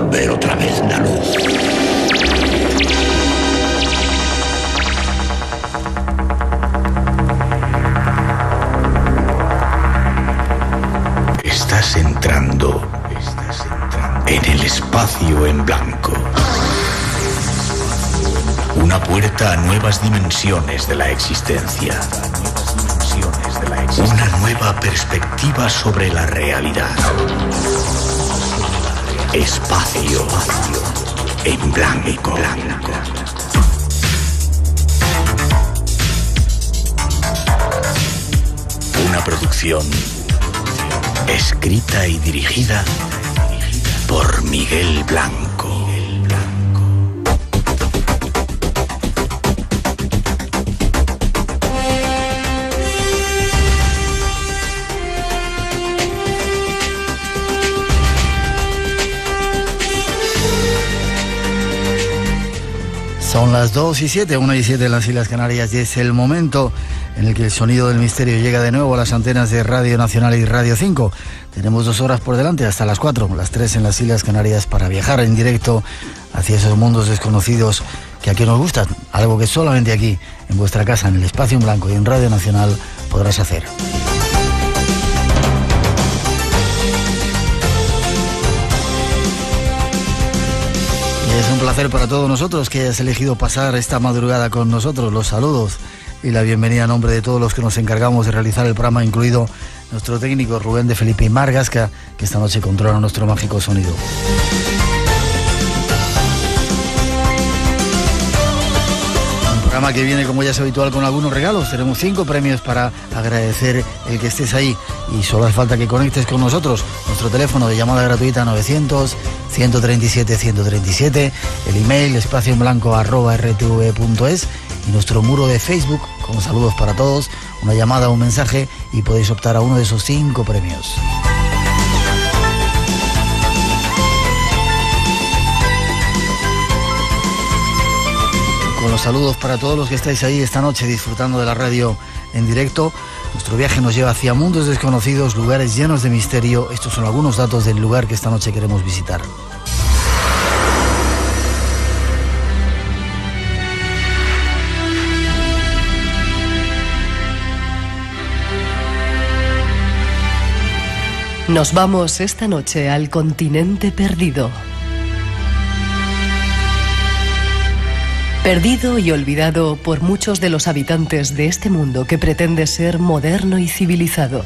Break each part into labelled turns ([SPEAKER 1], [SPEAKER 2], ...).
[SPEAKER 1] ver otra vez la luz. Estás entrando en el espacio en blanco. Una puerta a nuevas dimensiones de la existencia. Una nueva perspectiva sobre la realidad. Espacio en blanco. Una producción escrita y dirigida por Miguel Blanco.
[SPEAKER 2] Son las 2:07, 1:07 en las Islas Canarias, y es el momento en el que el sonido del misterio llega de nuevo a las antenas de Radio Nacional y Radio 5. Tenemos 2 horas por delante, hasta las 4, las 3 en las Islas Canarias, para viajar en directo hacia esos mundos desconocidos que aquí nos gustan, algo que solamente aquí, en vuestra casa, en el espacio en blanco y en Radio Nacional, podrás hacer. Es un placer para todos nosotros que hayas elegido pasar esta madrugada con nosotros. Los saludos y la bienvenida a nombre de todos los que nos encargamos de realizar el programa, incluido nuestro técnico Rubén de Felipe y Margasca, que esta noche controla nuestro mágico sonido. Un programa que viene, como ya es habitual, con algunos regalos. Tenemos 5 premios para agradecer el que estés ahí, y solo hace falta que conectes con nosotros. Nuestro teléfono de llamada gratuita 900-137-137, el email espacioenblanco@rtv.es y nuestro muro de Facebook con saludos para todos, una llamada o un mensaje, y podéis optar a uno de esos 5 premios. Con los saludos para todos los que estáis ahí esta noche disfrutando de la radio en directo. Nuestro viaje nos lleva hacia mundos desconocidos, lugares llenos de misterio. Estos son algunos datos del lugar que esta noche queremos visitar.
[SPEAKER 3] Nos vamos esta noche al continente perdido. Perdido y olvidado por muchos de los habitantes de este mundo que pretende ser moderno y civilizado.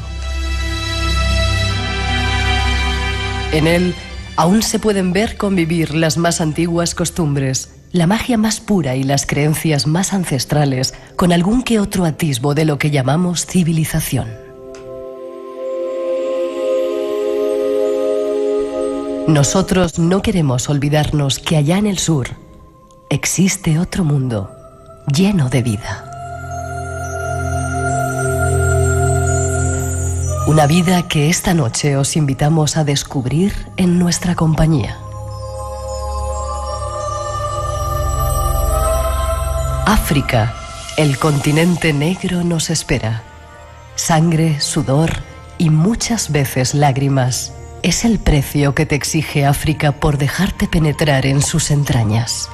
[SPEAKER 3] En él aún se pueden ver convivir las más antiguas costumbres, la magia más pura y las creencias más ancestrales, con algún que otro atisbo de lo que llamamos civilización. Nosotros no queremos olvidarnos que allá en el sur existe otro mundo lleno de vida. Una vida que esta noche os invitamos a descubrir en nuestra compañía. África, el continente negro, nos espera. Sangre, sudor y muchas veces lágrimas es el precio que te exige África por dejarte penetrar en sus entrañas.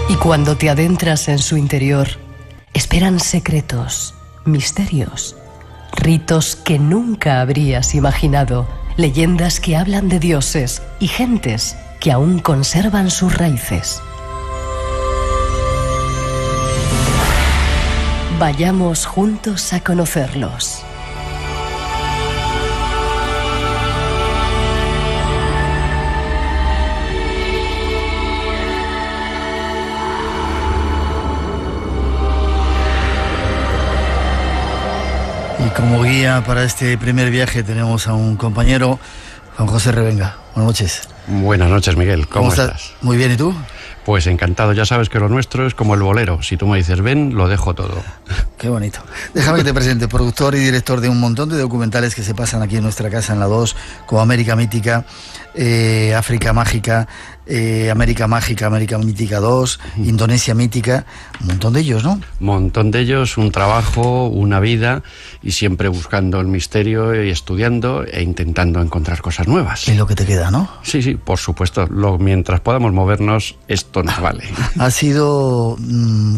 [SPEAKER 3] Y cuando te adentras en su interior, esperan secretos, misterios, ritos que nunca habrías imaginado, leyendas que hablan de dioses y gentes que aún conservan sus raíces. Vayamos juntos a conocerlos.
[SPEAKER 2] Y como guía para este primer viaje tenemos a un compañero, Juan José Revenga. Buenas noches.
[SPEAKER 4] Buenas noches, Miguel. ¿Cómo estás?
[SPEAKER 2] Muy bien, ¿y tú?
[SPEAKER 4] Pues encantado, ya sabes que lo nuestro es como el bolero. Si tú me dices ven, lo dejo todo.
[SPEAKER 2] Qué bonito. Déjame que te presente, productor y director de un montón de documentales que se pasan aquí en nuestra casa en la 2, como América Mítica, África Mágica, América Mágica, América Mítica 2, Indonesia Mítica, un montón de ellos, ¿no? Un
[SPEAKER 4] montón de ellos, un trabajo, una vida, y siempre buscando el misterio y estudiando e intentando encontrar cosas nuevas.
[SPEAKER 2] Es lo que te queda, ¿no?
[SPEAKER 4] Sí, sí, por supuesto. Mientras podamos movernos, esto nos vale.
[SPEAKER 2] Has sido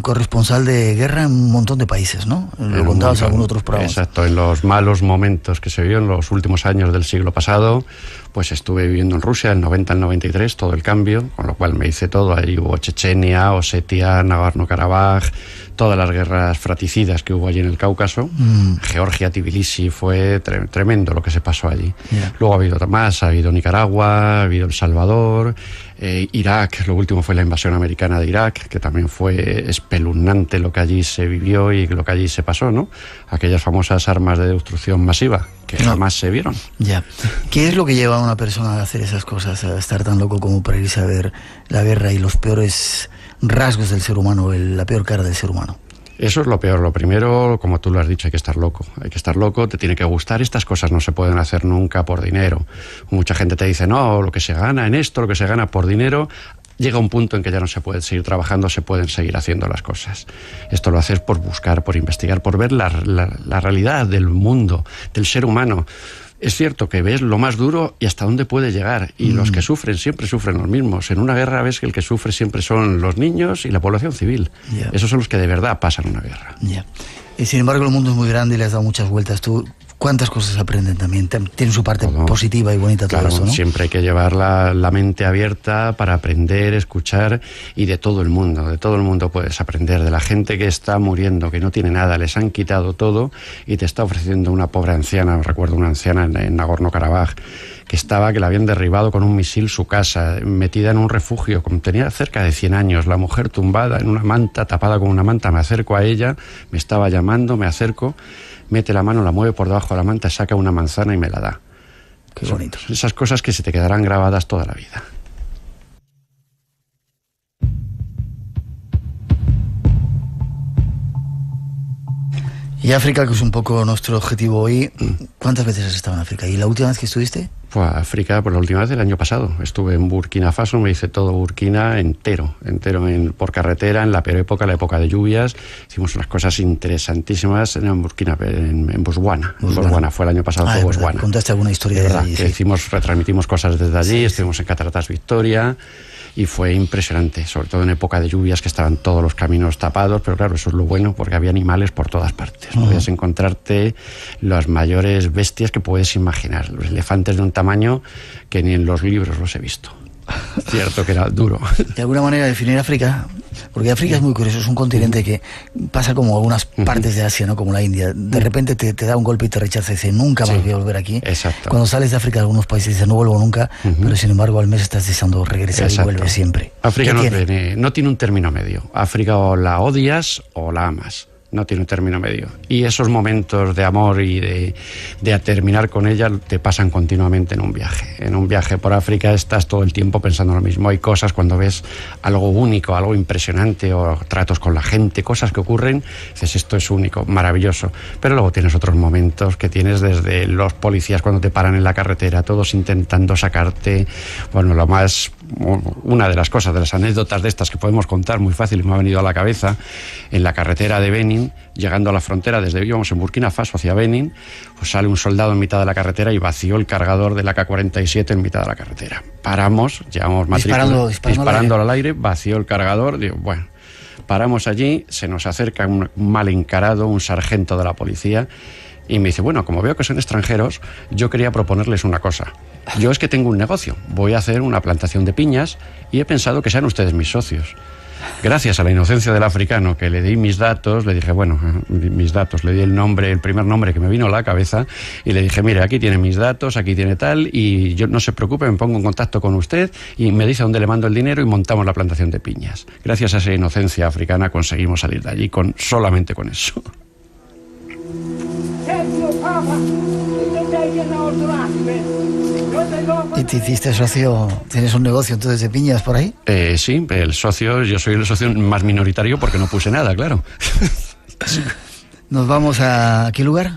[SPEAKER 2] corresponsal de guerra en un montón de países, ¿no? Lo contabas en algunos otros programas.
[SPEAKER 4] Exacto, en los malos momentos que se vio en los últimos años del siglo pasado, pues estuve viviendo en Rusia, del 90 al 93, todo el cambio, con lo cual me hice todo. Ahí hubo Chechenia, Osetia, Nagorno-Karabaj, todas las guerras fratricidas que hubo allí en el Cáucaso. Georgia, Tbilisi, fue tremendo lo que se pasó allí. Yeah. Luego ha habido más, ha habido Nicaragua, ha habido El Salvador, Irak, lo último fue la invasión americana de Irak, que también fue espeluznante lo que allí se vivió y lo que allí se pasó, ¿no? Aquellas famosas armas de destrucción masiva que jamás se vieron.
[SPEAKER 2] Ya. ¿Qué es lo que lleva a una persona a hacer esas cosas, a estar tan loco como para irse a ver la guerra y los peores rasgos del ser humano, la peor cara del ser humano?
[SPEAKER 4] Eso es lo peor. Lo primero, como tú lo has dicho, hay que estar loco. Hay que estar loco, te tiene que gustar. Estas cosas no se pueden hacer nunca por dinero. Mucha gente te dice, no, lo que se gana en esto, lo que se gana por dinero. Llega un punto en que ya no se puede seguir trabajando, se pueden seguir haciendo las cosas. Esto lo haces por buscar, por investigar, por ver la realidad del mundo, del ser humano. Es cierto que ves lo más duro y hasta dónde puede llegar. Y los que sufren siempre sufren los mismos. En una guerra ves que el que sufre siempre son los niños y la población civil. Yeah. Esos son los que de verdad pasan una guerra.
[SPEAKER 2] Yeah. Y sin embargo el mundo es muy grande y le has dado muchas vueltas. Tú, ¿cuántas cosas aprenden también? Tiene su parte positiva y bonita todo eso, ¿no?
[SPEAKER 4] Siempre hay que llevar la mente abierta para aprender, escuchar, y de todo el mundo puedes aprender. De la gente que está muriendo, que no tiene nada, les han quitado todo y te está ofreciendo una pobre anciana. Recuerdo una anciana en Nagorno-Karabaj que la habían derribado con un misil su casa, metida en un refugio, tenía cerca de 100 años, la mujer tumbada en una manta, tapada con una manta. Me acerco a ella, me estaba llamando, me acerco, mete la mano, la mueve por debajo de la manta, saca una manzana y me la da.
[SPEAKER 2] Qué bonito.
[SPEAKER 4] Son esas cosas que se te quedarán grabadas toda la vida.
[SPEAKER 2] Y África, que es un poco nuestro objetivo hoy, ¿cuántas veces has estado en África? ¿Y la última vez que estuviste?
[SPEAKER 4] Pues África, por la última vez el año pasado. Estuve en Burkina Faso, me hice todo Burkina entero por carretera, en la peor época, la época de lluvias. Hicimos unas cosas interesantísimas en Burkina, en Botswana. Botswana fue el año pasado, fue Botswana.
[SPEAKER 2] Contaste alguna historia de allí.
[SPEAKER 4] Sí. Retransmitimos cosas desde allí, estuvimos en Cataratas Victoria. Y fue impresionante, sobre todo en época de lluvias, que estaban todos los caminos tapados, pero claro, eso es lo bueno, porque había animales por todas partes. Podías encontrarte las mayores bestias que puedes imaginar, los elefantes de un tamaño que ni en los libros los he visto. Cierto que era duro.
[SPEAKER 2] De alguna manera definir África, porque África es muy curioso, es un continente que pasa como algunas partes de Asia, ¿no? Como la India. De repente te da un golpe y te rechaza y dice, nunca más voy a volver aquí.
[SPEAKER 4] Exacto.
[SPEAKER 2] Cuando sales de África, algunos países dicen, no vuelvo nunca, pero sin embargo al mes estás deseando regresar. Exacto. Y vuelves siempre.
[SPEAKER 4] África no tiene un término medio. África o la odias o la amas. No tiene un término medio. Y esos momentos de amor y de terminar con ella te pasan continuamente en un viaje. En un viaje por África estás todo el tiempo pensando lo mismo. Hay cosas cuando ves algo único, algo impresionante, o tratos con la gente, cosas que ocurren, dices, esto es único, maravilloso. Pero luego tienes otros momentos que tienes desde los policías cuando te paran en la carretera, todos intentando sacarte. Bueno, una de las cosas, de las anécdotas de estas que podemos contar muy fácil y me ha venido a la cabeza, en la carretera de Benin, llegando a la frontera, íbamos en Burkina Faso hacia Benin, pues sale un soldado en mitad de la carretera y vació el cargador de la AK-47 en mitad de la carretera. Paramos, llevamos matrícula, disparando al aire, vació el cargador, digo, bueno, paramos allí, se nos acerca un mal encarado, un sargento de la policía, y me dice, bueno, como veo que son extranjeros, yo quería proponerles una cosa. Yo es que tengo un negocio, voy a hacer una plantación de piñas y he pensado que sean ustedes mis socios. Gracias a la inocencia del africano, que le di mis datos, le dije, le di el primer nombre que me vino a la cabeza, y le dije, mire, aquí tiene mis datos, aquí tiene tal, y yo no se preocupe, me pongo en contacto con usted y me dice dónde le mando el dinero y montamos la plantación de piñas. Gracias a esa inocencia africana conseguimos salir de allí solamente con eso.
[SPEAKER 2] ¿Y te hiciste socio? ¿Tienes un negocio entonces de piñas por ahí?
[SPEAKER 4] Sí, yo soy el socio más minoritario porque no puse nada, claro.
[SPEAKER 2] ¿Nos vamos a qué lugar?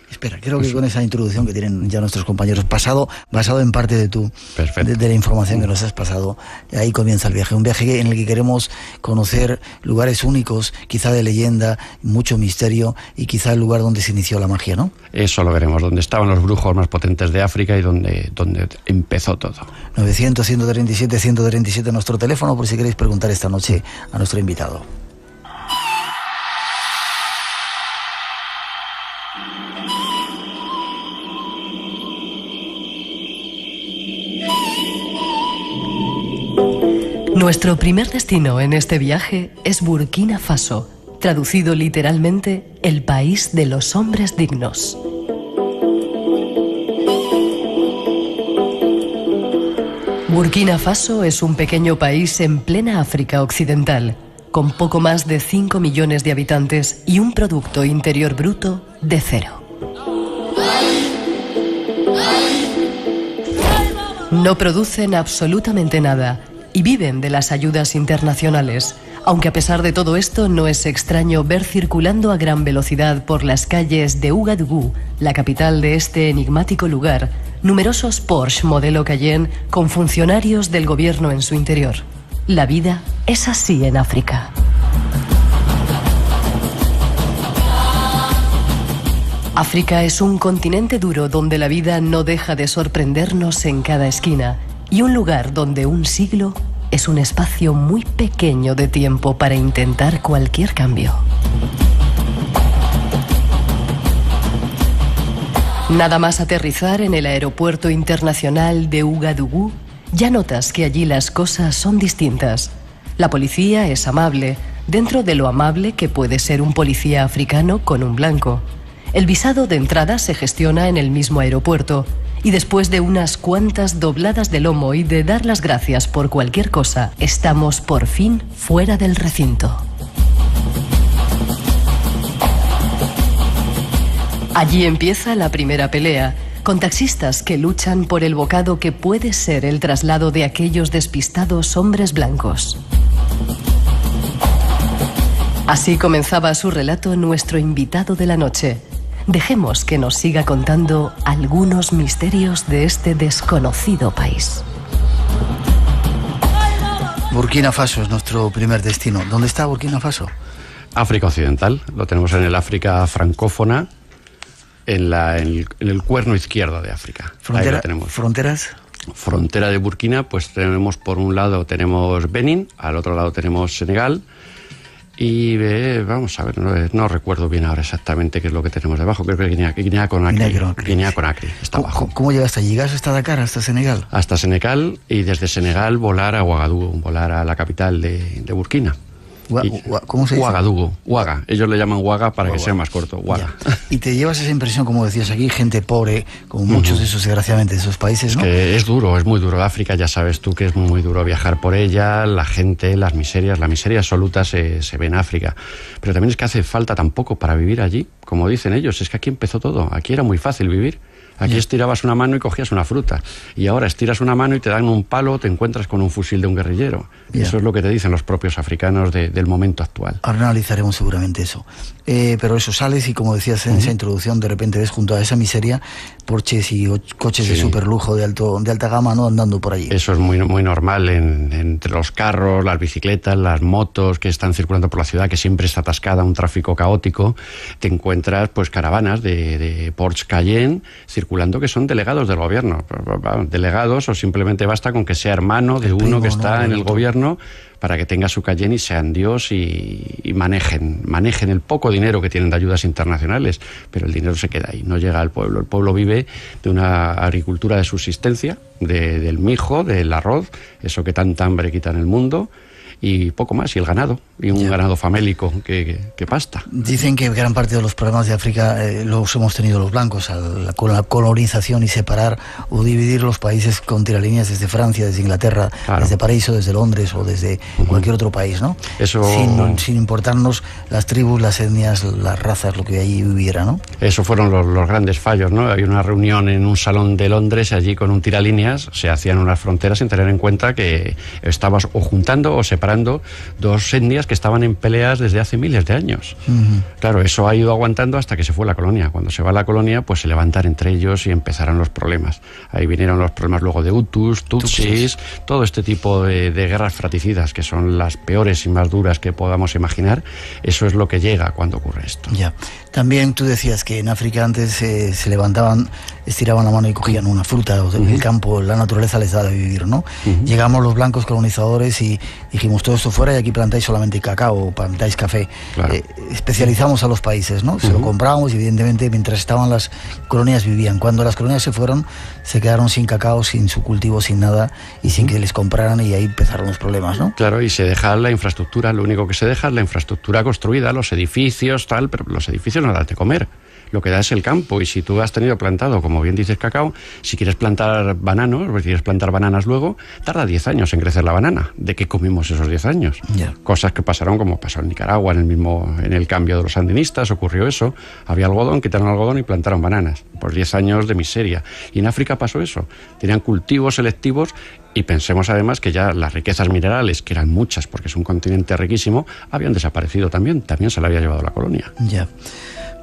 [SPEAKER 2] Espera, creo que con esa introducción que tienen ya nuestros compañeros basado en parte de de la información que nos has pasado, ahí comienza el viaje. Un viaje en el que queremos conocer lugares únicos, quizá de leyenda, mucho misterio y quizá el lugar donde se inició la magia, ¿no?
[SPEAKER 4] Eso lo veremos, donde estaban los brujos más potentes de África y donde empezó todo.
[SPEAKER 2] 900-137-137 nuestro teléfono por si queréis preguntar esta noche a nuestro invitado.
[SPEAKER 3] Nuestro primer destino en este viaje es Burkina Faso, traducido literalmente, el país de los hombres dignos. Burkina Faso es un pequeño país en plena África Occidental, con poco más de 5 millones de habitantes y un Producto Interior Bruto de 0. No producen absolutamente nada y viven de las ayudas internacionales, aunque a pesar de todo esto no es extraño ver circulando a gran velocidad por las calles de Ouagadougou, la capital de este enigmático lugar, numerosos Porsche modelo Cayenne con funcionarios del gobierno en su interior. La vida es así en África. África es un continente duro donde la vida no deja de sorprendernos en cada esquina y un lugar donde un siglo es un espacio muy pequeño de tiempo para intentar cualquier cambio. Nada más aterrizar en el aeropuerto internacional de Ouagadougou, ya notas que allí las cosas son distintas. La policía es amable, dentro de lo amable que puede ser un policía africano con un blanco. El visado de entrada se gestiona en el mismo aeropuerto y después de unas cuantas dobladas de lomo y de dar las gracias por cualquier cosa, estamos por fin fuera del recinto. Allí empieza la primera pelea, con taxistas que luchan por el bocado que puede ser el traslado de aquellos despistados hombres blancos. Así comenzaba su relato nuestro invitado de la noche. Dejemos que nos siga contando algunos misterios de este desconocido país.
[SPEAKER 2] Burkina Faso es nuestro primer destino. ¿Dónde está Burkina Faso?
[SPEAKER 4] África Occidental, lo tenemos en el África francófona, en el cuerno izquierdo de África. Ahí lo tenemos.
[SPEAKER 2] ¿Fronteras?
[SPEAKER 4] Frontera de Burkina, pues tenemos por un lado tenemos Benín, al otro lado tenemos Senegal. Y vamos a ver, no recuerdo bien ahora exactamente qué es lo que tenemos debajo. Creo que Guinea Conakry está abajo.
[SPEAKER 2] ¿Cómo llegaste? ¿Llegaste hasta Dakar, hasta Senegal?
[SPEAKER 4] Hasta Senegal, y desde Senegal volar a Ouagadougou, volar a la capital de Burkina.
[SPEAKER 2] ¿Cómo se dice?
[SPEAKER 4] Ouagadougou, Ouaga. Ellos le llaman Ouaga para que sea más corto, Ouaga.
[SPEAKER 2] Y te llevas esa impresión, como decías aquí, gente pobre, como muchos de esos, desgraciadamente, de esos países, ¿no?
[SPEAKER 4] Es duro, es muy duro. África, ya sabes tú que es muy duro viajar por ella, la gente, la miseria absoluta se ve en África. Pero también es que hace falta tan poco para vivir allí, como dicen ellos. Es que aquí empezó todo, aquí era muy fácil vivir. Aquí estirabas una mano y cogías una fruta. Y ahora estiras una mano y te dan un palo, te encuentras con un fusil de un guerrillero. Y eso es lo que te dicen los propios africanos del momento actual.
[SPEAKER 2] Ahora analizaremos seguramente eso. Pero eso, sales y como decías en esa introducción, de repente ves junto a esa miseria Porsches y coches de superlujo de alta gama, ¿no?, andando por allí.
[SPEAKER 4] Eso es muy, muy normal entre los carros, las bicicletas, las motos que están circulando por la ciudad, que siempre está atascada, un tráfico caótico. Te encuentras pues caravanas de Porsche Cayenne circulando, que son delegados del gobierno. Delegados, o simplemente basta con que sea hermano de uno que está en el gobierno, para que tenga su Cayenne y sean Dios y manejen el poco dinero que tienen de ayudas internacionales, pero el dinero se queda ahí, no llega al pueblo. El pueblo vive de una agricultura de subsistencia, del mijo, del arroz, eso que tanta hambre quita en el mundo, y poco más, y el ganado, y un ganado famélico que pasta.
[SPEAKER 2] Dicen que gran parte de los problemas de África los hemos tenido los blancos con la colonización y separar o dividir los países con tiralíneas desde Francia, desde Inglaterra, desde París o desde Londres o desde cualquier otro país, ¿no?
[SPEAKER 4] Eso...
[SPEAKER 2] sin importarnos las tribus, las etnias, las razas, lo que allí viviera, ¿no?
[SPEAKER 4] Eso fueron los grandes fallos, ¿no? Hay una reunión en un salón de Londres, allí con un tiralíneas se hacían unas fronteras sin tener en cuenta que estabas o juntando o separando dos etnias que estaban en peleas desde hace miles de años. Claro, eso ha ido aguantando hasta que se fue la colonia. Cuando se va la colonia, pues se levantan entre ellos y empezaron los problemas. Ahí vinieron los problemas luego de Hutus, Tutsis, todo este tipo de guerras fratricidas, que son las peores y más duras que podamos imaginar. Eso es lo que llega cuando ocurre esto.
[SPEAKER 2] Ya. También tú decías que en África antes se levantaban, estiraban la mano y cogían una fruta, o el campo, la naturaleza les da de vivir, ¿no? Llegamos los blancos colonizadores y dijimos, todo esto fuera y aquí plantáis solamente cacao, o plantáis café. Claro. Especializamos a los países, ¿no? Se lo comprábamos y evidentemente mientras estaban las colonias vivían. Cuando las colonias se fueron, se quedaron sin cacao, sin su cultivo, sin nada y sin que les compraran, y ahí empezaron los problemas, ¿no?
[SPEAKER 4] Claro, y se deja la infraestructura, lo único que se deja es la infraestructura construida, los edificios, tal, pero los edificios no dan de comer. Lo que da es el campo, y si tú has tenido plantado, como bien dices, cacao, si quieres plantar bananos, si quieres plantar bananas luego, tarda 10 años en crecer la banana. ¿De qué comimos esos 10 años? Cosas que pasaron, como pasó en Nicaragua, en el cambio de los sandinistas, ocurrió eso. Había algodón, quitaron algodón y plantaron bananas. Por 10 años de miseria. Y en África pasó eso. Tenían cultivos selectivos. Y pensemos además que ya las riquezas minerales, que eran muchas porque es un continente riquísimo, habían desaparecido también se la había llevado la colonia.
[SPEAKER 2] Ya.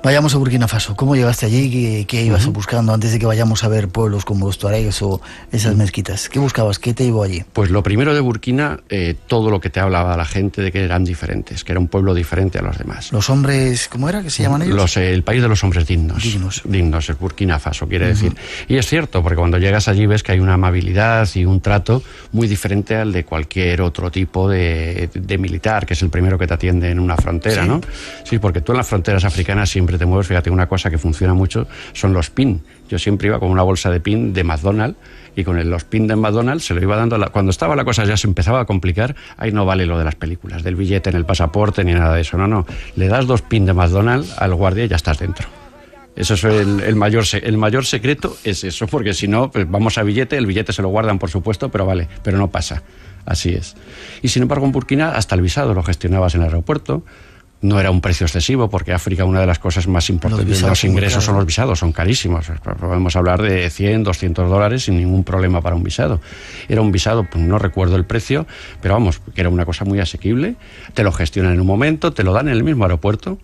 [SPEAKER 2] Vayamos a Burkina Faso. ¿Cómo llegaste allí? ¿Qué ibas buscando antes de que vayamos a ver pueblos como los tuaregs o esas mezquitas? ¿Qué buscabas? ¿Qué te llevó allí?
[SPEAKER 4] Pues lo primero de Burkina, todo lo que te hablaba la gente de que eran diferentes, que era un pueblo diferente a los demás.
[SPEAKER 2] ¿Los hombres, cómo era que se llaman ellos?
[SPEAKER 4] El país de los hombres dignos. Dignos, es Burkina Faso, quiere decir. Y es cierto, porque cuando llegas allí ves que hay una amabilidad y un trato muy diferente al de cualquier otro tipo de militar, que es el primero que te atiende en una frontera, ¿no? Sí, porque tú en las fronteras africanas siempre te mueves, fíjate, una cosa que funciona mucho son los pin. Yo siempre iba con una bolsa de pin de McDonald's y con los pin de McDonald's se lo iba dando. Cuando estaba la cosa ya se empezaba a complicar, ahí no vale lo de las películas, del billete en el pasaporte ni nada de eso, no. Le das 2 pin de McDonald's al guardia y ya estás dentro. Eso es el mayor secreto, es eso, porque si no, pues vamos a billete, el billete se lo guardan por supuesto, pero no pasa. Así es. Y sin embargo en Burkina hasta el visado lo gestionabas en el aeropuerto. No era un precio excesivo, porque África, una de las cosas más importantes de los ingresos son los visados, son carísimos. Podemos hablar de 100, 200 dólares sin ningún problema para un visado. Era un visado, pues no recuerdo el precio, pero vamos, que era una cosa muy asequible. Te lo gestionan en un momento, te lo dan en el mismo aeropuerto.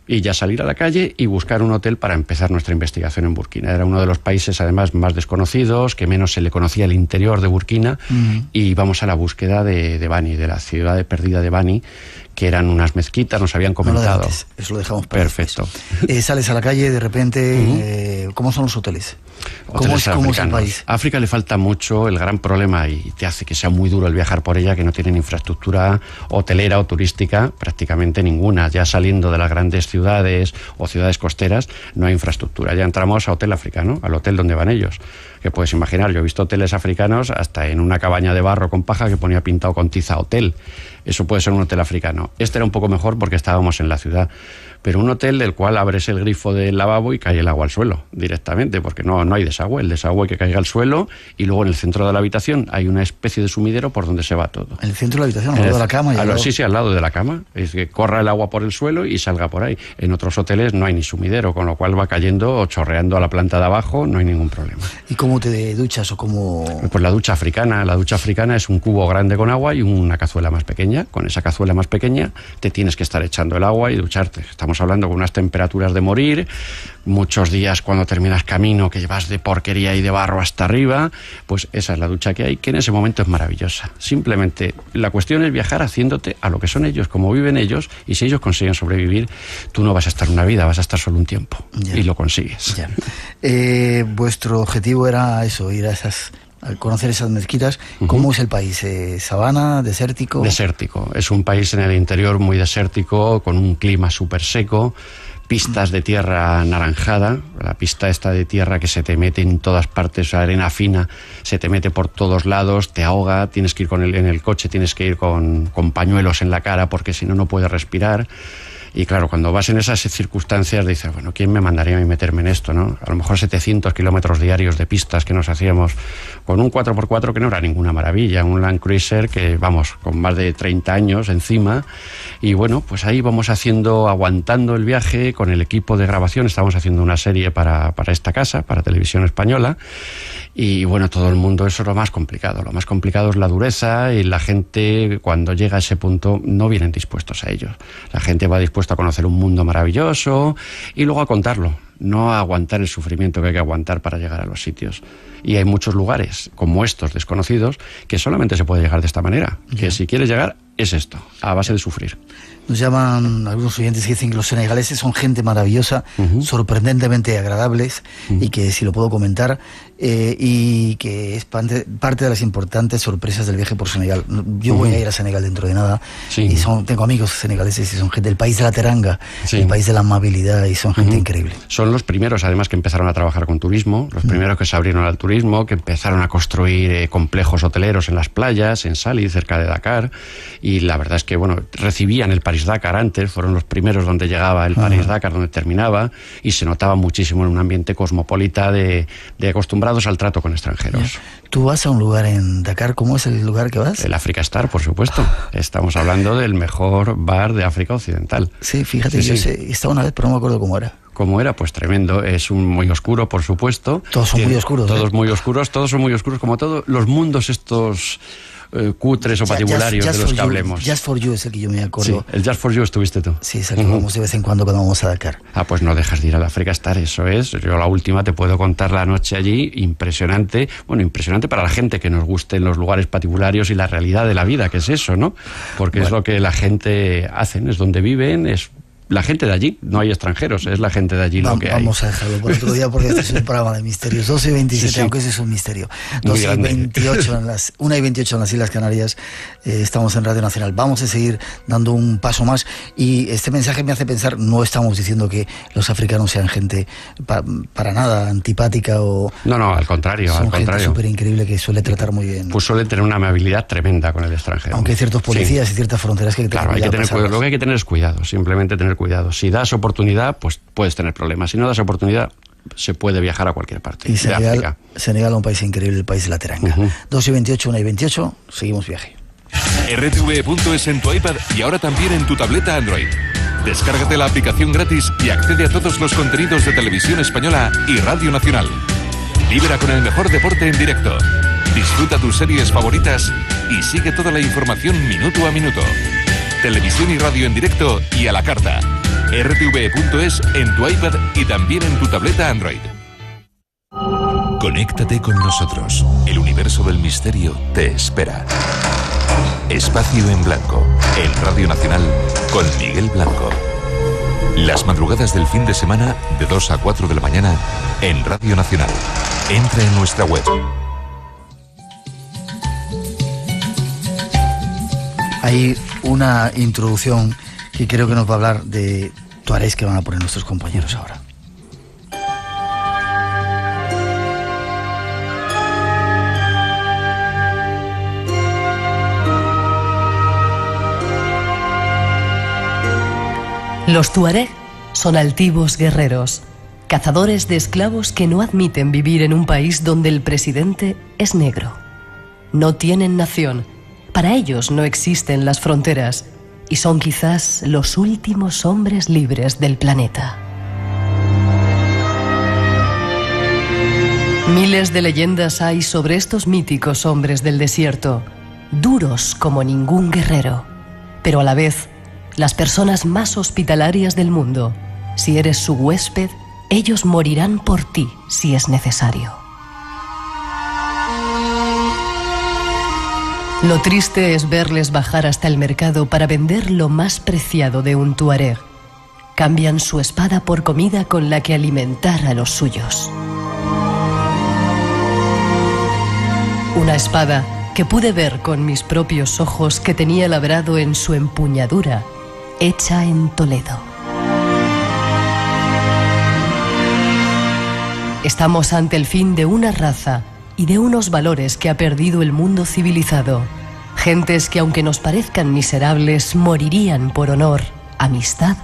[SPEAKER 4] Y ya salir a la calle y buscar un hotel para empezar nuestra investigación en Burkina. Era uno de los países además más desconocidos, que menos se le conocía el interior de Burkina, y vamos a la búsqueda de Bani, de la ciudad perdida de Bani, que eran unas mezquitas, nos habían comentado.
[SPEAKER 2] Eso lo dejamos para
[SPEAKER 4] perfecto.
[SPEAKER 2] Sales a la calle de repente, ¿cómo son los hoteles? ¿Cómo es el país?
[SPEAKER 4] A África le falta mucho, el gran problema, y te hace que sea muy duro el viajar por ella, que no tienen infraestructura hotelera o turística, prácticamente ninguna. Ya saliendo de las grandes ciudades o ciudades costeras, no hay infraestructura. Ya entramos a hotel africano, al hotel donde van ellos. Que puedes imaginar, yo he visto hoteles africanos hasta en una cabaña de barro con paja que ponía pintado con tiza hotel. Eso puede ser un hotel africano. Este era un poco mejor porque estábamos en la ciudad. Pero un hotel del cual abres el grifo del lavabo y cae el agua al suelo directamente, porque no hay desagüe. El desagüe que caiga al suelo, y luego en el centro de la habitación hay una especie de sumidero por donde se va todo.
[SPEAKER 2] ¿En el centro de la habitación, al lado de la cama?
[SPEAKER 4] Sí, al lado de la cama. Es que corra el agua por el suelo y salga por ahí. En otros hoteles no hay ni sumidero, con lo cual va cayendo o chorreando a la planta de abajo, no hay ningún problema.
[SPEAKER 2] ¿Y cómo te duchas o cómo...?
[SPEAKER 4] Pues la ducha africana. La ducha africana es un cubo grande con agua y una cazuela más pequeña. Con esa cazuela más pequeña te tienes que estar echando el agua y ducharte. Estamos hablando con unas temperaturas de morir, muchos días cuando terminas camino que llevas de porquería y de barro hasta arriba, pues esa es la ducha que hay, que en ese momento es maravillosa. Simplemente la cuestión es viajar haciéndote a lo que son ellos, como viven ellos, y si ellos consiguen sobrevivir, tú no vas a estar una vida, vas a estar solo un tiempo. Y lo consigues.
[SPEAKER 2] Vuestro objetivo era eso, ir a conocer esas mezquitas. ¿Cómo es el país? ¿Sabana? ¿Desértico?
[SPEAKER 4] Desértico. Es un país en el interior muy desértico, con un clima súper seco, pistas de tierra anaranjada, la pista esta de tierra que se te mete en todas partes, arena fina, se te mete por todos lados, te ahoga, tienes que ir en el coche, tienes que ir con pañuelos en la cara porque si no, no puedes respirar. Y claro, cuando vas en esas circunstancias dices, bueno, ¿quién me mandaría a mí meterme en esto, no? A lo mejor 700 kilómetros diarios de pistas que nos hacíamos con un 4x4 que no era ninguna maravilla, un Land Cruiser que, vamos, con más de 30 años encima. Y bueno, pues ahí vamos aguantando el viaje con el equipo de grabación. Estamos haciendo una serie para esta casa, para Televisión Española. Y bueno, todo el mundo, eso es lo más complicado. Lo más complicado es la dureza y la gente, cuando llega a ese punto, no vienen dispuestos a ello. La gente va dispuesta a conocer un mundo maravilloso y luego a contarlo, no a aguantar el sufrimiento que hay que aguantar para llegar a los sitios. Y hay muchos lugares, como estos desconocidos, que solamente se puede llegar de esta manera. Que si quieres llegar, es esto, a base de sufrir.
[SPEAKER 2] Nos llaman algunos oyentes que dicen que los senegaleses son gente maravillosa, sorprendentemente agradables, y que, si lo puedo comentar, y que es parte de las importantes sorpresas del viaje por Senegal. Yo voy a ir a Senegal dentro de nada, y tengo amigos senegaleses y son gente del país de la teranga, el país de la amabilidad, y son gente increíble.
[SPEAKER 4] Son los primeros, además, que empezaron a trabajar con turismo, los primeros que se abrieron al turismo, que empezaron a construir complejos hoteleros en las playas, en Sali, cerca de Dakar, y la verdad es que, bueno, recibían el París-Dakar antes, fueron los primeros donde llegaba el París-Dakar, donde terminaba, y se notaba muchísimo en un ambiente cosmopolita de acostumbrados al trato con extranjeros.
[SPEAKER 2] Tú vas a un lugar en Dakar, ¿cómo es el lugar que vas?
[SPEAKER 4] El Africa Star, por supuesto. Estamos hablando del mejor bar de África Occidental.
[SPEAKER 2] Sí, fíjate, yo he estado una vez, pero no me acuerdo cómo era.
[SPEAKER 4] ¿Cómo era? Pues tremendo. Es muy oscuro, por supuesto.
[SPEAKER 2] Todos son muy oscuros.
[SPEAKER 4] Todos muy oscuros, todos son muy oscuros, como todos los mundos estos cutres o patibularios de los que hablemos.
[SPEAKER 2] Just for You es el que yo me acuerdo.
[SPEAKER 4] Sí, el Just for You estuviste tú.
[SPEAKER 2] Sí, exacto. Vamos de vez en cuando vamos a Dakar.
[SPEAKER 4] Ah, pues no dejas de ir al Africa Star, eso es. Yo la última te puedo contar la noche allí, impresionante. Bueno, impresionante para la gente que nos gusten los lugares patibularios y la realidad de la vida, que es eso, ¿no? Porque es lo que la gente hacen, es donde viven, es la gente de allí, no hay extranjeros, es la gente de allí lo que hay.
[SPEAKER 2] Vamos a dejarlo por otro día porque este es un programa de misterios. 12:27, aunque ese es un misterio. 12:28 1:28 en las Islas Canarias. Estamos en Radio Nacional. Vamos a seguir dando un paso más, y este mensaje me hace pensar, no estamos diciendo que los africanos sean gente para nada antipática o...
[SPEAKER 4] No, al contrario.
[SPEAKER 2] Son gente súper increíble que suele tratar muy bien.
[SPEAKER 4] Pues suele tener una amabilidad tremenda con el extranjero.
[SPEAKER 2] Aunque hay ciertos policías y ciertas fronteras que
[SPEAKER 4] claro, hay que tener cuidado. Lo que hay que tener es cuidado, simplemente tener cuidado. Si das oportunidad, pues puedes tener problemas. Si no das oportunidad, se puede viajar a cualquier parte
[SPEAKER 2] y
[SPEAKER 4] de África.
[SPEAKER 2] Senegal, un país increíble, el país de la teranga. 2:28, 1:28, seguimos viaje.
[SPEAKER 5] RTV.es en tu iPad y ahora también en tu tableta Android. Descárgate la aplicación gratis y accede a todos los contenidos de Televisión Española y Radio Nacional. Vibra con el mejor deporte en directo. Disfruta tus series favoritas y sigue toda la información minuto a minuto. Televisión y radio en directo y a la carta. RTV.es en tu iPad y también en tu tableta Android. Conéctate con nosotros. El universo del misterio te espera. Espacio en Blanco, en Radio Nacional, con Miguel Blanco. Las madrugadas del fin de semana, de 2 a 4 de la mañana, en Radio Nacional. Entra en nuestra web.
[SPEAKER 2] Hay una introducción que creo que nos va a hablar de tuarés que van a poner nuestros compañeros ahora.
[SPEAKER 3] Los tuareg son altivos guerreros, cazadores de esclavos que no admiten vivir en un país donde el presidente es negro. No tienen nación, para ellos no existen las fronteras y son quizás los últimos hombres libres del planeta. Miles de leyendas hay sobre estos míticos hombres del desierto, duros como ningún guerrero, pero a la vez las personas más hospitalarias del mundo. Si eres su huésped, ellos morirán por ti si es necesario. Lo triste es verles bajar hasta el mercado para vender lo más preciado de un tuareg. Cambian su espada por comida con la que alimentar a los suyos. Una espada que pude ver con mis propios ojos que tenía labrado en su empuñadura, hecha en Toledo. Estamos ante el fin de una raza y de unos valores que ha perdido el mundo civilizado. Gentes que, aunque nos parezcan miserables, morirían por honor, amistad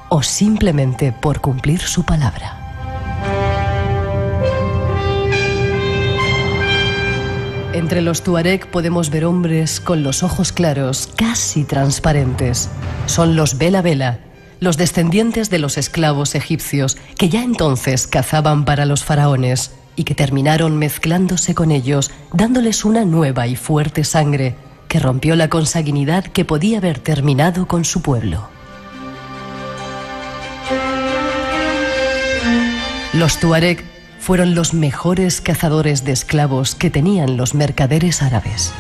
[SPEAKER 3] o simplemente por cumplir su palabra. Entre los tuareg podemos ver hombres con los ojos claros, casi transparentes. Son los Bela Bela, los descendientes de los esclavos egipcios que ya entonces cazaban para los faraones y que terminaron mezclándose con ellos, dándoles una nueva y fuerte sangre que rompió la consanguinidad que podía haber terminado con su pueblo. Los tuareg fueron los mejores cazadores de esclavos que tenían los mercaderes árabes.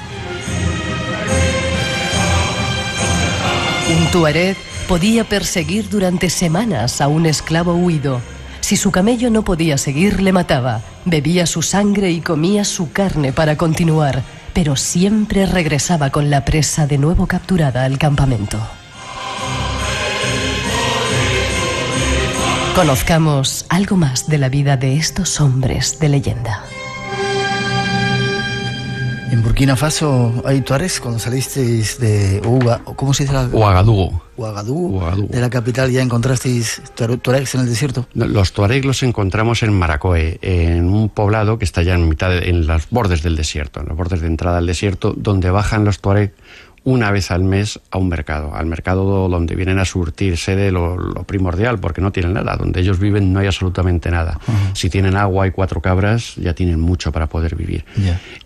[SPEAKER 3] Un tuareg podía perseguir durante semanas a un esclavo huido. Si su camello no podía seguir, le mataba, bebía su sangre y comía su carne para continuar, pero siempre regresaba con la presa de nuevo capturada al campamento. Conozcamos algo más de la vida de estos hombres de leyenda.
[SPEAKER 2] En Burkina Faso hay tuaregs. Cuando salisteis de ¿cómo se dice?
[SPEAKER 4] Ouagadougou.
[SPEAKER 2] Ouagadougou. De la capital, ¿ya encontrasteis tuaregs en el desierto?
[SPEAKER 4] No, los tuaregs los encontramos en Maracoe, en un poblado que está ya en los bordes del desierto, en los bordes de entrada al desierto, donde bajan los tuaregs una vez al mes a un mercado, al mercado donde vienen a surtirse de lo primordial, porque no tienen nada. Donde ellos viven no hay absolutamente nada. Si tienen agua y 4 cabras, ya tienen mucho para poder vivir.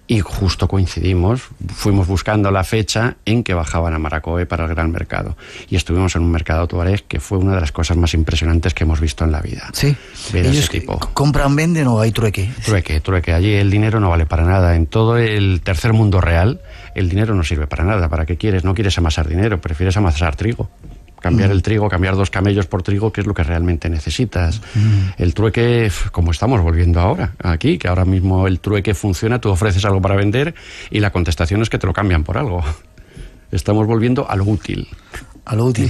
[SPEAKER 4] Y justo coincidimos, fuimos buscando la fecha en que bajaban a Maracoe para el gran mercado. Y estuvimos en un mercado tuareg que fue una de las cosas más impresionantes que hemos visto en la vida.
[SPEAKER 2] Sí.
[SPEAKER 4] Ver
[SPEAKER 2] ¿Ellos
[SPEAKER 4] ese tipo.
[SPEAKER 2] compran, venden o hay trueque?
[SPEAKER 4] Trueque. Allí el dinero no vale para nada. En todo el tercer mundo real, el dinero no sirve para nada. ¿Para qué quieres? No quieres amasar dinero, prefieres amasar trigo. Cambiar el trigo, cambiar 2 camellos por trigo, que es lo que realmente necesitas. El trueque, como estamos volviendo ahora, aquí, que ahora mismo el trueque funciona, tú ofreces algo para vender y la contestación es que te lo cambian por algo. Estamos volviendo a lo útil. A lo útil.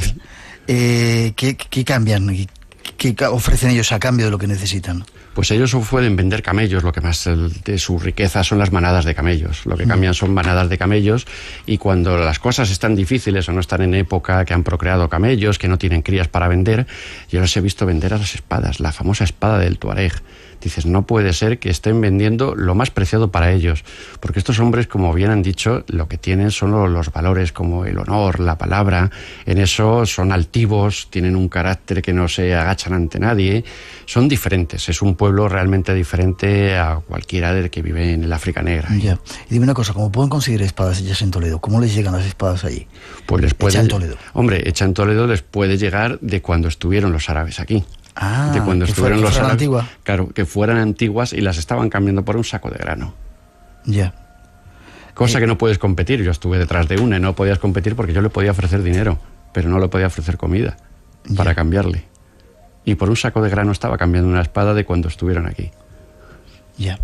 [SPEAKER 2] ¿Qué cambian? ¿Qué ofrecen ellos a cambio de lo que necesitan?
[SPEAKER 4] Pues ellos pueden vender camellos, lo que más de su riqueza son las manadas de camellos. Lo que cambian son manadas de camellos, y cuando las cosas están difíciles o no están en época que han procreado camellos, que no tienen crías para vender, yo los he visto vender a las espadas, la famosa espada del tuareg. Dices, no puede ser que estén vendiendo lo más preciado para ellos, porque estos hombres, como bien han dicho, lo que tienen son los valores como el honor, la palabra. En eso son altivos, tienen un carácter que no se agachan ante nadie, son diferentes. Es un pueblo realmente diferente a cualquiera del que vive en el África Negra.
[SPEAKER 2] Ya. Y dime una cosa, ¿cómo pueden conseguir espadas hechas en Toledo? ¿Cómo les llegan las espadas allí?
[SPEAKER 4] Pues les puede,
[SPEAKER 2] hecha en Toledo.
[SPEAKER 4] Hombre, hecha en Toledo les puede llegar de cuando estuvieron los árabes aquí. De cuando estuvieron los árabes,
[SPEAKER 2] antigua.
[SPEAKER 4] Claro, que fueran antiguas y las estaban cambiando por un saco de grano.
[SPEAKER 2] Ya.
[SPEAKER 4] Cosa que no puedes competir. Yo estuve detrás de una y no podías competir porque yo le podía ofrecer dinero, pero no le podía ofrecer comida para cambiarle. Y por un saco de grano estaba cambiando una espada de cuando estuvieron aquí.
[SPEAKER 2] Ya.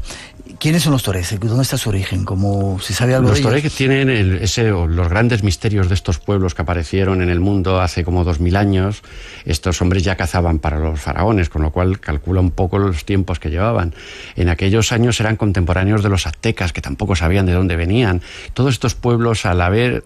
[SPEAKER 2] ¿Quiénes son los tuaregs? ¿Dónde está su origen? ¿Cómo se sabe algo de ellos?
[SPEAKER 4] Los tuaregs tienen los grandes misterios de estos pueblos que aparecieron en el mundo hace como 2000 años. Estos hombres ya cazaban para los faraones, con lo cual calcula un poco los tiempos que llevaban. En aquellos años eran contemporáneos de los aztecas, que tampoco sabían de dónde venían. Todos estos pueblos, al haber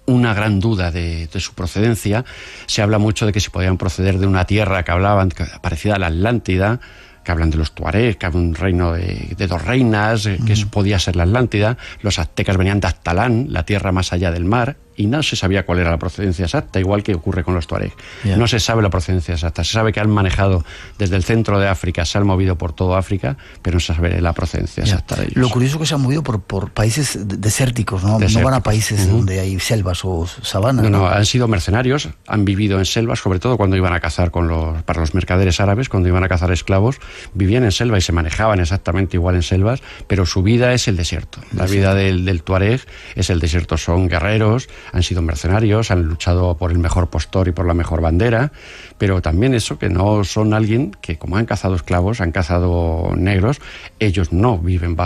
[SPEAKER 4] una gran duda de su procedencia, se habla mucho de que si podían proceder de una tierra que hablaban, parecida a la Atlántida, que hablan de los tuaregs, que había un reino de 2 reinas, que eso podía ser la Atlántida. Los aztecas venían de Aztlán, la tierra más allá del mar, y no se sabía cuál era la procedencia exacta, igual que ocurre con los tuaregs. No se sabe la procedencia exacta. Se sabe que han manejado desde el centro de África, se han movido por toda África, pero no se sabe la procedencia exacta de ellos.
[SPEAKER 2] Lo curioso es que se han movido por países desérticos, ¿no? No van a países donde hay selvas o sabanas.
[SPEAKER 4] No, han sido mercenarios, han vivido en selvas, sobre todo cuando iban a cazar para los mercaderes árabes, cuando iban a cazar esclavos, vivían en selva y se manejaban exactamente igual en selvas, pero su vida es el desierto. La vida del tuareg es el desierto. Son guerreros, han sido mercenarios, han luchado por el mejor postor y por la mejor bandera, pero también eso, que no son alguien que, como han cazado esclavos, han cazado negros, ellos no viven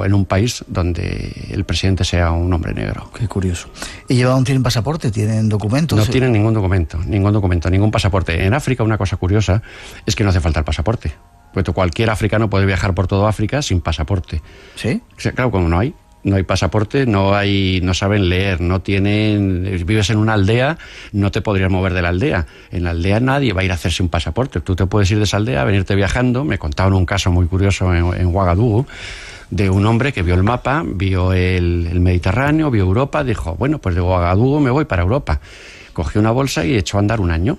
[SPEAKER 4] en un país donde el presidente sea un hombre negro.
[SPEAKER 2] Qué curioso. ¿Y tienen pasaporte? ¿Tienen documentos?
[SPEAKER 4] No tienen ningún documento, ningún pasaporte. En África una cosa curiosa es que no hace falta el pasaporte. Porque cualquier africano puede viajar por todo África sin pasaporte.
[SPEAKER 2] ¿Sí?
[SPEAKER 4] Claro, como no hay pasaporte, no saben leer, vives en una aldea, no te podrías mover de la aldea. En la aldea nadie va a ir a hacerse un pasaporte. Tú te puedes ir de esa aldea, venirte viajando. Me contaban un caso muy curioso en Ouagadougou, de un hombre que vio el mapa, vio el Mediterráneo, vio Europa, dijo, bueno, pues de Ouagadougou me voy para Europa. Cogió una bolsa y echó a andar un año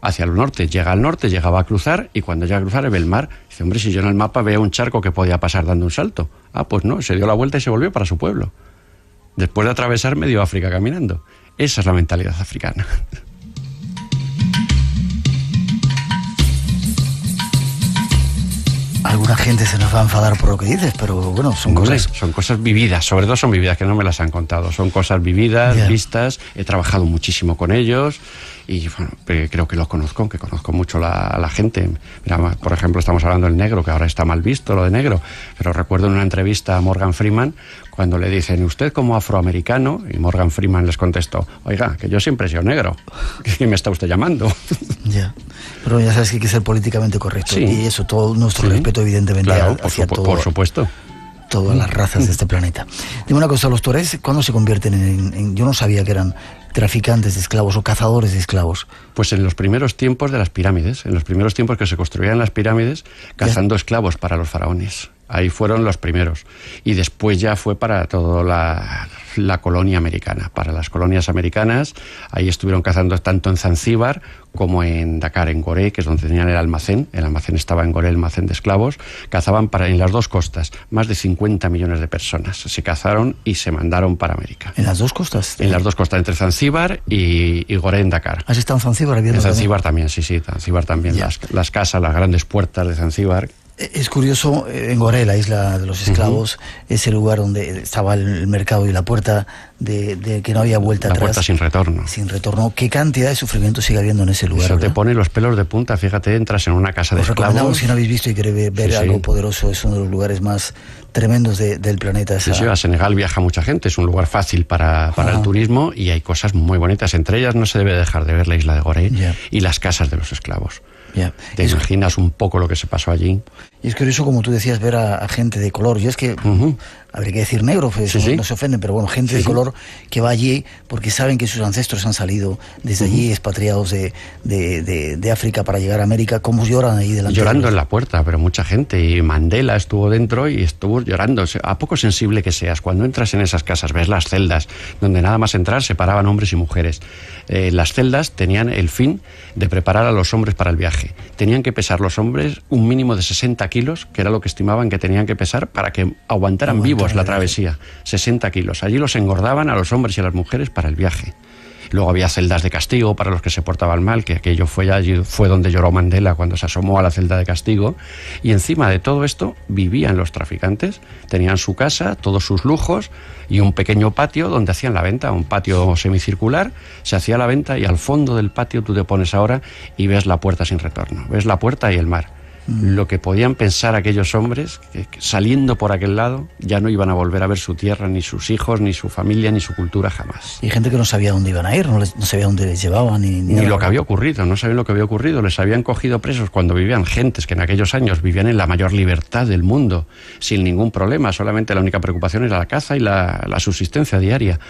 [SPEAKER 4] hacia el norte. Llega al norte, llegaba a cruzar, y cuando llega a cruzar ve el mar. Dice, hombre, si yo en el mapa veo un charco que podía pasar dando un salto. Pues no, se dio la vuelta y se volvió para su pueblo. Después de atravesar medio África caminando. Esa es la mentalidad africana.
[SPEAKER 2] Alguna gente se nos va a enfadar por lo que dices, pero bueno, son
[SPEAKER 4] cosas vividas, sobre todo son vividas, que no me las han contado. Son cosas vividas, vistas, he trabajado muchísimo con ellos y bueno, creo que los conozco, que conozco mucho a la gente. Mira, por ejemplo, estamos hablando del negro, que ahora está mal visto lo de negro, pero recuerdo en una entrevista a Morgan Freeman, cuando le dicen, ¿usted como afroamericano? Y Morgan Freeman les contestó, oiga, que yo siempre he sido negro, ¿qué me está usted llamando?
[SPEAKER 2] Ya, pero ya sabes que hay que ser políticamente correcto,
[SPEAKER 4] sí.
[SPEAKER 2] Y eso, todo nuestro respeto evidentemente,
[SPEAKER 4] claro, por supuesto.
[SPEAKER 2] Todas las razas de este planeta. Dime una cosa, los tuareg, ¿cuándo se convierten en...? Yo no sabía que eran traficantes de esclavos o cazadores de esclavos.
[SPEAKER 4] Pues en los primeros tiempos de las pirámides, en los primeros tiempos que se construían las pirámides, cazando esclavos para los faraones. Ahí fueron los primeros. Y después ya fue para toda la colonia americana, para las colonias americanas. Ahí estuvieron cazando tanto en Zanzíbar como en Dakar, en Gorée, que es donde tenían el almacén. El almacén estaba en Gorée, el almacén de esclavos. Cazaban en las dos costas. Más de 50 millones de personas se cazaron y se mandaron para América.
[SPEAKER 2] ¿En las dos costas?
[SPEAKER 4] En las dos costas, entre Zanzíbar y Gorée, en Dakar.
[SPEAKER 2] ¿Has estado en Zanzíbar?
[SPEAKER 4] En Zanzíbar también, sí, Zanzíbar también. Las casas, las grandes puertas de Zanzíbar.
[SPEAKER 2] Es curioso, en Gorée, la isla de los esclavos, es el lugar donde estaba el mercado y la puerta de que no había vuelta atrás.
[SPEAKER 4] La puerta sin retorno.
[SPEAKER 2] Sin retorno. ¿Qué cantidad de sufrimiento sigue habiendo en ese lugar?
[SPEAKER 4] Eso
[SPEAKER 2] ¿verdad?
[SPEAKER 4] te pone los pelos de punta. Fíjate, entras en una casa de esclavos.
[SPEAKER 2] Recomendamos, si no habéis visto y queréis ver algo poderoso, es uno de los lugares más tremendos del planeta.
[SPEAKER 4] Sí, a Senegal viaja mucha gente, es un lugar fácil para el turismo y hay cosas muy bonitas. Entre ellas no se debe dejar de ver la isla de Gorée y las casas de los esclavos. ¿Te imaginas un poco lo que se pasó allí?
[SPEAKER 2] Y es curioso, como tú decías, ver a gente de color. Yo es que, habría que decir negro, pues no se ofenden, pero bueno, gente de color que va allí porque saben que sus ancestros han salido desde allí, expatriados de África para llegar a América. ¿Cómo lloran ahí delante?
[SPEAKER 4] Llorando en la puerta, pero mucha gente. Y Mandela estuvo dentro y estuvo llorando. A poco sensible que seas, cuando entras en esas casas, ves las celdas, donde nada más entrar separaban hombres y mujeres. Las celdas tenían el fin de preparar a los hombres para el viaje. Tenían que pesar los hombres un mínimo de 60 kilos, que era lo que estimaban que tenían que pesar para que aguantaran vivos la travesía. 60 kilos. Allí los engordaban a los hombres y a las mujeres para el viaje. Luego había celdas de castigo para los que se portaban mal, que aquello fue donde lloró Mandela cuando se asomó a la celda de castigo. Y encima de todo esto vivían los traficantes, tenían su casa, todos sus lujos y un pequeño patio donde hacían la venta, un patio semicircular, se hacía la venta y al fondo del patio tú te pones ahora y ves la puerta sin retorno, ves la puerta y el mar. Lo que podían pensar aquellos hombres, que saliendo por aquel lado ya no iban a volver a ver su tierra, ni sus hijos, ni su familia, ni su cultura jamás.
[SPEAKER 2] Y gente que no sabía dónde iban a ir, no sabía dónde les llevaban. Ni
[SPEAKER 4] lo que había ocurrido, no sabían lo que había ocurrido. Les habían cogido presos cuando vivían gentes que en aquellos años vivían en la mayor libertad del mundo, sin ningún problema, solamente la única preocupación era la caza y la subsistencia diaria.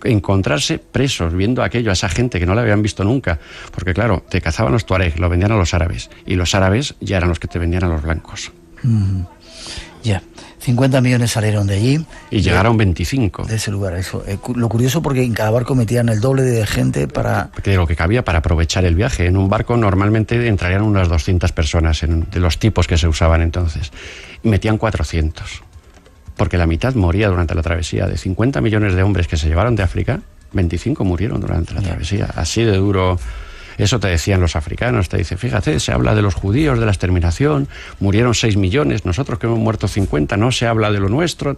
[SPEAKER 4] Encontrarse presos viendo aquello a esa gente que no la habían visto nunca, porque claro, te cazaban los tuareg, lo vendían a los árabes y los árabes ya eran los que te vendían a los blancos.
[SPEAKER 2] 50 millones salieron de allí
[SPEAKER 4] y llegaron 25
[SPEAKER 2] de ese lugar. Eso, lo curioso, porque en cada barco metían el doble de gente
[SPEAKER 4] de lo que cabía para aprovechar el viaje. En un barco normalmente entrarían unas 200 personas de los tipos que se usaban entonces, y metían 400. Porque la mitad moría durante la travesía. De 50 millones de hombres que se llevaron de África, 25 murieron durante la travesía. Así de duro. Eso te decían los africanos. Te dicen, fíjate, se habla de los judíos, de la exterminación, murieron 6 millones, nosotros que hemos muerto 50, no se habla de lo nuestro.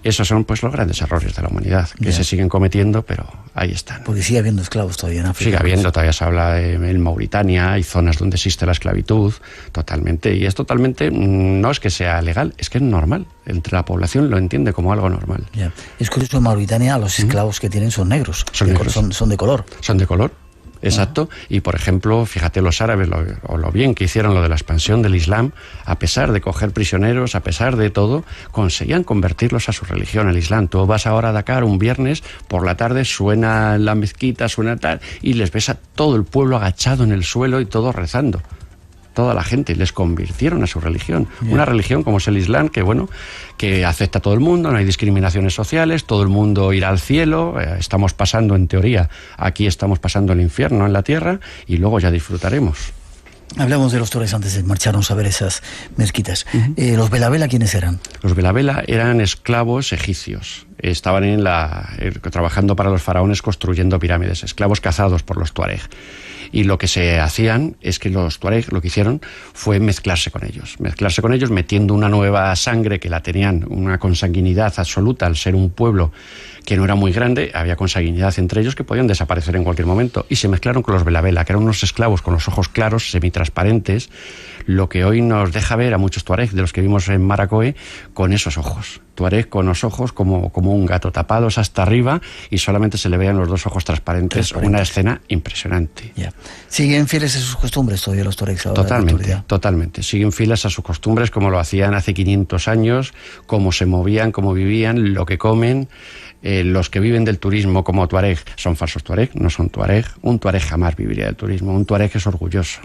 [SPEAKER 4] Esos son pues los grandes errores de la humanidad, que se siguen cometiendo, pero ahí están.
[SPEAKER 2] Porque sigue habiendo esclavos todavía en África.
[SPEAKER 4] Sigue habiendo, todavía se habla en Mauritania, hay zonas donde existe la esclavitud, totalmente, y es totalmente, no es que sea legal, es que es normal. Entre la población lo entiende como algo normal.
[SPEAKER 2] Es curioso, en Mauritania los esclavos que tienen son negros.
[SPEAKER 4] Son negros.
[SPEAKER 2] Son de color.
[SPEAKER 4] Son de color. Exacto. Y, por ejemplo, fíjate los árabes, lo bien que hicieron lo de la expansión del Islam, a pesar de coger prisioneros, a pesar de todo, conseguían convertirlos a su religión, al Islam. Tú vas ahora a Dakar un viernes, por la tarde suena la mezquita, suena tal, y les ves a todo el pueblo agachado en el suelo y todos rezando. Toda la gente, les convirtieron a su religión. Yeah. Una religión como es el Islam, que bueno, que acepta a todo el mundo, no hay discriminaciones sociales, todo el mundo irá al cielo, estamos pasando, en teoría, aquí estamos pasando el infierno en la tierra, y luego ya disfrutaremos.
[SPEAKER 2] Hablamos de los tuaregs antes de marcharnos a ver esas mezquitas. ¿Los Bela Bela quiénes eran?
[SPEAKER 4] Los Bela Bela eran esclavos egipcios. Estaban trabajando para los faraones construyendo pirámides, esclavos cazados por los tuareg. Y lo que se hacían es que los tuareg lo que hicieron fue mezclarse con ellos, metiendo una nueva sangre que la tenían, una consanguinidad absoluta al ser un pueblo que no era muy grande, había consanguinidad entre ellos que podían desaparecer en cualquier momento, y se mezclaron con los Bela Bela, que eran unos esclavos con los ojos claros, semitransparentes, lo que hoy nos deja ver a muchos tuareg de los que vimos en Maracoe con esos ojos. Tuareg con los ojos como un gato, tapados hasta arriba, y solamente se le veían los dos ojos transparentes. Una escena impresionante.
[SPEAKER 2] Yeah. ¿Siguen fieles a sus costumbres todavía los tuaregs ahora?
[SPEAKER 4] Totalmente. Siguen fieles a sus costumbres como lo hacían hace 500 años, cómo se movían, cómo vivían, lo que comen. Los que viven del turismo como tuareg son falsos tuareg, no son tuareg. Un tuareg jamás viviría del turismo, un tuareg es orgulloso.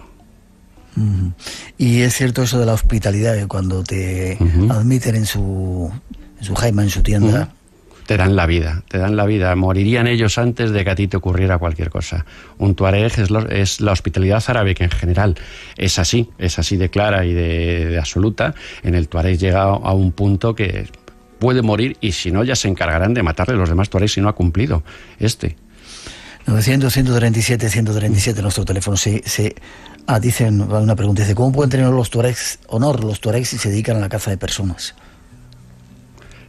[SPEAKER 2] Y es cierto eso de la hospitalidad, que cuando te admiten en su jaima, en su tienda...
[SPEAKER 4] Te dan la vida, morirían ellos antes de que a ti te ocurriera cualquier cosa. Un tuareg es la hospitalidad árabe, que en general es así de clara y de absoluta. En el tuareg llega a un punto que puede morir, y si no ya se encargarán de matarle a los demás tuareg si no ha cumplido
[SPEAKER 2] 900-137-137 nuestro teléfono. Dicen una pregunta, dice: ¿cómo pueden tener los tuaregs si se dedican a la caza de personas?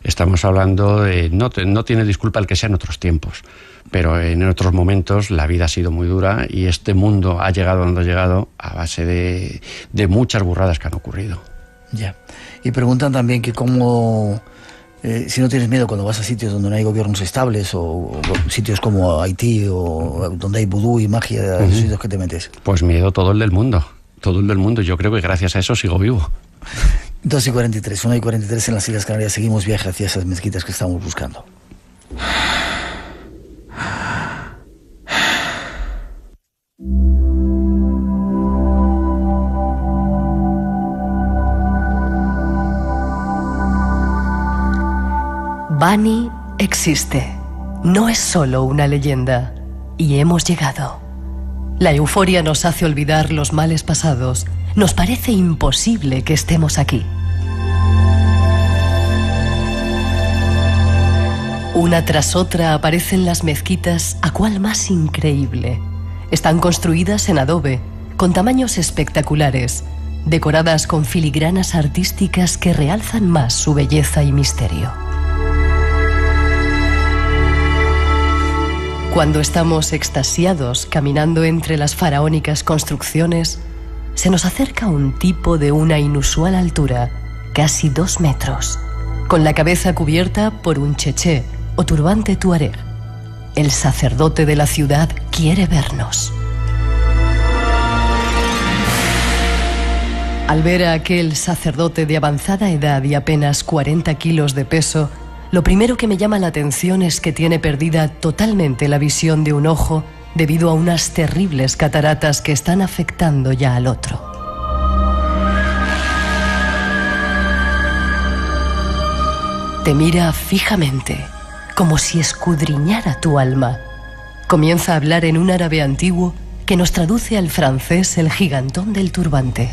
[SPEAKER 4] Estamos hablando de... No tiene disculpa el que sea en otros tiempos, pero en otros momentos la vida ha sido muy dura, y este mundo ha llegado donde ha llegado a base de muchas burradas que han ocurrido.
[SPEAKER 2] Ya. Y preguntan también que cómo... si no tienes miedo cuando vas a sitios donde no hay gobiernos estables, o sitios como Haití, o donde hay vudú y magia, los sitios que te metes.
[SPEAKER 4] Pues miedo todo el del mundo. Yo creo que gracias a eso sigo vivo.
[SPEAKER 2] 2:43, 1:43 en las Islas Canarias. Seguimos viaje hacia esas mezquitas que estamos buscando.
[SPEAKER 3] Bani existe, no es solo una leyenda, y hemos llegado. La euforia nos hace olvidar los males pasados, nos parece imposible que estemos aquí. Una tras otra aparecen las mezquitas, a cual más increíble. Están construidas en adobe, con tamaños espectaculares, decoradas con filigranas artísticas que realzan más su belleza y misterio. Cuando estamos extasiados caminando entre las faraónicas construcciones, se nos acerca un tipo de una inusual altura, casi 2 metros, con la cabeza cubierta por un cheché o turbante tuareg. El sacerdote de la ciudad quiere vernos. Al ver a aquel sacerdote de avanzada edad y apenas 40 kilos de peso, lo primero que me llama la atención es que tiene perdida totalmente la visión de un ojo debido a unas terribles cataratas que están afectando ya al otro. Te mira fijamente, como si escudriñara tu alma. Comienza a hablar en un árabe antiguo que nos traduce al francés el gigantón del turbante.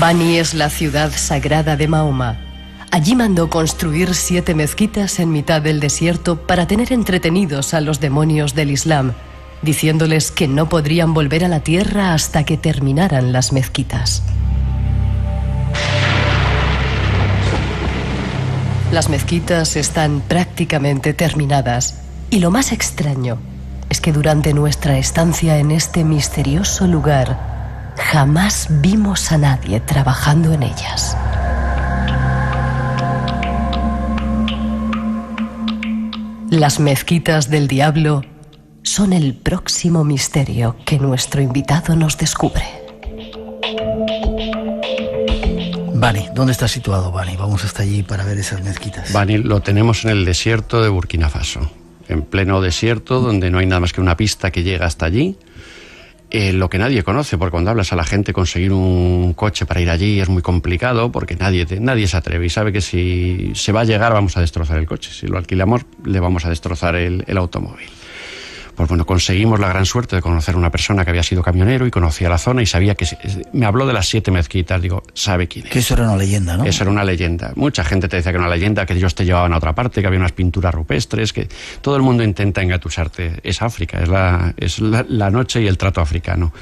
[SPEAKER 3] Bani es la ciudad sagrada de Mahoma. Allí mandó construir 7 mezquitas en mitad del desierto para tener entretenidos a los demonios del Islam, diciéndoles que no podrían volver a la tierra hasta que terminaran las mezquitas. Las mezquitas están prácticamente terminadas, y lo más extraño es que durante nuestra estancia en este misterioso lugar jamás vimos a nadie trabajando en ellas. Las mezquitas del diablo son el próximo misterio que nuestro invitado nos descubre.
[SPEAKER 2] Bani, ¿dónde está situado Bani? Vamos hasta allí para ver esas mezquitas.
[SPEAKER 4] Bani lo tenemos en el desierto de Burkina Faso, en pleno desierto, donde no hay nada más que una pista que llega hasta allí. Lo que nadie conoce, porque cuando hablas a la gente, conseguir un coche para ir allí es muy complicado, porque nadie se atreve y sabe que si se va a llegar vamos a destrozar el coche. Si lo alquilamos, le vamos a destrozar el automóvil. Pues bueno, conseguimos la gran suerte de conocer a una persona que había sido camionero y conocía la zona y sabía que... Me habló de las 7 mezquitas, digo, sabe quién es.
[SPEAKER 2] Que eso era una leyenda, ¿no?
[SPEAKER 4] Eso era una leyenda. Mucha gente te decía que era una leyenda, que ellos te llevaban a otra parte, que había unas pinturas rupestres, que todo el mundo intenta engatusarte. Es África, es la noche y el trato africano.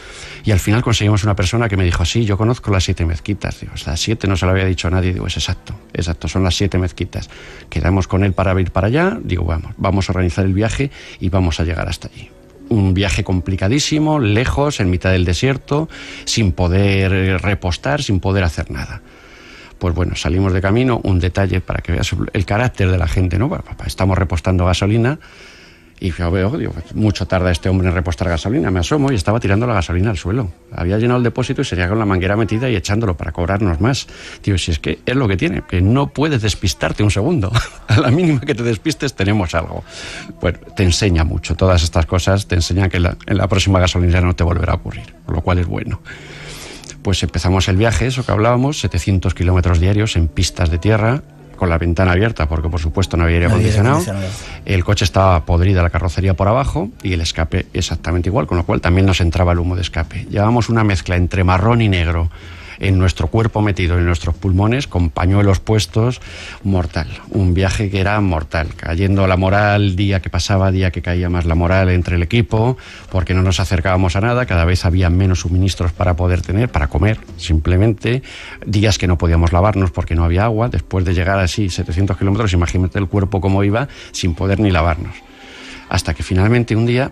[SPEAKER 4] Y al final conseguimos una persona que me dijo, sí, yo conozco las 7 mezquitas. Digo, las 7 no se lo había dicho a nadie. Digo, es exacto, son las 7 mezquitas. Quedamos con él para ir para allá. Digo, vamos a organizar el viaje y vamos a llegar hasta allí. Un viaje complicadísimo, lejos, en mitad del desierto, sin poder repostar, sin poder hacer nada. Pues bueno, salimos de camino. Un detalle para que veas el carácter de la gente, ¿no? Estamos repostando gasolina y yo veo, digo, mucho tarda este hombre en repostar gasolina. Me asomo y estaba tirando la gasolina al suelo. Había llenado el depósito y sería con la manguera metida y echándolo para cobrarnos más. Digo, si es que es lo que tiene, que no puedes despistarte un segundo. A la mínima que te despistes tenemos algo. Bueno, te enseña mucho. Todas estas cosas te enseñan que en la próxima gasolinera no te volverá a ocurrir, lo cual es bueno. Pues empezamos el viaje, eso que hablábamos, 700 kilómetros diarios en pistas de tierra, con la ventana abierta, porque por supuesto no había aire acondicionado. El coche estaba podrida, la carrocería por abajo, y el escape exactamente igual, con lo cual también nos entraba el humo de escape. Llevábamos una mezcla entre marrón y negro en nuestro cuerpo metido en nuestros pulmones, con pañuelos puestos, mortal. Un viaje que era mortal, cayendo la moral día que pasaba, día que caía más la moral entre el equipo, porque no nos acercábamos a nada, cada vez había menos suministros para poder tener, para comer, simplemente. Días que no podíamos lavarnos porque no había agua. Después de llegar así 700 kilómetros, imagínate el cuerpo cómo iba, sin poder ni lavarnos. Hasta que finalmente un día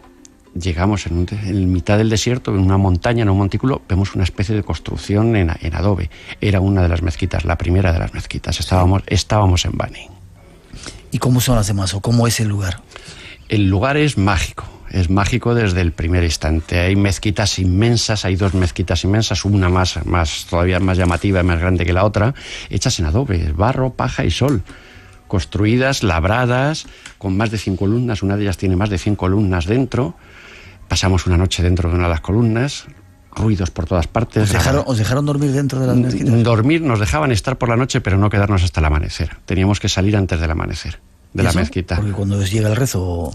[SPEAKER 4] llegamos en mitad del desierto, en una montaña, en un montículo, vemos una especie de construcción en adobe. Era una de las mezquitas, la primera de las mezquitas. Estábamos en Bani.
[SPEAKER 2] ¿Y cómo son las demás o cómo es el lugar?
[SPEAKER 4] El lugar es mágico. Es mágico desde el primer instante. Hay mezquitas inmensas, hay 2 mezquitas inmensas, una todavía más llamativa y más grande que la otra, hechas en adobe, barro, paja y sol. Construidas, labradas, con más de 100 columnas. Una de ellas tiene más de 100 columnas dentro. Pasamos una noche dentro de una de las columnas, ruidos por todas partes.
[SPEAKER 2] ¿Os dejaron dormir dentro de las mezquitas?
[SPEAKER 4] Dormir, nos dejaban estar por la noche, pero no quedarnos hasta el amanecer. Teníamos que salir antes del amanecer de la mezquita.
[SPEAKER 2] Porque cuando os llega el rezo...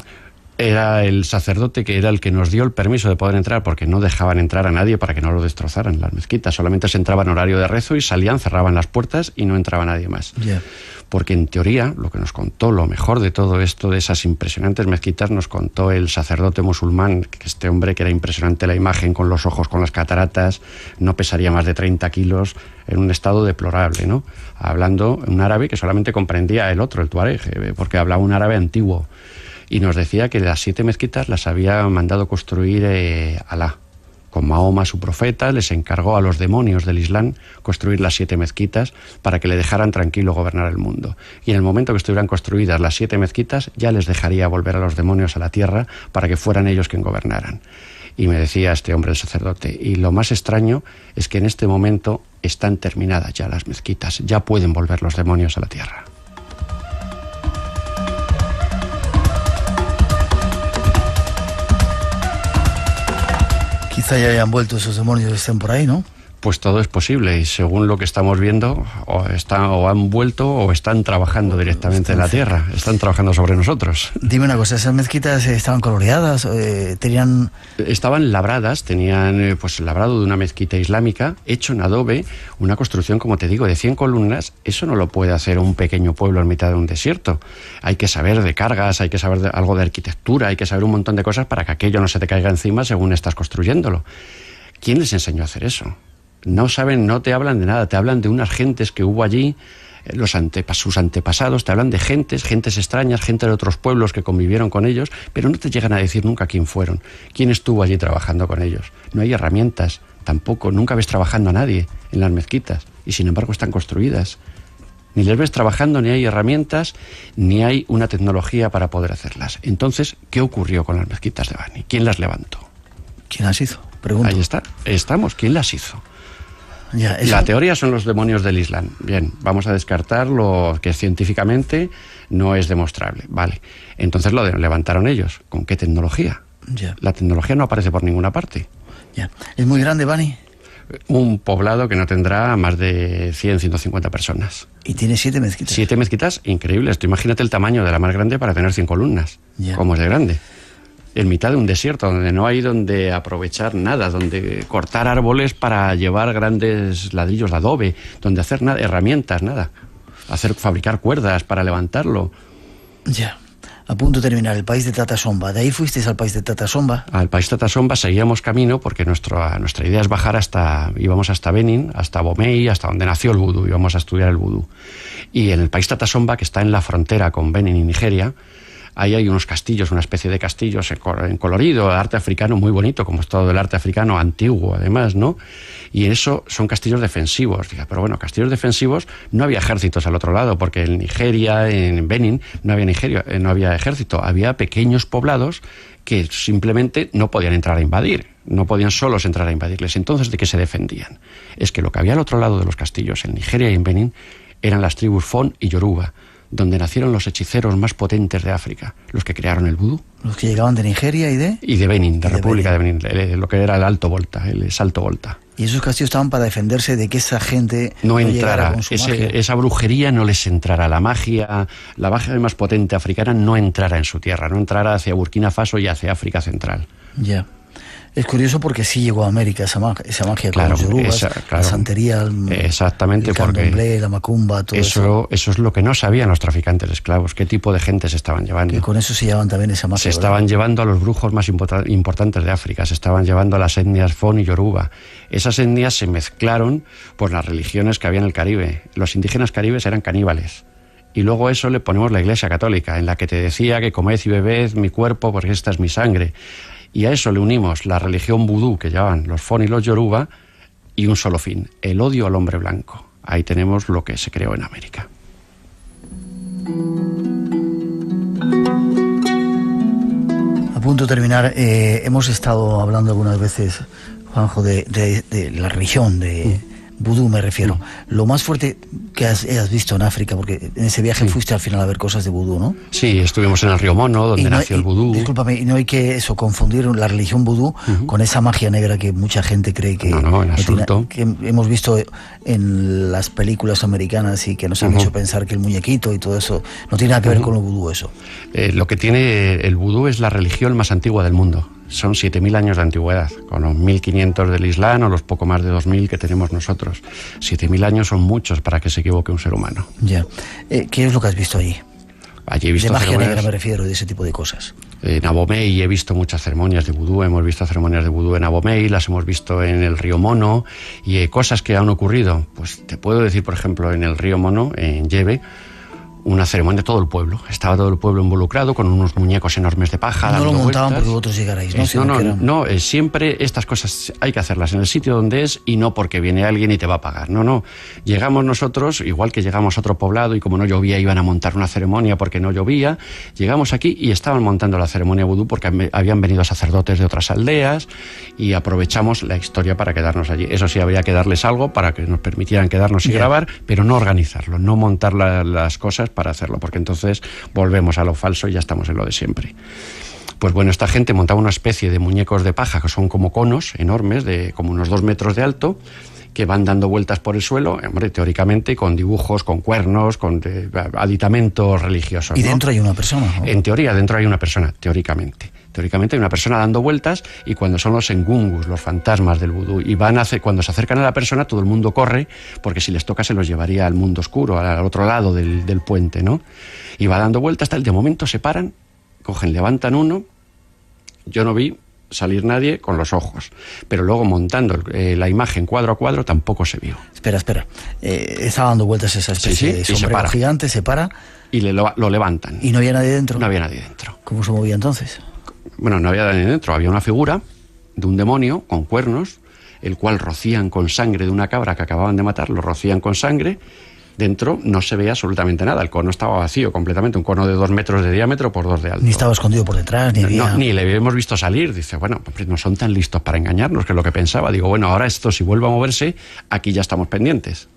[SPEAKER 4] Era el sacerdote que era el que nos dio el permiso de poder entrar, porque no dejaban entrar a nadie para que no lo destrozaran las mezquitas. Solamente se entraba en horario de rezo y salían, cerraban las puertas y no entraba nadie más.
[SPEAKER 2] Yeah.
[SPEAKER 4] Porque en teoría, lo que nos contó, lo mejor de todo esto, de esas impresionantes mezquitas, nos contó el sacerdote musulmán, que este hombre, que era impresionante la imagen, con los ojos, con las cataratas, no pesaría más de 30 kilos, en un estado deplorable, ¿no? Hablando un árabe que solamente comprendía el otro, el tuareg, porque hablaba un árabe antiguo. Y nos decía que las 7 mezquitas las había mandado construir Alá. Con Mahoma, su profeta, les encargó a los demonios del Islam construir las 7 mezquitas para que le dejaran tranquilo gobernar el mundo. Y en el momento que estuvieran construidas las 7 mezquitas, ya les dejaría volver a los demonios a la tierra para que fueran ellos quien gobernaran. Y me decía este hombre, el sacerdote, y lo más extraño es que en este momento están terminadas ya las mezquitas, ya pueden volver los demonios a la tierra.
[SPEAKER 2] Quizá ya hayan vuelto esos demonios que estén por ahí, ¿no?
[SPEAKER 4] Pues todo es posible y según lo que estamos viendo, o han vuelto o están trabajando directamente en la tierra, están trabajando sobre nosotros.
[SPEAKER 2] Dime una cosa, ¿esas mezquitas estaban coloreadas? ¿Tenían...?
[SPEAKER 4] Estaban labradas, tenían pues labrado de una mezquita islámica, hecho en adobe, una construcción, como te digo, de 100 columnas. Eso no lo puede hacer un pequeño pueblo en mitad de un desierto. Hay que saber de cargas, hay que saber algo de arquitectura, hay que saber un montón de cosas para que aquello no se te caiga encima según estás construyéndolo. ¿Quién les enseñó a hacer eso? No saben, no te hablan de nada, te hablan de unas gentes que hubo allí, sus antepasados, te hablan de gentes extrañas, gente de otros pueblos que convivieron con ellos, pero no te llegan a decir nunca quién fueron, quién estuvo allí trabajando con ellos. No hay herramientas, tampoco, nunca ves trabajando a nadie en las mezquitas, y sin embargo están construidas. Ni les ves trabajando, ni hay herramientas, ni hay una tecnología para poder hacerlas. Entonces, ¿qué ocurrió con las mezquitas de Bani? ¿Quién las levantó?
[SPEAKER 2] ¿Quién las hizo? Pregunto.
[SPEAKER 4] Ahí está, estamos. ¿Quién las hizo?
[SPEAKER 2] Ya, eso...
[SPEAKER 4] La teoría son los demonios del Islam. Bien, vamos a descartar lo que científicamente no es demostrable. Vale, entonces lo levantaron ellos. ¿Con qué tecnología?
[SPEAKER 2] Ya.
[SPEAKER 4] La tecnología no aparece por ninguna parte.
[SPEAKER 2] Ya. ¿Es muy grande, Bani?
[SPEAKER 4] Un poblado que no tendrá más de 100, 150 personas.
[SPEAKER 2] Y tiene 7 mezquitas.
[SPEAKER 4] 7 mezquitas increíbles. Tú imagínate el tamaño de la más grande para tener 100 columnas.
[SPEAKER 2] Ya.
[SPEAKER 4] ¿Cómo es de grande? En mitad de un desierto, donde no hay donde aprovechar nada, donde cortar árboles para llevar grandes ladrillos de adobe, donde hacer nada, herramientas, nada. Fabricar cuerdas para levantarlo.
[SPEAKER 2] Ya. A punto de terminar, el país de Tatasomba. ¿De ahí fuisteis al país de Tatasomba?
[SPEAKER 4] Al país de Tatasomba seguíamos camino porque nuestra idea es bajar íbamos hasta Benín, hasta Bomey, hasta donde nació el vudú, íbamos a estudiar el vudú. Y en el país Tatasomba, que está en la frontera con Benín y Nigeria, ahí hay unos castillos, una especie de castillos en colorido, arte africano muy bonito, como es todo el arte africano antiguo, además, ¿no? Y eso son castillos defensivos. Pero bueno, castillos defensivos, no había ejércitos al otro lado, porque en Nigeria, en Benín, no había ejército. Había pequeños poblados que simplemente no podían entrar a invadir, no podían solos entrar a invadirles. Entonces, ¿de qué se defendían? Es que lo que había al otro lado de los castillos, en Nigeria y en Benín, eran las tribus Fon y Yoruba, donde nacieron los hechiceros más potentes de África, los que crearon el vudú.
[SPEAKER 2] Los que llegaban de Nigeria y de...
[SPEAKER 4] Y de Benín, de República de Benín, lo que era el Alto Volta, el Salto Volta.
[SPEAKER 2] Y esos castillos estaban para defenderse de que esa gente
[SPEAKER 4] no entrara,
[SPEAKER 2] con su magia.
[SPEAKER 4] Esa brujería no les entrara, la magia más potente africana no entrara en su tierra, no entrara hacia Burkina Faso y hacia África Central.
[SPEAKER 2] Ya. Es curioso porque sí llegó a América esa magia
[SPEAKER 4] claro,
[SPEAKER 2] con los yorubas, la santería,
[SPEAKER 4] exactamente,
[SPEAKER 2] el candomblé, la macumba, todo
[SPEAKER 4] eso. Eso es lo que no sabían los traficantes de esclavos, qué tipo de gente se estaban llevando.
[SPEAKER 2] Que con eso se llevaban también esa magia.
[SPEAKER 4] Se estaban llevando a los brujos más importantes de África, se estaban llevando a las etnias Fon y Yoruba. Esas etnias se mezclaron por las religiones que había en el Caribe. Los indígenas caribes eran caníbales. Y luego a eso le ponemos la Iglesia Católica, en la que te decía que comed y bebed mi cuerpo porque esta es mi sangre. Y a eso le unimos la religión vudú que llevaban los Fon y los Yoruba y un solo fin, el odio al hombre blanco. Ahí tenemos lo que se creó en América.
[SPEAKER 2] A punto de terminar, hemos estado hablando algunas veces, Juanjo, de la religión, de vudú me refiero. Lo más fuerte que has visto en África, porque en ese viaje fuiste al final a ver cosas de vudú, ¿no?
[SPEAKER 4] Sí, estuvimos en el río Mono, donde nació el vudú.
[SPEAKER 2] Discúlpame, y no hay que confundir la religión vudú con esa magia negra que mucha gente cree que...
[SPEAKER 4] No, en absoluto.
[SPEAKER 2] Que hemos visto en las películas americanas y que nos han hecho pensar que el muñequito y todo eso no tiene nada que ver con el vudú, eso.
[SPEAKER 4] Lo que tiene el vudú es la religión más antigua del mundo. Son 7.000 años de antigüedad, con los 1.500 del Islam o los poco más de 2.000 que tenemos nosotros. 7.000 años son muchos para que se equivoque un ser humano.
[SPEAKER 2] Ya. ¿Qué es lo que has visto allí?
[SPEAKER 4] Allí he visto
[SPEAKER 2] de magia
[SPEAKER 4] ceremonias,
[SPEAKER 2] negra me refiero, de ese tipo de cosas.
[SPEAKER 4] En Abomey he visto muchas ceremonias de vudú, hemos visto ceremonias de vudú en Abomey, las hemos visto en el río Mono, y cosas que han ocurrido. Pues te puedo decir, por ejemplo, en el río Mono, en Yebe, una ceremonia de todo el pueblo. Estaba todo el pueblo involucrado con unos muñecos enormes de paja.
[SPEAKER 2] No
[SPEAKER 4] dando
[SPEAKER 2] lo montaban
[SPEAKER 4] vueltas.
[SPEAKER 2] porque vosotros llegarais, ¿no?
[SPEAKER 4] No, siempre estas cosas hay que hacerlas en el sitio donde es y no porque viene alguien y te va a pagar. No. Llegamos nosotros, igual que llegamos a otro poblado y como no llovía iban a montar una ceremonia porque no llovía. Llegamos aquí y estaban montando la ceremonia vudú porque habían venido sacerdotes de otras aldeas y aprovechamos la historia para quedarnos allí. Eso sí, habría que darles algo para que nos permitieran quedarnos y grabar, pero no organizarlo, no montar las cosas para hacerlo, porque entonces volvemos a lo falso y ya estamos en lo de siempre. Pues bueno, esta gente montaba una especie de muñecos de paja que son como conos enormes, de como unos 2 metros de alto, que van dando vueltas por el suelo, hombre, teóricamente con dibujos, con cuernos, con aditamentos religiosos.
[SPEAKER 2] ¿Y dentro hay una persona? ¿No?
[SPEAKER 4] En teoría, dentro hay una persona, teóricamente. Teóricamente hay una persona dando vueltas y cuando son los engungus, los fantasmas del vudú, y cuando se acercan a la persona todo el mundo corre porque si les toca se los llevaría al mundo oscuro, al otro lado del puente, ¿no? Y va dando vueltas, de momento se paran, levantan uno, yo no vi salir nadie con los ojos, pero luego montando la imagen cuadro a cuadro tampoco se vio.
[SPEAKER 2] Espera, estaba dando vueltas esa especie de sombrero gigante, se para
[SPEAKER 4] y lo levantan.
[SPEAKER 2] ¿Y no había nadie dentro?
[SPEAKER 4] No había nadie dentro.
[SPEAKER 2] ¿Cómo se movía entonces?
[SPEAKER 4] Bueno, no había nadie dentro, había una figura de un demonio con cuernos, el cual rocían con sangre de una cabra que acababan de matar, lo rocían con sangre, Dentro no se veía absolutamente nada, el cono estaba vacío completamente, un cono de 2 metros de diámetro por 2 de alto.
[SPEAKER 2] Ni estaba escondido por detrás, ni había...
[SPEAKER 4] Ni le habíamos visto salir. Dice, bueno, no son tan listos para engañarnos, que es lo que pensaba. Digo, bueno, ahora esto si vuelve a moverse, aquí ya estamos pendientes.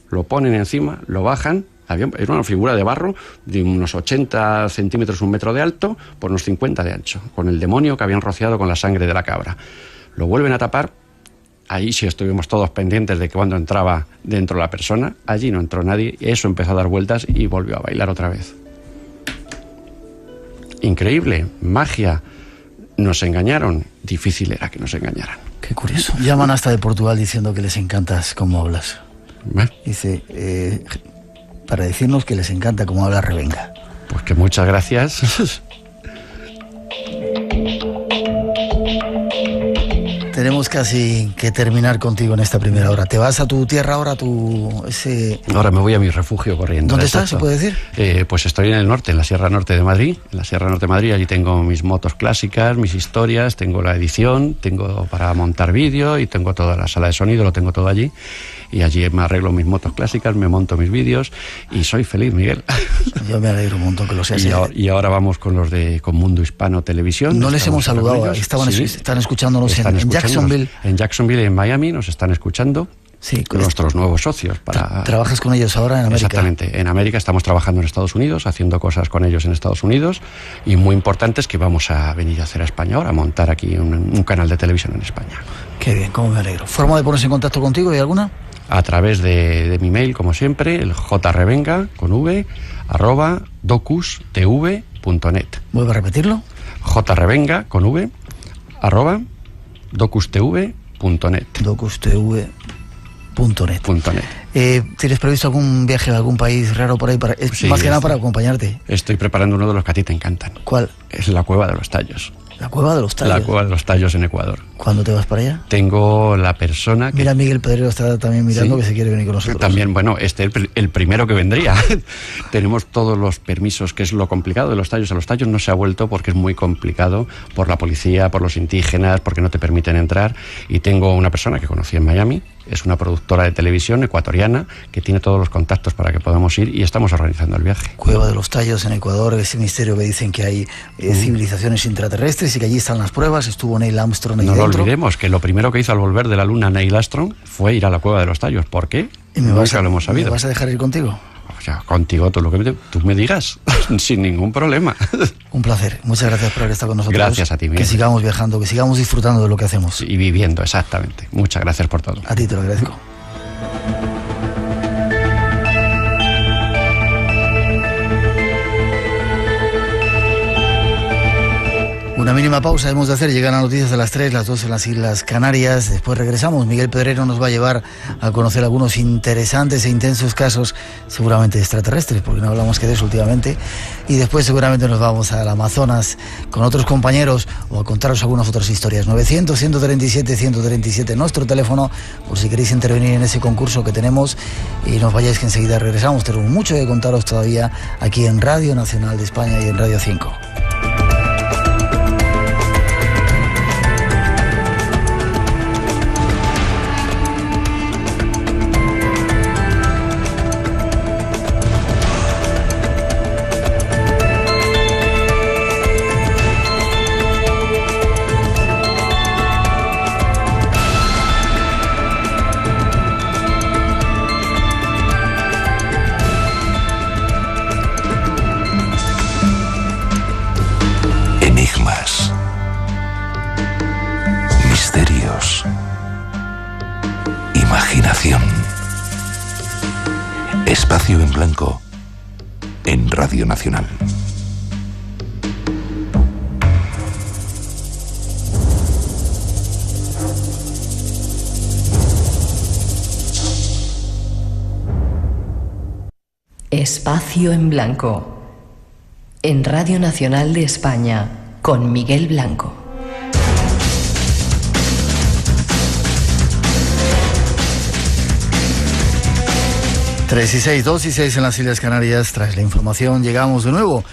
[SPEAKER 4] Lo ponen encima, lo bajan. Era una figura de barro de unos 80 centímetros, 1 metro de alto, por unos 50 de ancho, con el demonio que habían rociado con la sangre de la cabra. Lo vuelven a tapar. Ahí sí estuvimos todos pendientes de que cuando entraba dentro la persona, allí no entró nadie, eso empezó a dar vueltas y volvió a bailar otra vez. Increíble, magia. Nos engañaron, difícil era que nos engañaran.
[SPEAKER 2] Qué curioso. Llaman hasta de Portugal diciendo que les encantas cómo hablas. Dice, para decirnos que les encanta cómo habla Revenga.
[SPEAKER 4] Pues que muchas gracias.
[SPEAKER 2] Tenemos casi que terminar contigo en esta primera hora. ¿Te vas a tu tierra ahora?
[SPEAKER 4] Ahora me voy a mi refugio corriendo.
[SPEAKER 2] ¿Dónde estás, se puede decir?
[SPEAKER 4] Pues estoy en el norte, en la Sierra Norte de Madrid. En la Sierra Norte de Madrid, allí tengo mis motos clásicas, mis historias, tengo la edición, tengo para montar vídeo y tengo toda la sala de sonido, lo tengo todo allí. Y allí me arreglo mis motos clásicas, me monto mis vídeos y soy feliz, Miguel.
[SPEAKER 2] Yo me alegro un montón que lo seas.
[SPEAKER 4] Y ahora vamos con los de con Mundo Hispano Televisión.
[SPEAKER 2] No les hemos saludado, están escuchándonos en Jacksonville.
[SPEAKER 4] En Jacksonville y en Miami nos están escuchando. Sí, nuestros nuevos socios.
[SPEAKER 2] ¿Trabajas con ellos ahora en América?
[SPEAKER 4] Exactamente, en América estamos trabajando en Estados Unidos, haciendo cosas con ellos en Estados Unidos, y muy importante es que vamos a venir a hacer a España ahora, a montar aquí un canal de televisión en España.
[SPEAKER 2] Qué bien, cómo me alegro. ¿Forma de ponerse en contacto contigo? ¿Hay alguna?
[SPEAKER 4] A través de mi mail, como siempre, el jrevenga, con v, @docustv.net.
[SPEAKER 2] ¿Vuelve a repetirlo?
[SPEAKER 4] jrevenga, con v, @docustv.net.
[SPEAKER 2] docustv.net. ¿Tienes previsto algún viaje a algún país raro por ahí?
[SPEAKER 4] Sí,
[SPEAKER 2] más que nada para acompañarte.
[SPEAKER 4] Estoy preparando uno de los que a ti te encantan.
[SPEAKER 2] ¿Cuál?
[SPEAKER 4] Es la Cueva de los Tallos.
[SPEAKER 2] ¿La Cueva de los Tallos?
[SPEAKER 4] La Cueva de los Tallos en Ecuador.
[SPEAKER 2] ¿Cuándo te vas para allá?
[SPEAKER 4] Tengo la persona que...
[SPEAKER 2] Mira, Miguel Pedrero está también mirando, ¿sí? Que se quiere venir con nosotros.
[SPEAKER 4] También, bueno, el primero que vendría. Tenemos todos los permisos, que es lo complicado de los tallos. A los tallos no se ha vuelto porque es muy complicado por la policía, por los indígenas, porque no te permiten entrar. Y tengo una persona que conocí en Miami, es una productora de televisión ecuatoriana que tiene todos los contactos para que podamos ir y estamos organizando el viaje.
[SPEAKER 2] Cueva de los Tallos en Ecuador, ese misterio que dicen que hay civilizaciones intraterrestres y que allí están las pruebas. Estuvo Neil Armstrong ahí dentro.
[SPEAKER 4] No lo olvidemos, que lo primero que hizo al volver de la Luna Neil Armstrong fue ir a la Cueva de los Tallos. ¿Por qué? Nunca lo hemos sabido.
[SPEAKER 2] ¿Me vas a dejar ir contigo?
[SPEAKER 4] O sea, contigo, tú me digas, sin ningún problema.
[SPEAKER 2] Un placer. Muchas gracias por haber estado con nosotros.
[SPEAKER 4] Gracias a ti, Miguel.
[SPEAKER 2] Que sigamos viajando, que sigamos disfrutando de lo que hacemos.
[SPEAKER 4] Y viviendo, exactamente. Muchas gracias por todo.
[SPEAKER 2] A ti te lo agradezco. Una mínima pausa hemos de hacer, llegan las noticias de las 3, las 2 en las Islas Canarias, después regresamos. Miguel Pedrero nos va a llevar a conocer algunos interesantes e intensos casos, seguramente extraterrestres, porque no hablamos que de eso últimamente, y después seguramente nos vamos al Amazonas con otros compañeros o a contaros algunas otras historias. 900-137-137, nuestro teléfono, por si queréis intervenir en ese concurso que tenemos, y nos vayáis que enseguida regresamos. Tenemos mucho que contaros todavía aquí en Radio Nacional de España y en Radio 5.
[SPEAKER 6] Misterios. Imaginación. Espacio en Blanco en Radio Nacional.
[SPEAKER 3] Espacio en Blanco en Radio Nacional de España con Miguel Blanco.
[SPEAKER 2] 3:06, 2:06 en las Islas Canarias. Tras la información llegamos de nuevo.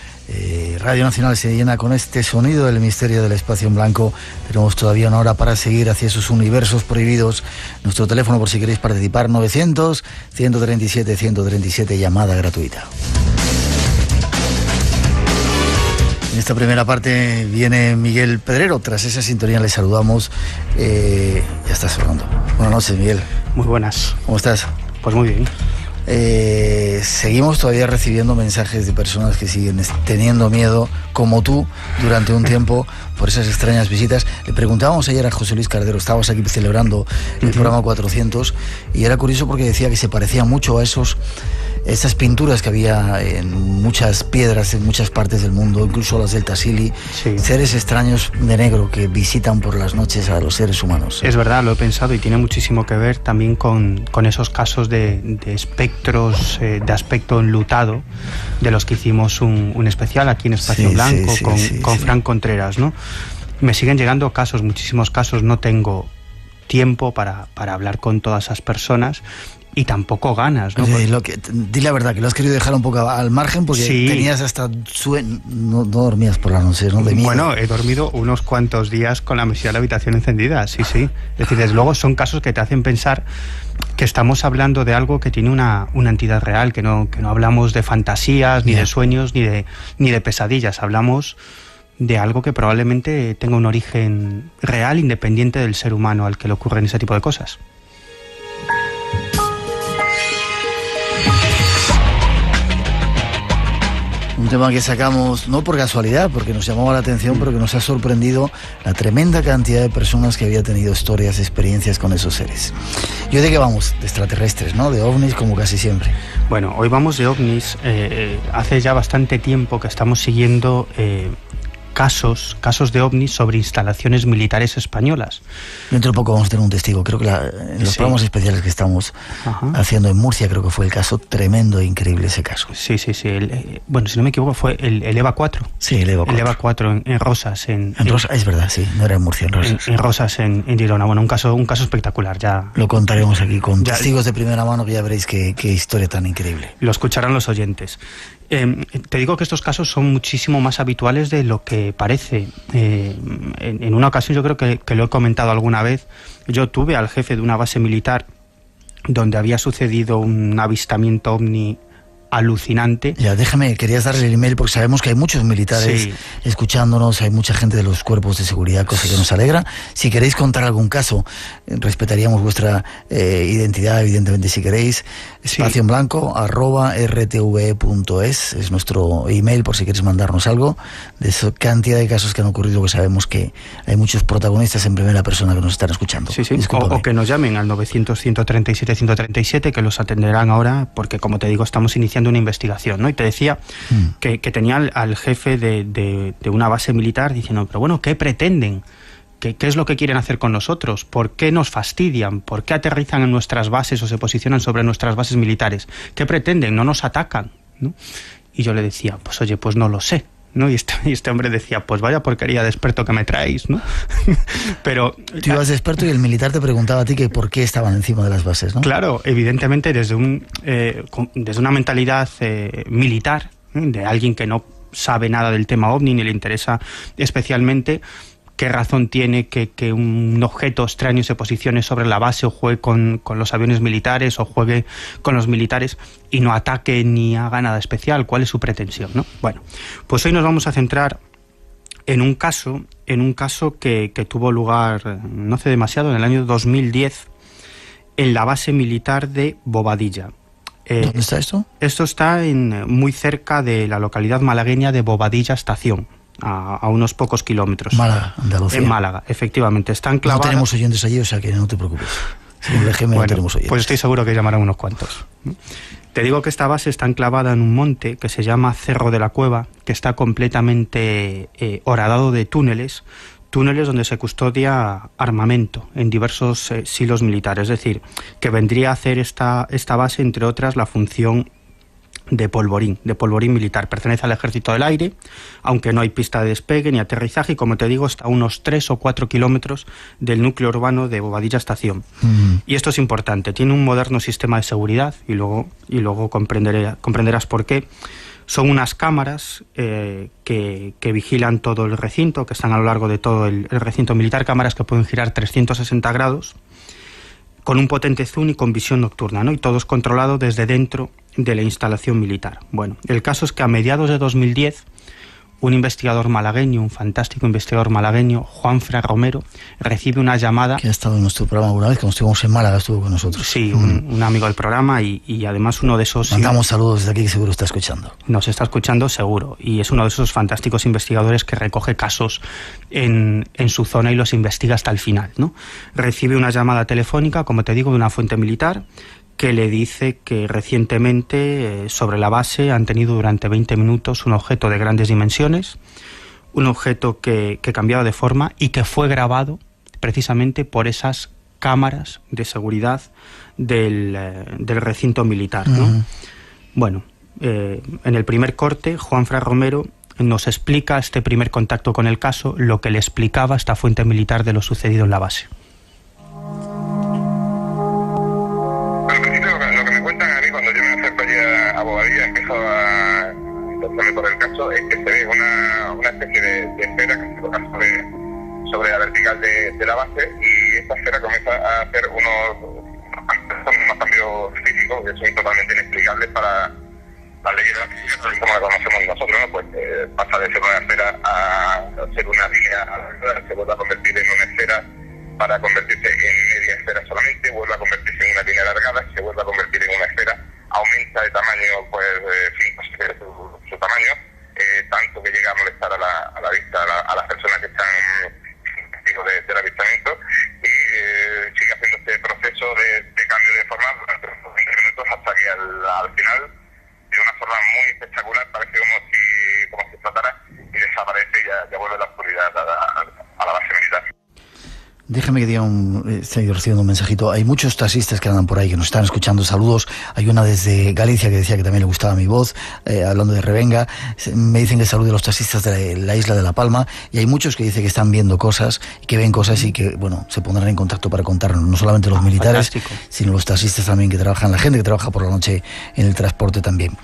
[SPEAKER 2] Radio Nacional se llena con este sonido del misterio del espacio en blanco. Tenemos todavía una hora para seguir hacia esos universos prohibidos. Nuestro teléfono, por si queréis participar, 900-137-137, llamada gratuita. En esta primera parte viene Miguel Pedrero. Tras esa sintonía le saludamos. Ya está sonando. Buenas noches, Miguel.
[SPEAKER 7] Muy buenas.
[SPEAKER 2] ¿Cómo estás?
[SPEAKER 7] Pues muy bien.
[SPEAKER 2] Seguimos todavía recibiendo mensajes de personas que siguen teniendo miedo, como tú, durante un tiempo, por esas extrañas visitas. Le preguntábamos ayer a José Luis Cardero, estábamos aquí celebrando el programa 400, y era curioso porque decía que se parecía mucho a esas pinturas que había en muchas piedras en muchas partes del mundo, incluso las del Tassili, sí. Seres extraños de negro que visitan por las noches a los seres humanos.
[SPEAKER 7] Es verdad, lo he pensado, y tiene muchísimo que ver también con esos casos de espectros de aspecto enlutado, de los que hicimos un especial aquí en Espacio Blanco con Fran Contreras, ¿no? Me siguen llegando casos, muchísimos casos. No tengo tiempo para hablar con todas esas personas, y tampoco ganas, ¿no?
[SPEAKER 2] Di la verdad, que lo has querido dejar un poco al margen porque tenías hasta sueño, no dormías por la noche, ¿no? De miedo.
[SPEAKER 7] Bueno, he dormido unos cuantos días con la mesilla de la habitación encendida, sí. Es decir, desde luego son casos que te hacen pensar que estamos hablando de algo que tiene una entidad real, que no hablamos de fantasías, ni de sueños, ni de pesadillas. Hablamos de algo que probablemente tenga un origen real, independiente del ser humano al que le ocurren ese tipo de cosas.
[SPEAKER 2] Un tema que sacamos no por casualidad, porque nos llamaba la atención, pero que nos ha sorprendido la tremenda cantidad de personas que había tenido historias, experiencias con esos seres. ¿Y hoy de qué vamos? De extraterrestres, ¿no? De ovnis, como casi siempre.
[SPEAKER 7] Bueno, hoy vamos de ovnis. Hace ya bastante tiempo que estamos siguiendo casos de ovnis sobre instalaciones militares españolas.
[SPEAKER 2] Dentro de poco vamos a tener un testigo. Creo que en los programas especiales que estamos haciendo en Murcia, creo que fue el caso tremendo e increíble ese caso.
[SPEAKER 7] Sí. Bueno, si no me equivoco, fue el EVA 4.
[SPEAKER 2] Sí, el EVA 4.
[SPEAKER 7] El EVA 4 en Rosas. En
[SPEAKER 2] Rosas, es verdad, sí. No era en Murcia, en Rosas.
[SPEAKER 7] En Rosas, en Girona. Bueno, un caso espectacular. Ya
[SPEAKER 2] lo contaremos aquí con testigos de primera mano, que ya veréis qué historia tan increíble.
[SPEAKER 7] Lo escucharán los oyentes. Te digo que estos casos son muchísimo más habituales de lo que parece. En una ocasión, yo creo que lo he comentado alguna vez, yo tuve al jefe de una base militar donde había sucedido un avistamiento ovni alucinante.
[SPEAKER 2] Ya, querías darle el email porque sabemos que hay muchos militares escuchándonos, hay mucha gente de los cuerpos de seguridad, cosa que nos alegra. Si queréis contar algún caso, respetaríamos vuestra identidad, evidentemente, si queréis. Espacio en blanco @rtve.es es nuestro email, por si queréis mandarnos algo de esa cantidad de casos que han ocurrido, que sabemos que hay muchos protagonistas en primera persona que nos están escuchando.
[SPEAKER 7] O que nos llamen al 900-137-137, que los atenderán ahora, porque, como te digo, estamos iniciando una investigación, ¿no? Y te decía que tenía al jefe de una base militar diciendo, pero bueno, ¿qué pretenden? ¿Qué es lo que quieren hacer con nosotros? ¿Por qué nos fastidian? ¿Por qué aterrizan en nuestras bases o se posicionan sobre nuestras bases militares? ¿Qué pretenden? ¿No nos atacan? ¿No? Y yo le decía, pues oye, pues no lo sé, ¿no? Y este hombre decía, pues vaya porquería de experto que me traéis, ¿no? Pero
[SPEAKER 2] tú ibas de experto y el militar te preguntaba a ti que por qué estaban encima de las bases, ¿no?
[SPEAKER 7] Claro, evidentemente desde una mentalidad militar, de alguien que no sabe nada del tema ovni ni le interesa especialmente. ¿Qué razón tiene que un objeto extraño se posicione sobre la base o juegue con los aviones militares o juegue con los militares y no ataque ni haga nada especial? ¿Cuál es su pretensión, no? Bueno, pues hoy nos vamos a centrar en un caso que tuvo lugar no hace demasiado, en el año 2010, en la base militar de Bobadilla.
[SPEAKER 2] ¿Dónde está esto?
[SPEAKER 7] Esto está muy cerca de la localidad malagueña de Bobadilla Estación. A unos pocos kilómetros.
[SPEAKER 2] Málaga, Andalucía.
[SPEAKER 7] En Málaga, efectivamente. Está enclavada.
[SPEAKER 2] No tenemos oyentes allí, o sea que no te preocupes. No tenemos oyentes.
[SPEAKER 7] Pues estoy seguro que llamarán unos cuantos. Te digo que esta base está enclavada en un monte que se llama Cerro de la Cueva, que está completamente horadado de túneles donde se custodia armamento en diversos silos militares. Es decir, que vendría a hacer esta base, entre otras, la función de polvorín militar. Pertenece al Ejército del Aire, aunque no hay pista de despegue ni aterrizaje, y como te digo, está a unos 3 o 4 kilómetros del núcleo urbano de Bobadilla Estación. Y esto es importante, tiene un moderno sistema de seguridad, y luego comprenderás por qué. Son unas cámaras que vigilan todo el recinto, que están a lo largo de todo el recinto militar, cámaras que pueden girar 360 grados, con un potente zoom y con visión nocturna, ¿no? Y todo es controlado desde dentro de la instalación militar. Bueno, el caso es que a mediados de 2010, un investigador malagueño, un fantástico investigador malagueño, Juanfran Romero, recibe una llamada... Que
[SPEAKER 2] ha estado en nuestro programa alguna vez, cuando estuvimos en Málaga, estuvo con nosotros.
[SPEAKER 7] Sí, un amigo del programa y además uno de esos...
[SPEAKER 2] Mandamos saludos desde aquí, que seguro está escuchando.
[SPEAKER 7] Nos está escuchando seguro, y es uno de esos fantásticos investigadores que recoge casos en su zona y los investiga hasta el final, ¿no? Recibe una llamada telefónica, como te digo, de una fuente militar, que le dice que recientemente sobre la base han tenido durante 20 minutos un objeto de grandes dimensiones, un objeto que cambiaba de forma y que fue grabado precisamente por esas cámaras de seguridad del recinto militar, ¿no? Bueno, en el primer corte, Juanfran Romero nos explica este primer contacto con el caso, lo que le explicaba esta fuente militar de lo sucedido en la base.
[SPEAKER 8] A Bobadilla empezó a interesarme por el caso, es que se ve una especie de esfera que se coloca sobre la vertical de la base, y esta esfera comienza a hacer unos cambios físicos que son totalmente inexplicables para las leyes de la física, como la conocemos nosotros, ¿no? Pues pasa de ser una esfera a ser una línea, se vuelve a convertir en una esfera para convertirse en media esfera solamente, vuelve a convertirse en una línea alargada, se vuelve a convertir en una esfera, aumenta de tamaño, pues 5 veces su tamaño, tanto que llega a molestar a la vista, a las personas que están testigos del avistamiento, y sigue haciendo este proceso de cambio de forma durante unos 20 minutos hasta que al final, de una forma muy espectacular, parece como si flotara y desaparece y ya vuelve la oscuridad a la base militar.
[SPEAKER 2] Déjame que diga estoy recibiendo un mensajito. Hay muchos taxistas que andan por ahí, que nos están escuchando. Saludos. Hay una desde Galicia que decía que también le gustaba mi voz, hablando de Revenga. Me dicen que salude a los taxistas de la isla de La Palma. Y hay muchos que dicen que están viendo cosas, que ven cosas y que, bueno, se pondrán en contacto para contarnos. No solamente los militares, sino los taxistas también que trabajan, la gente que trabaja por la noche en el transporte también.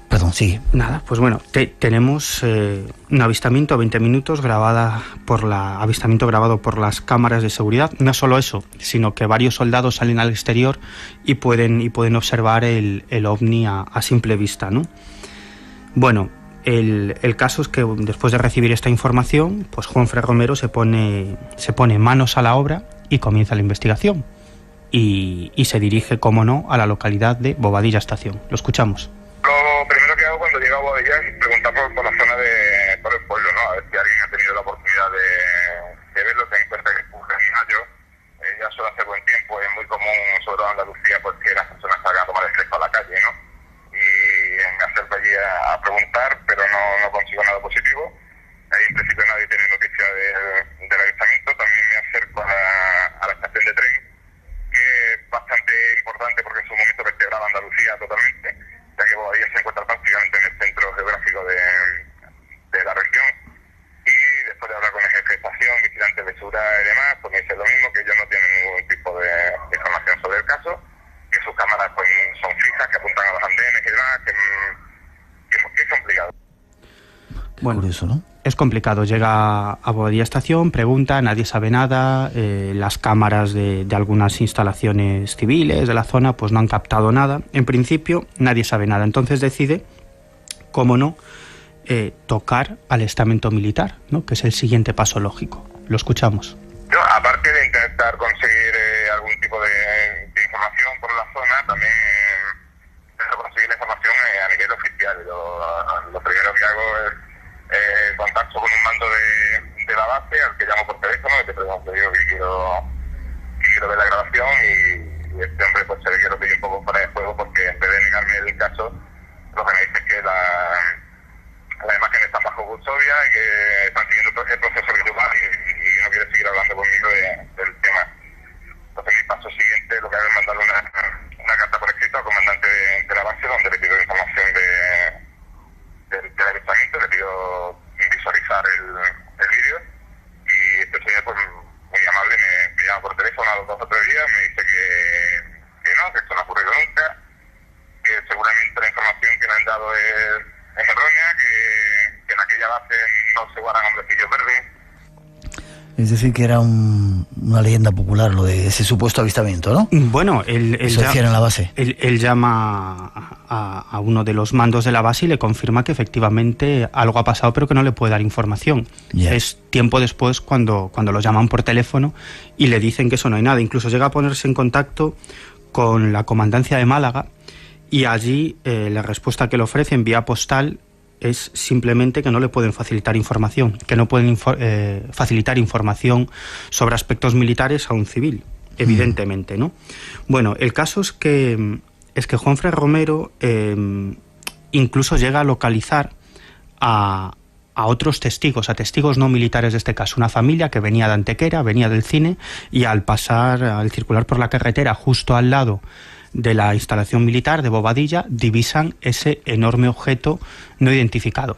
[SPEAKER 2] Perdón, sigue.
[SPEAKER 7] Nada, pues bueno, tenemos un avistamiento a 20 minutos avistamiento grabado por las cámaras de seguridad. No solo eso, sino que varios soldados salen al exterior y pueden observar el ovni a simple vista, ¿no? Bueno, el caso es que después de recibir esta información, pues Juanfran Romero se pone manos a la obra y comienza la investigación. Y se dirige, como no, a la localidad de Bobadilla Estación. Lo escuchamos.
[SPEAKER 8] Lo primero que hago cuando llego a Bobadilla es preguntar por la zona por el pueblo, ¿no? A ver si alguien ha tenido la oportunidad de verlo. Ten en cuenta que en mayo ya suele hacer buen tiempo, es muy común, sobre todo en Andalucía, pues que las personas salgan a tomar el fresco a la calle, ¿no? Y me acerco allí a preguntar, pero no consigo nada positivo. Ahí en principio nadie tiene noticia del avistamiento. También me acerco a la estación de tren, que es bastante importante porque en su momento vertebraba Andalucía totalmente, ya que Bobadilla se encuentra prácticamente en el centro geográfico de la región. Y después de hablar con el jefe de estación, vigilantes de seguridad y demás, pues me dice lo mismo, que ellos no tienen ningún tipo de información sobre el caso, que sus cámaras pues son fijas, que apuntan a los andenes y demás, que es complicado.
[SPEAKER 7] Bueno,
[SPEAKER 2] curioso, ¿no?
[SPEAKER 7] Es complicado. Llega a Bobadilla Estación, pregunta, nadie sabe nada, las cámaras de algunas instalaciones civiles de la zona pues no han captado nada. En principio nadie sabe nada, entonces decide, cómo no, tocar al estamento militar, ¿no? Que es el siguiente paso lógico. Lo escuchamos.
[SPEAKER 8] Yo, aparte de intentar conseguir algún tipo de información por la zona, también intento conseguir la información a nivel oficial. Lo primero que hago es contacto con un mando de la base, al que llamo por teléfono, y te pregunto, digo que quiero ver la grabación, y este hombre pues se ve que lo pide un poco fuera de juego, porque en vez de negarme el caso, lo que me dice es que la imagen está bajo custodia y que están siguiendo el proceso habitual y no quiere seguir hablando conmigo del tema. Entonces mi paso siguiente lo que hago es mandarle una carta por escrito al comandante de la base, donde le pido información no se guardan hombrecillos verdes.
[SPEAKER 2] Es decir, que era una leyenda popular lo de ese supuesto avistamiento, ¿no?
[SPEAKER 7] Bueno, él
[SPEAKER 2] decían en la base.
[SPEAKER 7] Él llama a uno de los mandos de la base y le confirma que efectivamente algo ha pasado, pero que no le puede dar información.
[SPEAKER 2] Yeah.
[SPEAKER 7] Es tiempo después cuando lo llaman por teléfono y le dicen que eso no hay nada. Incluso llega a ponerse en contacto con la comandancia de Málaga y allí la respuesta que le ofrecen vía postal es simplemente que no le pueden facilitar información, que no pueden facilitar información sobre aspectos militares a un civil, evidentemente, ¿no? Bueno, el caso es que Juanfre Romero incluso llega a localizar a otros testigos, a testigos no militares de este caso, una familia que venía de Antequera, venía del cine, y al circular por la carretera justo al lado de la instalación militar de Bobadilla, divisan ese enorme objeto no identificado.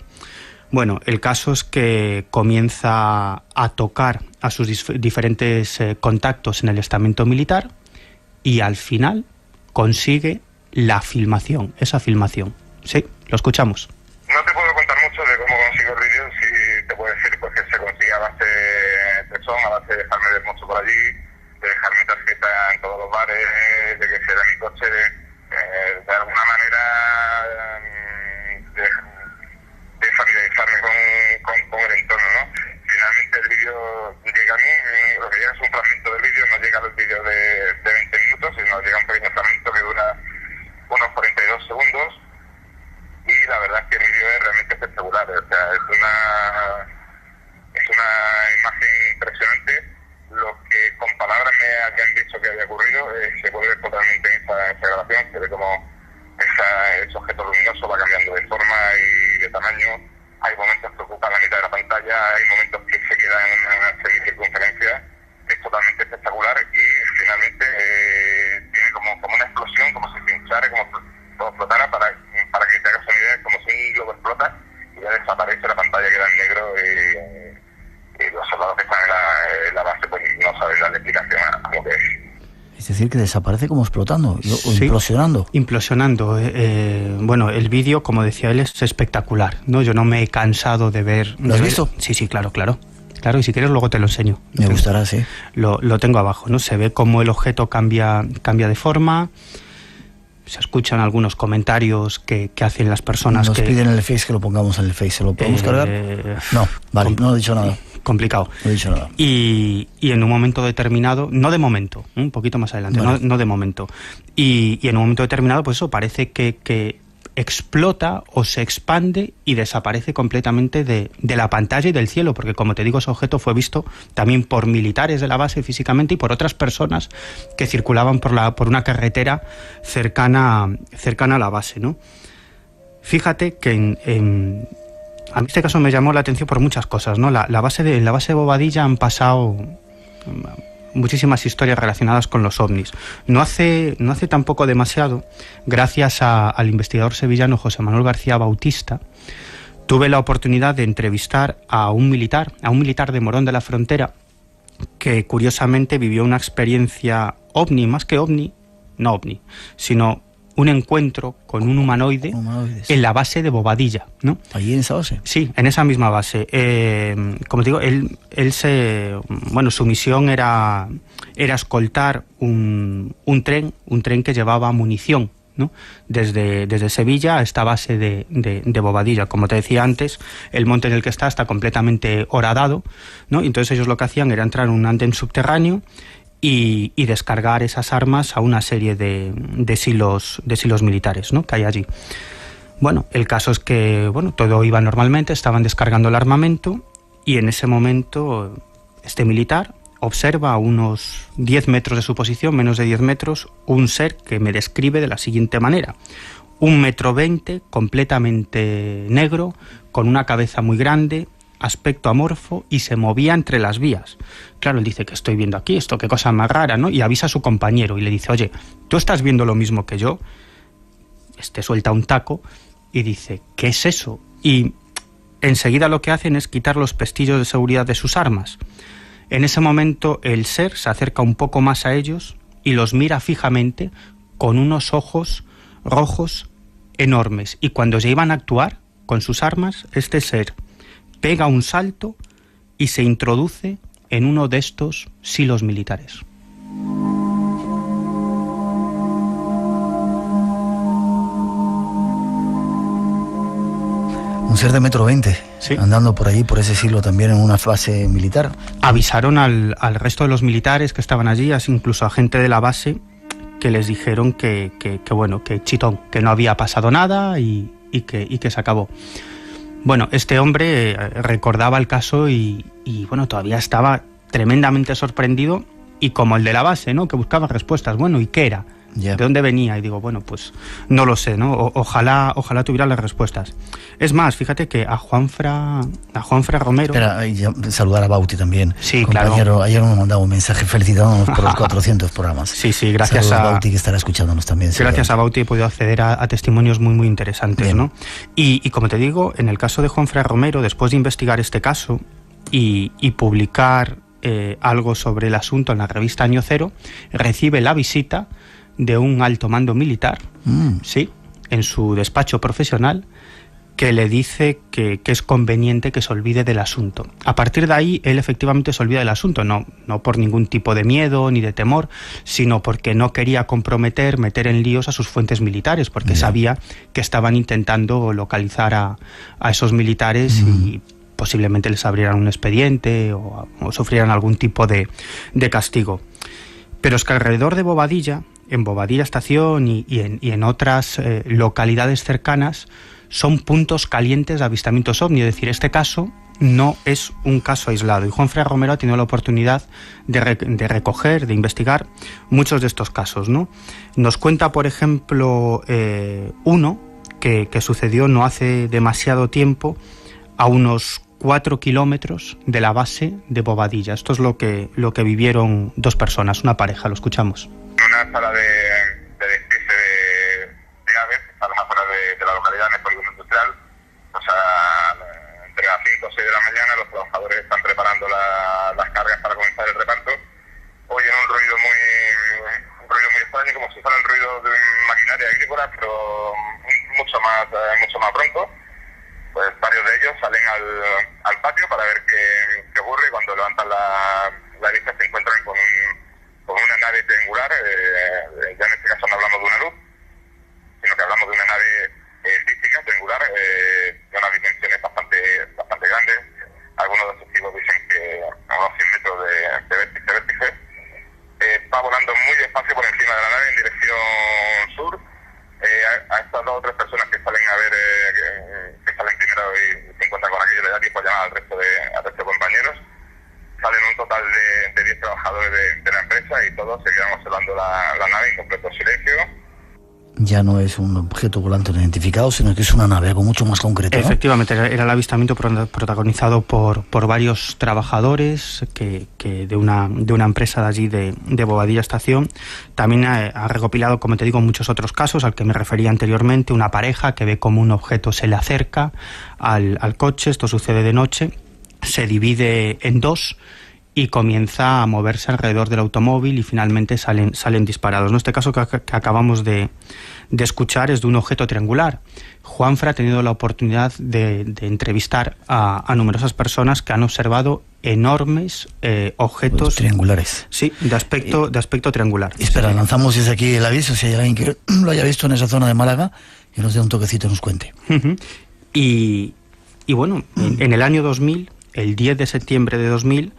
[SPEAKER 7] Bueno, el caso es que comienza a tocar a sus diferentes contactos en el estamento militar y al final consigue la filmación, esa filmación. Sí, lo escuchamos.
[SPEAKER 8] No te puedo contar mucho de cómo consigo el vídeo, si te puedo decir pues, que se consigue a base de tesón, a base de dejarme desmocho por allí, de dejar mi tarjeta en todos los bares, de que se da mi coche, de alguna manera de familiarizarme con el entorno, ¿no? Finalmente el vídeo llega a mí, lo que llega es un fragmento del vídeo, no llega el vídeo de 20 minutos, sino llega un pequeño fragmento que dura unos 42 segundos y la verdad es que el vídeo es realmente espectacular, o sea, es una imagen impresionante. Lo que con palabras me habían dicho que había ocurrido se puede ver totalmente en esa grabación, se ve como ese objeto luminoso va cambiando de forma y de tamaño. Hay momentos que ocupan la mitad de la pantalla, hay momentos que se quedan en una semicircunferencia. Es totalmente espectacular y finalmente tiene como una explosión, como si pinchara, como explotara, para que te hagas una idea, como si un globo explota y ya desaparece la pantalla, queda en negro y los soldados que están en la base pues no saben darle explicación a lo que es.
[SPEAKER 2] Es decir, que desaparece como explotando, o
[SPEAKER 7] sí,
[SPEAKER 2] implosionando.
[SPEAKER 7] Implosionando. Bueno, el vídeo, como decía él, es espectacular, ¿no? Yo no me he cansado de ver...
[SPEAKER 2] ¿Lo has visto?
[SPEAKER 7] Sí, claro. Claro, y si quieres luego te lo enseño.
[SPEAKER 2] Me gustará, sí.
[SPEAKER 7] Lo tengo abajo, ¿no? Se ve cómo el objeto cambia de forma. Se escuchan algunos comentarios que hacen las personas.
[SPEAKER 2] Nos piden en el Face que lo pongamos en el Face. ¿Se lo podemos cargar? No, vale, no he dicho nada.
[SPEAKER 7] Complicado.
[SPEAKER 2] No he dicho nada.
[SPEAKER 7] Y en un momento determinado, no de momento, un poquito más adelante, bueno. no de momento. Y en un momento determinado, pues eso parece que explota o se expande y desaparece completamente de la pantalla y del cielo, porque como te digo, ese objeto fue visto también por militares de la base físicamente y por otras personas que circulaban por una carretera cercana a la base, ¿no? Fíjate que a mí este caso me llamó la atención por muchas cosas, ¿no? En la base de Bobadilla han pasado muchísimas historias relacionadas con los ovnis. No hace tampoco demasiado, gracias al investigador sevillano José Manuel García Bautista, tuve la oportunidad de entrevistar a un militar de Morón de la Frontera, que curiosamente vivió una experiencia ovni, más que ovni, no ovni, sino un encuentro con un humanoide en la base de Bobadilla, ¿no?
[SPEAKER 2] ¿Allí en esa base?
[SPEAKER 7] Sí, en esa misma base. Como te digo, su misión era escoltar un tren que llevaba munición, ¿no? Desde Sevilla a esta base de Bobadilla. Como te decía antes, el monte en el que está completamente horadado, ¿no? Entonces ellos lo que hacían era entrar en un andén subterráneo y descargar esas armas a una serie de silos militares, ¿no? Que hay allí. Bueno, el caso es que todo iba normalmente, estaban descargando el armamento y en ese momento este militar observa a unos 10 metros de su posición, menos de 10 metros, un ser que me describe de la siguiente manera: 1,20 m, completamente negro, con una cabeza muy grande, aspecto amorfo, y se movía entre las vías. Claro, él dice: ¿qué estoy viendo aquí? Esto, qué cosa más rara, ¿no? Y avisa a su compañero y le dice: oye, ¿tú estás viendo lo mismo que yo? Este suelta un taco y dice: ¿qué es eso? Y enseguida lo que hacen es quitar los pestillos de seguridad de sus armas. En ese momento el ser se acerca un poco más a ellos y los mira fijamente con unos ojos rojos enormes. Y cuando ya iban a actuar con sus armas, este ser pega un salto y se introduce en uno de estos silos militares.
[SPEAKER 2] Un ser de 1,20 m,
[SPEAKER 7] sí,
[SPEAKER 2] andando por allí, por ese silo también en una fase militar.
[SPEAKER 7] Avisaron al resto de los militares que estaban allí, así incluso a gente de la base, que les dijeron que chitón, que no había pasado nada y que se acabó. Bueno, este hombre recordaba el caso y bueno, todavía estaba tremendamente sorprendido, y como el de la base, ¿no?, que buscaba respuestas. Bueno, ¿y qué era?
[SPEAKER 2] Yeah.
[SPEAKER 7] ¿De dónde venía? Y digo, bueno, pues no lo sé, ¿no? Ojalá tuviera las respuestas. Es más, fíjate que a Juanfra Romero...
[SPEAKER 2] Espera, saludar a Bauti también.
[SPEAKER 7] Sí,
[SPEAKER 2] compañero,
[SPEAKER 7] claro.
[SPEAKER 2] Ayer nos mandaba un mensaje felicitándonos por los 400 programas.
[SPEAKER 7] Sí, gracias
[SPEAKER 2] Saludos a Bauti, que estará escuchándonos también.
[SPEAKER 7] Gracias a Bauti he podido acceder a testimonios muy, muy interesantes, bien, ¿no? Y como te digo, en el caso de Juanfra Romero, después de investigar este caso y publicar algo sobre el asunto en la revista Año Cero, recibe la visita de un alto mando militar, sí, en su despacho profesional, que le dice que es conveniente que se olvide del asunto. A partir de ahí, él efectivamente se olvida del asunto, no por ningún tipo de miedo ni de temor, sino porque no quería meter en líos a sus fuentes militares, porque sabía que estaban intentando localizar a esos militares y posiblemente les abrieran un expediente o sufrieran algún tipo de castigo. Pero es que alrededor de Bobadilla, en Bobadilla Estación y en otras localidades cercanas, son puntos calientes de avistamientos ovni. Es decir, este caso no es un caso aislado, y Juanfra Romero ha tenido la oportunidad de recoger, de investigar muchos de estos casos, ¿no? Nos cuenta, por ejemplo, uno que sucedió no hace demasiado tiempo a unos 4 kilómetros de la base de Bobadilla. Esto es lo que vivieron dos personas, una pareja. Lo escuchamos.
[SPEAKER 8] Una sala de despiece de aves a las afueras de la localidad, en el polígono industrial. O sea, entre las 5 o 6 de la mañana los trabajadores están preparando las cargas para comenzar el reparto. Oyen un ruido muy extraño, como si fuera el ruido de maquinaria agrícola, pero mucho más pronto. Pues varios de ellos salen al patio para ver qué ocurre, y cuando levantan la vista se encuentran con una nave triangular. Ya en este caso no hablamos de una luz, sino que hablamos de una nave elíptica triangular de unas dimensiones bastante grandes. Algunos de los testigos dicen que a unos 100 metros de vértice. Va volando muy despacio por encima de la nave en dirección sur. A estas 2 o 3 personas que salen a ver, que salen primero y se encuentran con aquello, le da tiempo a llamar al resto de compañeros. Salen un total de 10 trabajadores de la empresa, y todos se quedan observando la nave en completo silencio.
[SPEAKER 2] Ya no es un objeto volante no identificado, sino que es una nave, algo mucho más concreto, ¿no?
[SPEAKER 7] Efectivamente, era el avistamiento protagonizado por varios trabajadores que de una empresa de allí de Bobadilla Estación. También ha recopilado, como te digo, muchos otros casos al que me refería anteriormente. Una pareja que ve como un objeto se le acerca al coche. Esto sucede de noche, se divide en 2 y comienza a moverse alrededor del automóvil, y finalmente salen disparados. En este caso que acabamos de escuchar es de un objeto triangular. Juanfra ha tenido la oportunidad de entrevistar a numerosas personas que han observado enormes objetos
[SPEAKER 2] pues triangulares.
[SPEAKER 7] Sí, de aspecto triangular.
[SPEAKER 2] Espera, lanzamos desde aquí el aviso, si hay alguien que lo haya visto en esa zona de Málaga, que nos dé un toquecito y nos cuente.
[SPEAKER 7] Y bueno, en el año 2000, el 10 de septiembre de 2000,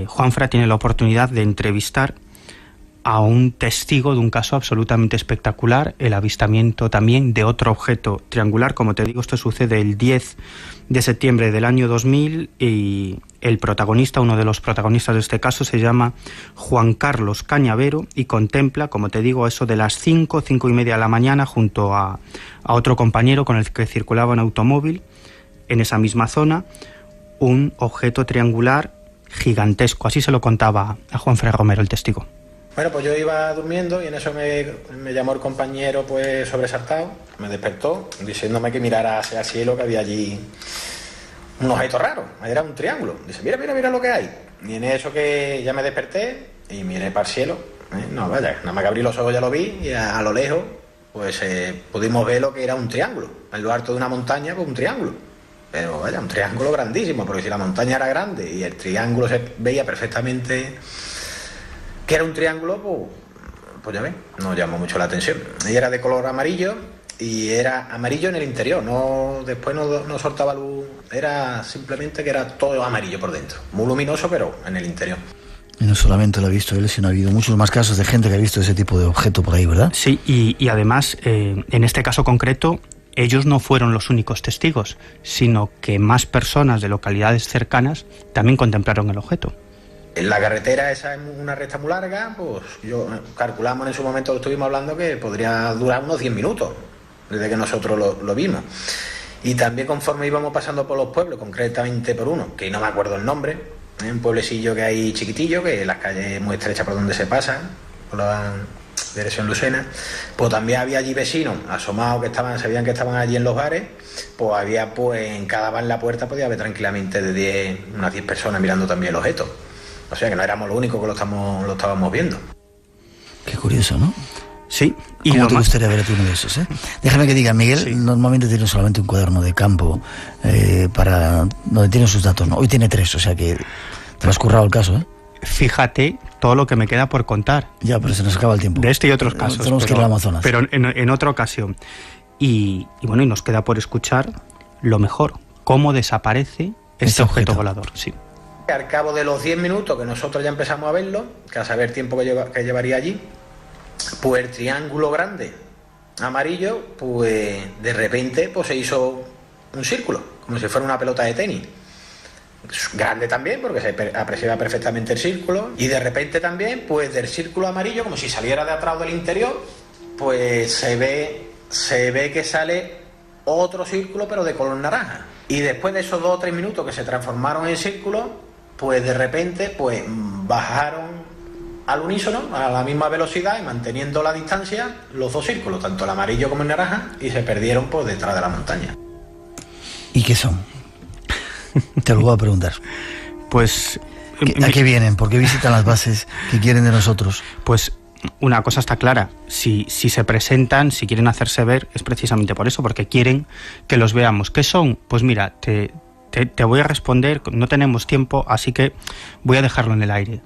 [SPEAKER 7] Juanfra tiene la oportunidad de entrevistar a un testigo de un caso absolutamente espectacular, el avistamiento también de otro objeto triangular. Como te digo, esto sucede el 10 de septiembre del año 2000, y el protagonista, uno de los protagonistas de este caso, se llama Juan Carlos Cañavero, y contempla, como te digo, eso de las 5:30 de la mañana, junto a otro compañero con el que circulaba en automóvil en esa misma zona, un objeto triangular gigantesco. Así se lo contaba a Juanfra Romero, el testigo.
[SPEAKER 9] Bueno, pues yo iba durmiendo, y en eso me llamó el compañero, pues sobresaltado, me despertó diciéndome que mirara hacia el cielo, que había allí un objeto raro, era un triángulo. Dice, mira lo que hay. Y en eso que ya me desperté y miré para el cielo, no vaya, nada más que abrí los ojos ya lo vi, y a lo lejos pues pudimos ver lo que era un triángulo. En lo alto de una montaña, pues un triángulo. pero vaya, un triángulo grandísimo, porque si la montaña era grande y el triángulo se veía perfectamente que era un triángulo, pues ya ves, nos llamó mucho la atención. Y era de color amarillo, y era amarillo en el interior, después no soltaba luz, era simplemente que era todo amarillo por dentro, muy luminoso, pero en el interior.
[SPEAKER 2] Y no solamente lo ha visto él, sino ha habido muchos más casos de gente que ha visto ese tipo de objeto por ahí, ¿verdad?
[SPEAKER 7] Sí, y además, en este caso concreto, ellos no fueron los únicos testigos, sino que más personas de localidades cercanas también contemplaron el objeto.
[SPEAKER 9] En la carretera esa es una recta muy larga, pues calculamos en su momento, lo estuvimos hablando, que podría durar unos 10 minutos, desde que nosotros lo vimos. Y también conforme íbamos pasando por los pueblos, concretamente por uno, que no me acuerdo el nombre, un pueblecillo que hay chiquitillo, que las calles muy estrechas por donde se pasan, por la dirección Lucena, pues también había allí vecinos asomados que sabían que estaban allí en los bares, pues había, en cada bar en la puerta podía haber tranquilamente unas 10 personas mirando también el objeto. O sea que no éramos los únicos que lo estábamos viendo.
[SPEAKER 2] Qué curioso, ¿no?
[SPEAKER 7] Sí.
[SPEAKER 2] Y ¿cómo te gustaría ver a ti uno de esos? Déjame que diga, Miguel, sí. Normalmente tiene solamente un cuaderno de campo donde tiene sus datos, ¿no? Hoy tiene 3, o sea que te lo has currado el caso, ¿eh?
[SPEAKER 7] Fíjate todo lo que me queda por contar.
[SPEAKER 2] Ya, pero se nos acaba el tiempo.
[SPEAKER 7] De este y otros casos.
[SPEAKER 2] Tenemos que ir al Amazonas.
[SPEAKER 7] Pero en otra ocasión. Y bueno, y nos queda por escuchar lo mejor, cómo desaparece este objeto volador. Sí.
[SPEAKER 9] Al cabo de los 10 minutos que nosotros ya empezamos a verlo, que a saber el tiempo que llevaría allí, pues el triángulo grande amarillo, pues de repente se hizo un círculo, como si fuera una pelota de tenis. Grande también, porque se apreciaba perfectamente el círculo, y de repente también, pues del círculo amarillo, como si saliera de atrás del interior, pues se ve que sale otro círculo, pero de color naranja. Y después de esos 2 o 3 minutos que se transformaron en círculo, pues de repente bajaron al unísono, a la misma velocidad y manteniendo la distancia, los 2 círculos, tanto el amarillo como el naranja, y se perdieron detrás de la montaña.
[SPEAKER 2] ¿Y qué son? Te lo voy a preguntar.
[SPEAKER 7] Pues...
[SPEAKER 2] ¿A qué vienen? ¿Por qué visitan las bases? ¿Qué quieren de nosotros?
[SPEAKER 7] Pues una cosa está clara, si se presentan, si quieren hacerse ver, es precisamente por eso, porque quieren que los veamos. ¿Qué son? Pues mira, te voy a responder, no tenemos tiempo, así que voy a dejarlo en el aire.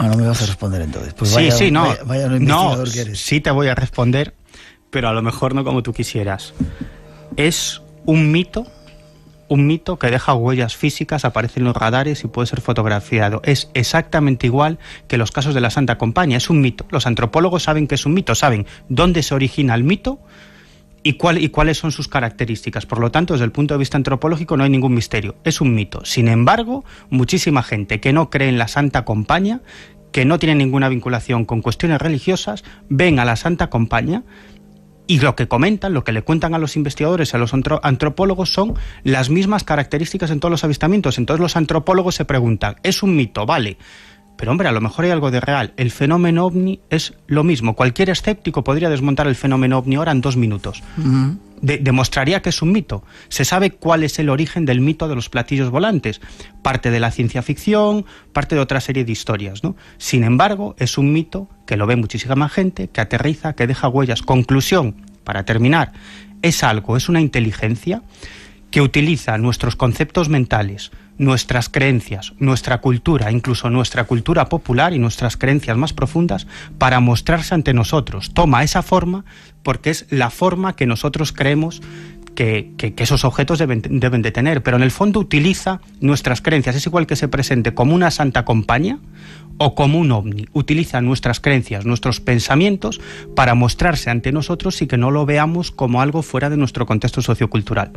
[SPEAKER 2] No me vas a responder entonces. Pues vaya lo investigador que eres.
[SPEAKER 7] Sí te voy a responder, pero a lo mejor no como tú quisieras. Es un mito que deja huellas físicas, aparece en los radares y puede ser fotografiado. Es exactamente igual que los casos de la Santa Compañía, es un mito. Los antropólogos saben que es un mito, saben dónde se origina el mito y cuáles son sus características. Por lo tanto, desde el punto de vista antropológico no hay ningún misterio, es un mito. Sin embargo, muchísima gente que no cree en la Santa Compañía, que no tiene ninguna vinculación con cuestiones religiosas, ven a la Santa Compañía y lo que comentan, lo que le cuentan a los investigadores, a los antropólogos, son las mismas características en todos los avistamientos. Entonces los antropólogos se preguntan, ¿es un mito? Vale. Pero hombre, a lo mejor hay algo de real. El fenómeno ovni es lo mismo. Cualquier escéptico podría desmontar el fenómeno ovni ahora en 2 minutos. Uh-huh. Demostraría que es un mito. Se sabe cuál es el origen del mito de los platillos volantes. Parte de la ciencia ficción, parte de otra serie de historias, ¿no? Sin embargo, es un mito que lo ve muchísima gente, que aterriza, que deja huellas. Conclusión, para terminar, es una inteligencia que utiliza nuestros conceptos mentales, nuestras creencias, nuestra cultura, incluso nuestra cultura popular y nuestras creencias más profundas para mostrarse ante nosotros. Toma esa forma porque es la forma que nosotros creemos que esos objetos deben de tener, pero en el fondo utiliza nuestras creencias. Es igual que se presente como una Santa Compañía o como un ovni. Utiliza nuestras creencias, nuestros pensamientos para mostrarse ante nosotros y que no lo veamos como algo fuera de nuestro contexto sociocultural.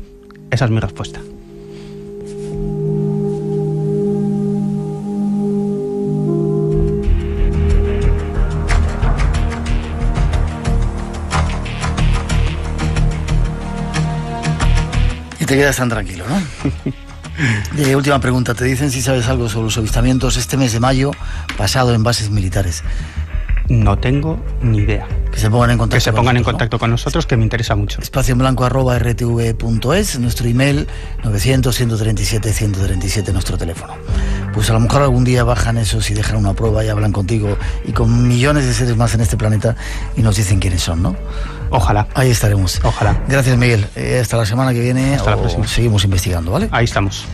[SPEAKER 7] Esa es mi respuesta.
[SPEAKER 2] Y te quedas tan tranquilo, ¿no? De última pregunta, te dicen si sabes algo sobre los avistamientos este mes de mayo pasado en bases militares.
[SPEAKER 7] No tengo ni idea.
[SPEAKER 2] Que se pongan en contacto,
[SPEAKER 7] con nosotros, que me interesa mucho.
[SPEAKER 2] espacioenblanco@rtv.es, nuestro email 900-137-137, nuestro teléfono. pues a lo mejor algún día bajan esos y dejan una prueba y hablan contigo y con millones de seres más en este planeta y nos dicen quiénes son, ¿no?
[SPEAKER 7] Ojalá.
[SPEAKER 2] Ahí estaremos.
[SPEAKER 7] Ojalá.
[SPEAKER 2] Gracias, Miguel. Hasta la semana que viene.
[SPEAKER 7] Hasta la próxima.
[SPEAKER 2] Seguimos investigando, ¿vale?
[SPEAKER 7] Ahí estamos.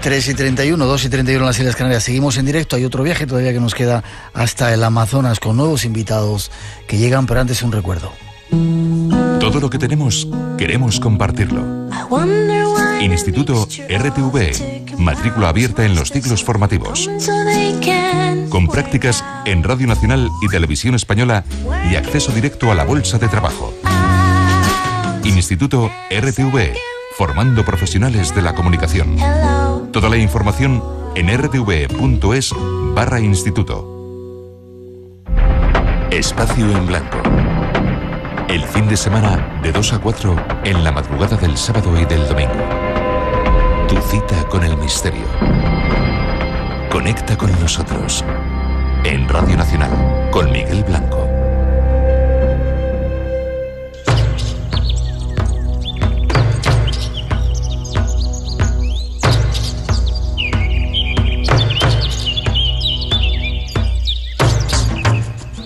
[SPEAKER 2] 3:31, 2:31 en las Islas Canarias. Seguimos en directo. Hay otro viaje todavía que nos queda hasta el Amazonas con nuevos invitados que llegan, pero antes un recuerdo.
[SPEAKER 5] Todo lo que tenemos, queremos compartirlo. Instituto RTV, matrícula abierta en los ciclos formativos. Con prácticas en Radio Nacional y Televisión Española y acceso directo a la bolsa de trabajo. Instituto RTV, formando profesionales de la comunicación. Toda la información en rtv.es/instituto. Espacio en Blanco. El fin de semana de 2 a 4 en la madrugada del sábado y del domingo. Tu cita con el misterio. Conecta con nosotros. En Radio Nacional, con Miguel Blanco.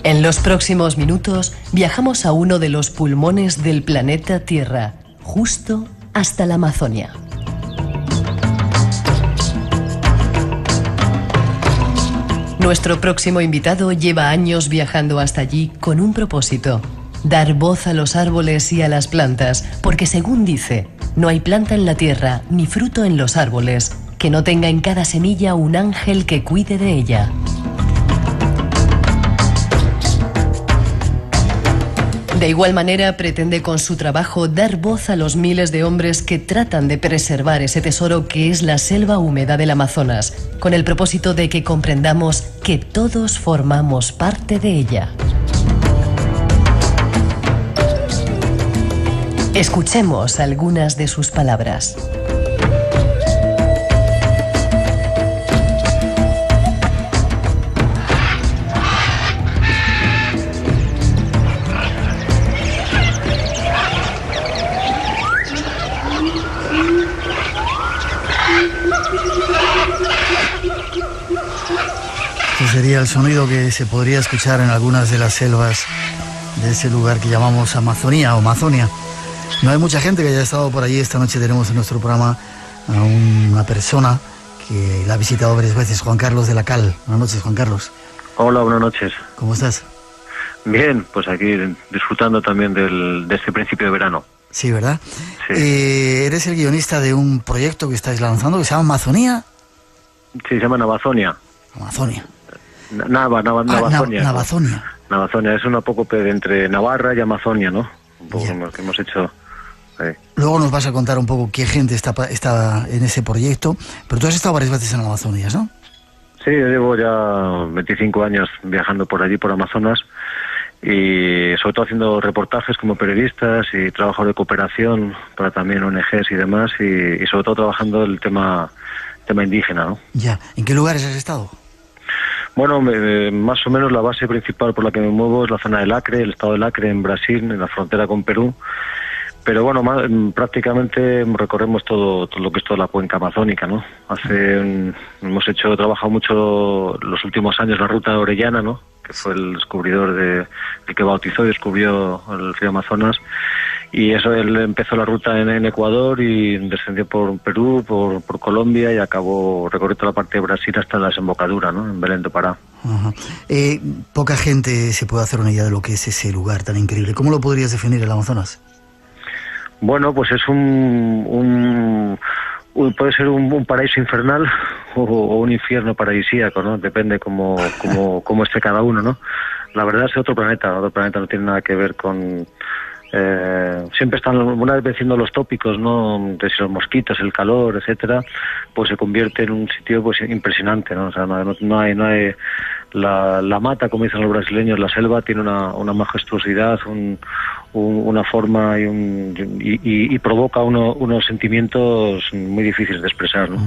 [SPEAKER 3] En los próximos minutos viajamos a uno de los pulmones del planeta Tierra, justo hasta la Amazonia. Nuestro próximo invitado lleva años viajando hasta allí con un propósito: dar voz a los árboles y a las plantas, porque según dice, no hay planta en la tierra ni fruto en los árboles que no tenga en cada semilla un ángel que cuide de ella. De igual manera, pretende con su trabajo dar voz a los miles de hombres que tratan de preservar ese tesoro que es la selva húmeda del Amazonas, con el propósito de que comprendamos que todos formamos parte de ella. Escuchemos algunas de sus palabras.
[SPEAKER 2] Sería el sonido que se podría escuchar en algunas de las selvas de ese lugar que llamamos Amazonía o Amazonia. No hay mucha gente que haya estado por allí. Esta noche tenemos en nuestro programa a una persona que la ha visitado varias veces, Juan Carlos de la Cal. Buenas noches, Juan Carlos.
[SPEAKER 10] Hola, buenas noches.
[SPEAKER 2] ¿Cómo estás?
[SPEAKER 10] Bien, pues aquí disfrutando también de este principio de verano.
[SPEAKER 2] Sí, ¿verdad?
[SPEAKER 10] Sí.
[SPEAKER 2] Eres el guionista de un proyecto que estáis lanzando que se llama Amazonía.
[SPEAKER 10] Sí, se llama Navazonia.
[SPEAKER 2] Amazonia.
[SPEAKER 10] Navazonia.
[SPEAKER 2] Navazonia.
[SPEAKER 10] Navazonia es un poco entre Navarra y Amazonia, ¿no? Un poco lo que hemos hecho.
[SPEAKER 2] Luego nos vas a contar un poco qué gente está en ese proyecto, pero tú has estado varias veces en Amazonia, ¿no?
[SPEAKER 10] Sí, yo llevo ya 25 años viajando por allí, por Amazonas, y sobre todo haciendo reportajes como periodistas y trabajo de cooperación para también ONGs y demás, y sobre todo trabajando el tema indígena, ¿no?
[SPEAKER 2] Ya. ¿En qué lugares has estado?
[SPEAKER 10] Bueno, más o menos la base principal por la que me muevo es la zona del Acre, el estado del Acre en Brasil, en la frontera con Perú. Pero bueno, prácticamente recorremos todo lo que es toda la cuenca amazónica, ¿no? Hemos trabajado mucho los últimos años la ruta de Orellana, ¿no? Que fue el descubridor el que bautizó y descubrió el río Amazonas. Y eso, él empezó la ruta en Ecuador y descendió por Perú, por Colombia y acabó recorriendo la parte de Brasil hasta la desembocadura, ¿no? En Belén do Pará.
[SPEAKER 2] Ajá. Poca gente se puede hacer una idea de lo que es ese lugar tan increíble. ¿Cómo lo podrías definir, el Amazonas?
[SPEAKER 10] Bueno, pues es puede ser un paraíso infernal o un infierno paradisíaco, ¿no? Depende cómo esté cada uno, ¿no? La verdad es otro planeta no tiene nada que ver con... siempre están una vez venciendo los tópicos, ¿no? De si los mosquitos, el calor, etcétera, pues se convierte en un sitio pues impresionante, ¿no? O sea, no hay la mata, como dicen los brasileños, la selva tiene una majestuosidad, una forma y provoca unos sentimientos muy difíciles de expresar, ¿no?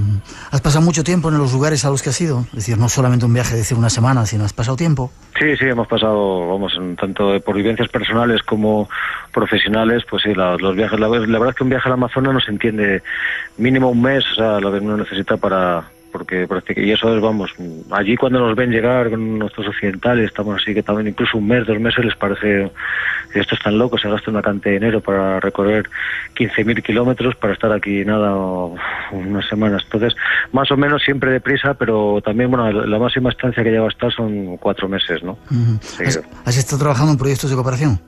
[SPEAKER 2] ¿Has pasado mucho tiempo en los lugares a los que has ido? Es decir, no solamente un viaje de decir una semana, sino has pasado tiempo.
[SPEAKER 10] Sí, hemos pasado, tanto por vivencias personales como profesionales, pues sí, los viajes. La verdad es que un viaje al Amazonas no se entiende mínimo un mes, o sea, lo que uno necesita y eso es, allí cuando nos ven llegar con nuestros occidentales, estamos así que también incluso un mes, 2 meses les parece que estos están locos, se gasta una cantidad de dinero para recorrer 15.000 kilómetros para estar aquí unas semanas. Entonces, más o menos siempre deprisa, pero también, la máxima estancia que lleva a estar son 4 meses, ¿no?
[SPEAKER 2] ¿Has estado trabajando en proyectos de cooperación?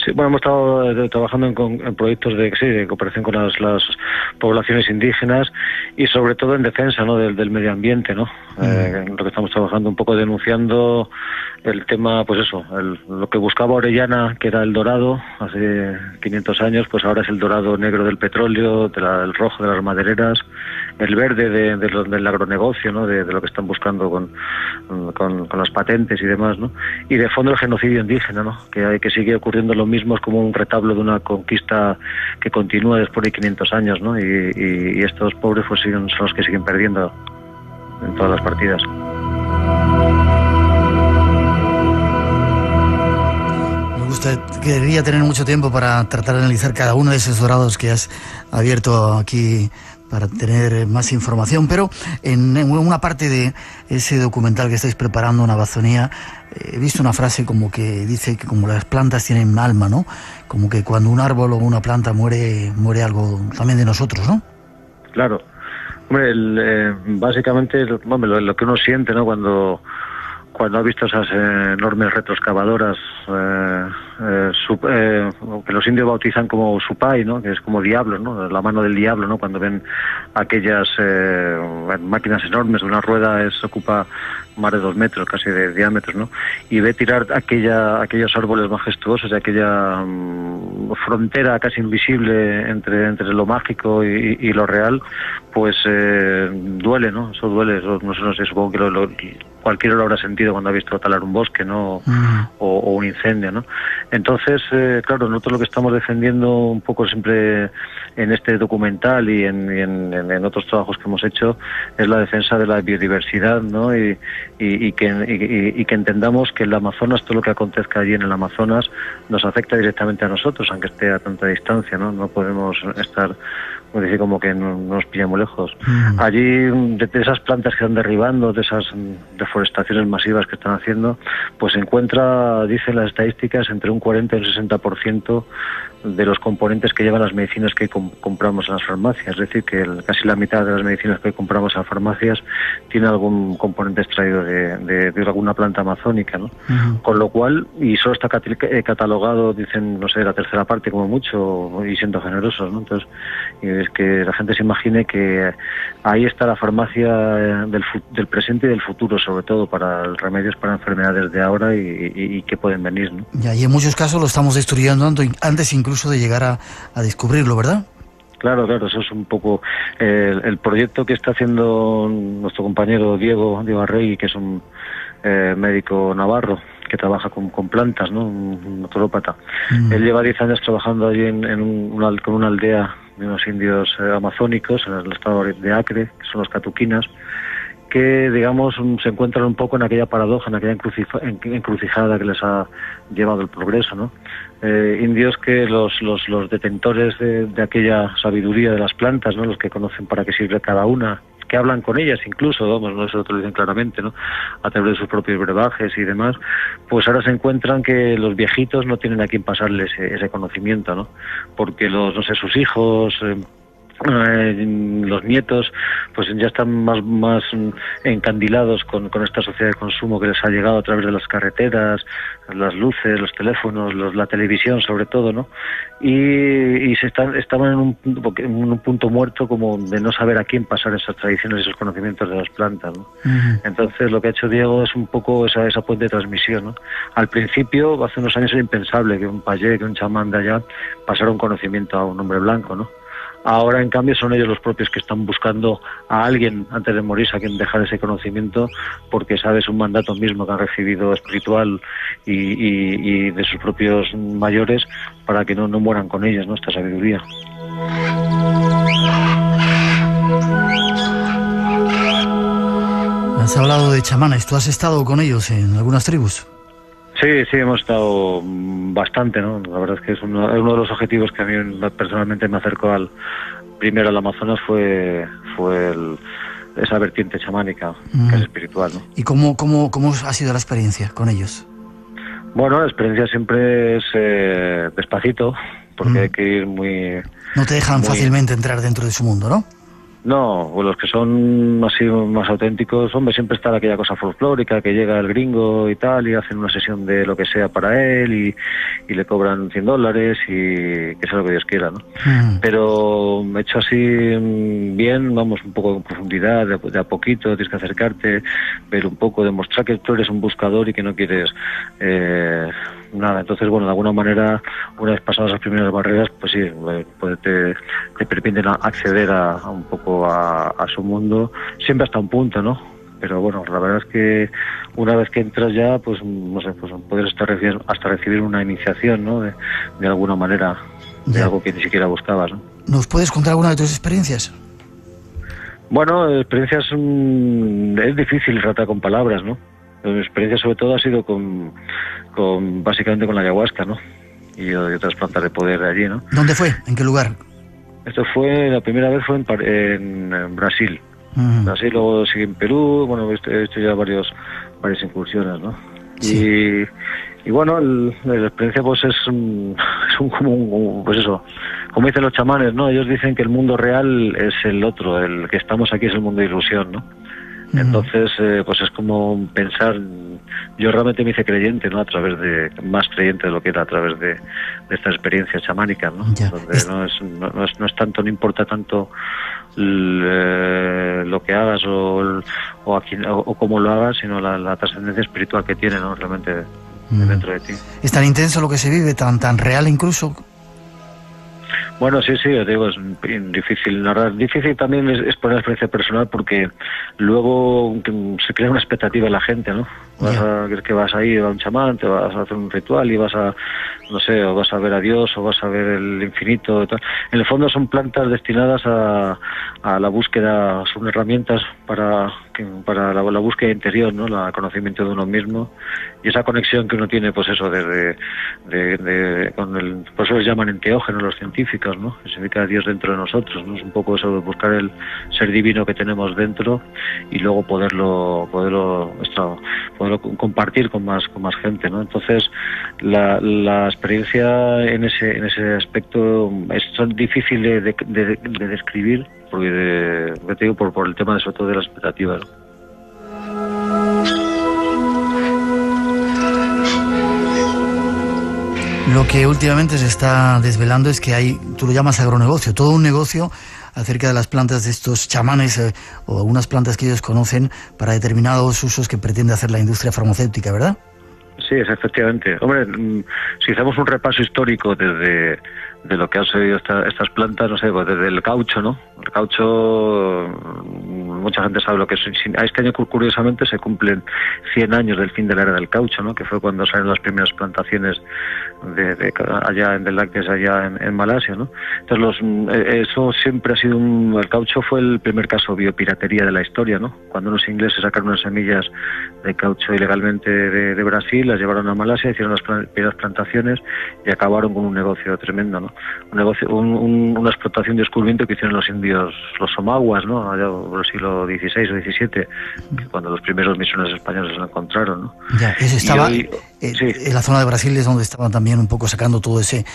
[SPEAKER 10] Sí, hemos estado trabajando en proyectos de cooperación con las poblaciones indígenas y sobre todo en defensa, ¿no?, del medio ambiente, ¿no? Lo que estamos trabajando un poco denunciando el tema, pues eso, lo que buscaba Orellana, que era el dorado hace 500 años, pues ahora es el dorado negro del petróleo, el rojo de las madereras, el verde del agronegocio, ¿no?, de lo que están buscando con las patentes y demás, ¿no? Y de fondo el genocidio indígena, ¿no?, que sigue ocurriendo lo mismo, es como un retablo de una conquista que continúa después de 500 años, ¿no? Y estos pobres pues son los que siguen perdiendo en todas las partidas.
[SPEAKER 2] Quería tener mucho tiempo para tratar de analizar cada uno de esos dorados que has abierto aquí para tener más información, pero en una parte de ese documental que estáis preparando en Amazonía, he visto una frase como que dice que como las plantas tienen un alma, ¿no? Como que cuando un árbol o una planta muere algo también de nosotros, ¿no?
[SPEAKER 10] Claro. Hombre, básicamente lo que uno siente, ¿no?, cuando ha visto esas enormes retroexcavadoras que los indios bautizan como supai, ¿no?, que es como diablo, ¿no?, la mano del diablo, ¿no?, cuando ven aquellas máquinas enormes, una rueda ocupa más de 2 metros casi de diámetro, ¿no?, y ve tirar aquellos árboles majestuosos de aquella frontera casi invisible entre lo mágico y lo real, pues duele, ¿no? Eso duele, no sé, supongo que cualquiera lo habrá sentido cuando ha visto talar un bosque, ¿no? O un incendio, ¿no? Entonces, claro, nosotros lo que estamos defendiendo un poco siempre en este documental y en otros trabajos que hemos hecho es la defensa de la biodiversidad, ¿no? Y que entendamos que el Amazonas, todo lo que acontezca allí en el Amazonas, nos afecta directamente a nosotros, aunque esté a tanta distancia, ¿no? No podemos estar, como que no nos pilla muy lejos. Allí, de esas plantas que están derribando, de esas deforestaciones masivas que están haciendo, pues se encuentra, dicen las estadísticas, entre un 40 y un 60% de los componentes que llevan las medicinas que compramos en las farmacias. Es decir, que casi la mitad de las medicinas que compramos en las farmacias tiene algún componente extraído de alguna planta amazónica, ¿no? Con lo cual, y solo está catalogado, dicen, no sé, la tercera parte como mucho, y siendo generosos, ¿no? Entonces, es que la gente se imagine que ahí está la farmacia del presente y del futuro, sobre todo para remedios para enfermedades de ahora y que pueden venir, ¿no?
[SPEAKER 2] Y en muchos casos lo estamos destruyendo antes incluso de llegar a descubrirlo, ¿verdad?
[SPEAKER 10] Claro, eso es un poco el proyecto que está haciendo nuestro compañero Diego Arregui, que es un médico navarro que trabaja con plantas, ¿no?, un naturópata. Él lleva 10 años trabajando allí con una aldea de unos indios amazónicos en el estado de Acre, que son los catuquinas, que, digamos, se encuentran un poco en aquella paradoja, en aquella encrucijada que les ha llevado el progreso, ¿no? Indios que los detentores de aquella sabiduría de las plantas, ¿no?, los que conocen para qué sirve cada una, que hablan con ellas incluso, no eso lo dicen claramente, ¿no?, a través de sus propios brebajes y demás, pues ahora se encuentran que los viejitos no tienen a quién pasarles ese conocimiento, ¿no?, porque sus hijos, los nietos, pues ya están más encandilados con esta sociedad de consumo que les ha llegado a través de las carreteras, las luces, los teléfonos, la televisión sobre todo, ¿no? Y estaban en un punto muerto como de no saber a quién pasar esas tradiciones y esos conocimientos de las plantas, ¿no? Entonces lo que ha hecho Diego es un poco esa puente de transmisión, ¿no? Al principio, hace unos años era impensable que un payé, que un chamán de allá pasara un conocimiento a un hombre blanco, ¿no? Ahora, en cambio, son ellos los propios que están buscando a alguien antes de morirse a quien dejar ese conocimiento, porque sabes un mandato mismo que han recibido espiritual y de sus propios mayores, para que no mueran con ellos, ¿no? Esta sabiduría.
[SPEAKER 2] Has hablado de chamanes. ¿Tú has estado con ellos en algunas tribus?
[SPEAKER 10] Sí, hemos estado bastante, ¿no? La verdad es que es uno de los objetivos que a mí personalmente me acercó primero al Amazonas fue esa vertiente chamánica, que es espiritual, ¿no?
[SPEAKER 2] ¿Y cómo ha sido la experiencia con ellos?
[SPEAKER 10] Bueno, la experiencia siempre es despacito, porque hay que ir muy...
[SPEAKER 2] No te dejan fácilmente entrar dentro de su mundo, ¿no?
[SPEAKER 10] No, los que son así más auténticos, hombre, siempre está aquella cosa folclórica, que llega el gringo y tal, y hacen una sesión de lo que sea para él, y le cobran $100, y que sea lo que Dios quiera, ¿no? Pero hecho así bien, vamos, un poco en profundidad, de a poquito, tienes que acercarte, ver un poco, demostrar que tú eres un buscador y que no quieres nada. Entonces, bueno, de alguna manera, una vez pasadas las primeras barreras, pues sí, pues te permiten acceder a un poco a su mundo, siempre hasta un punto, ¿no? Pero bueno, la verdad es que una vez que entras ya, pues no sé, pues puedes hasta recibir una iniciación, ¿no? De alguna manera, de algo que ni siquiera buscabas, ¿no?
[SPEAKER 2] ¿Nos puedes contar alguna de tus experiencias?
[SPEAKER 10] Bueno, experiencias es difícil tratar con palabras, ¿no? Mi experiencia sobre todo ha sido básicamente con la ayahuasca, ¿no? Y otras plantas de poder de allí, ¿no?
[SPEAKER 2] ¿Dónde fue? ¿En qué lugar?
[SPEAKER 10] La primera vez fue en Brasil. Brasil, luego seguí en Perú, bueno, he hecho ya varias incursiones, ¿no? Sí. Y bueno, la experiencia pues es pues eso, como dicen los chamanes, ¿no? Ellos dicen que el mundo real es el otro, el que estamos aquí es el mundo de ilusión, ¿no? Entonces, pues es como pensar, yo realmente me hice creyente, ¿no? Más creyente de lo que era a través de estas experiencias chamánicas, ¿no? Donde no es tanto, no importa tanto lo que hagas o cómo lo hagas, sino la trascendencia espiritual que tiene, ¿no? Realmente dentro de ti.
[SPEAKER 2] ¿Es tan intenso lo que se vive, tan real incluso?
[SPEAKER 10] Bueno, sí, yo te digo, es difícil narrar. Difícil también es poner la experiencia personal, porque luego se crea una expectativa en la gente, ¿no? Crees que vas a ir a un chamán, te vas a hacer un ritual y vas a, no sé, o vas a ver a Dios o vas a ver el infinito y tal. En el fondo son plantas destinadas a la búsqueda, son herramientas para la búsqueda interior, ¿no? El conocimiento de uno mismo y esa conexión que uno tiene, pues eso, por eso les llaman enteógenos los científicos, ¿no? Que significa Dios dentro de nosotros, ¿no? Es un poco eso de buscar el ser divino que tenemos dentro y luego poderlo compartir con más gente, ¿no? Entonces la experiencia en ese aspecto es difícil de describir, porque te digo, por el tema sobre todo de las expectativas, ¿no?
[SPEAKER 2] Lo que últimamente se está desvelando es que hay, tú lo llamas agronegocio, todo un negocio acerca de las plantas de estos chamanes o algunas plantas que ellos conocen para determinados usos que pretende hacer la industria farmacéutica, ¿verdad?
[SPEAKER 10] Sí, efectivamente. Hombre, si hacemos un repaso histórico de lo que han sido estas plantas, no sé, pues desde el caucho, ¿no? El caucho, mucha gente sabe lo que es. Este año, curiosamente, se cumplen 100 años del fin de la era del caucho, ¿no? Que fue cuando salieron las primeras plantaciones allá de lácteos allá en Malasia, ¿no? Entonces eso siempre ha sido el caucho fue el primer caso de biopiratería de la historia, ¿no? Cuando unos ingleses sacaron unas semillas de caucho ilegalmente de Brasil, las llevaron a Malasia, hicieron las primeras plantaciones y acabaron con un negocio tremendo, ¿no? Una explotación de descubrimiento que hicieron los indios, los somaguas, ¿no? Allá por el siglo XVI o XVII, cuando los primeros misioneros españoles lo encontraron, ¿no?
[SPEAKER 2] Ya, eso estaba
[SPEAKER 10] sí.
[SPEAKER 2] En la zona de Brasil, es donde estaban también un poco sacando todo ese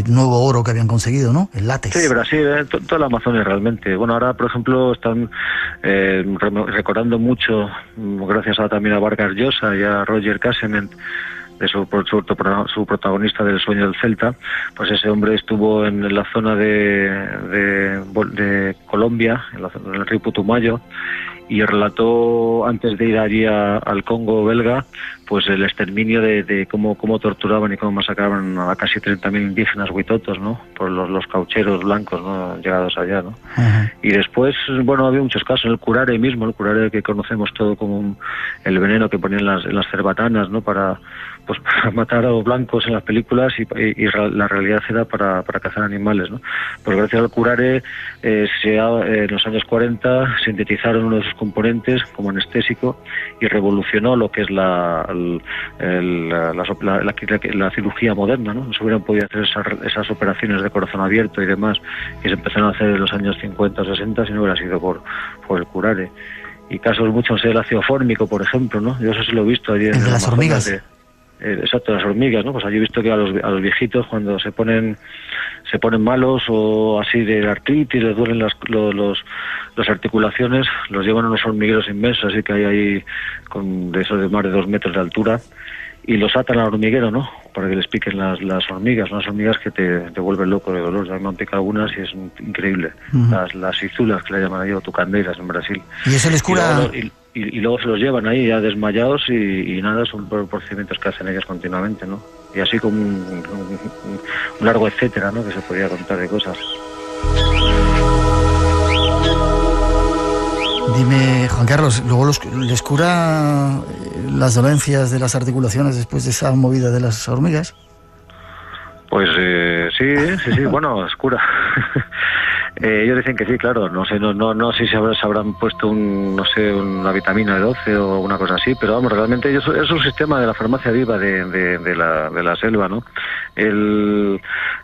[SPEAKER 2] nuevo oro que habían conseguido, ¿no? El látex.
[SPEAKER 10] Sí, Brasil, toda la Amazonia realmente. Bueno, ahora, por ejemplo, están recordando mucho, gracias también a Vargas Llosa y a Roger Casement, de su protagonista del Sueño del Celta. Pues ese hombre estuvo en la zona de Colombia, en el río Putumayo, y relató antes de ir allí al Congo belga pues el exterminio de cómo torturaban y cómo masacraban a casi 30.000 indígenas huitotos, ¿no? Por los caucheros blancos, ¿no? Llegados allá, ¿no? Uh-huh. Y después, bueno, había muchos casos, el curare mismo, el curare que conocemos todo como el veneno que ponían en las cerbatanas, ¿no? Para matar a los blancos en las películas y la realidad era para cazar animales, ¿no? Pues gracias al curare en los años 40 sintetizaron uno de sus componentes como anestésico y revolucionó lo que es la cirugía moderna, ¿no? No se hubieran podido hacer esas operaciones de corazón abierto y demás que se empezaron a hacer en los años 50 o 60 si no hubiera sido por el curare. Y casos muchos, el ácido fórmico, por ejemplo, ¿no? Yo eso sí lo he visto allí en
[SPEAKER 2] las hormigas.
[SPEAKER 10] Exacto, las hormigas, ¿no? Pues allí he visto que a los viejitos cuando se ponen malos o así de artritis, les duelen las articulaciones, los llevan a unos hormigueros inmensos, así que hay ahí de esos de más de 2 metros de altura, y los atan al hormiguero, ¿no? Para que les piquen las hormigas, unas hormigas que te vuelven loco de dolor. Ya me han picado algunas y es increíble. Uh-huh. Las izulas, que le llaman ahí, o tucandeiras en Brasil.
[SPEAKER 2] ¿Y eso les cura?
[SPEAKER 10] Y luego se los llevan ahí ya desmayados y nada, son procedimientos que hacen ellas continuamente, ¿no? Y así como un largo etcétera, ¿no? Que se podría contar de cosas.
[SPEAKER 2] Dime, Juan Carlos, ¿luego les cura las dolencias de las articulaciones después de esa movida de las hormigas?
[SPEAKER 10] Pues sí, bueno, les cura. Ellos dicen que sí, claro, no sé si se habrán puesto una vitamina B12 o una cosa así, pero vamos, realmente ellos es un sistema de la farmacia viva de la selva, ¿no?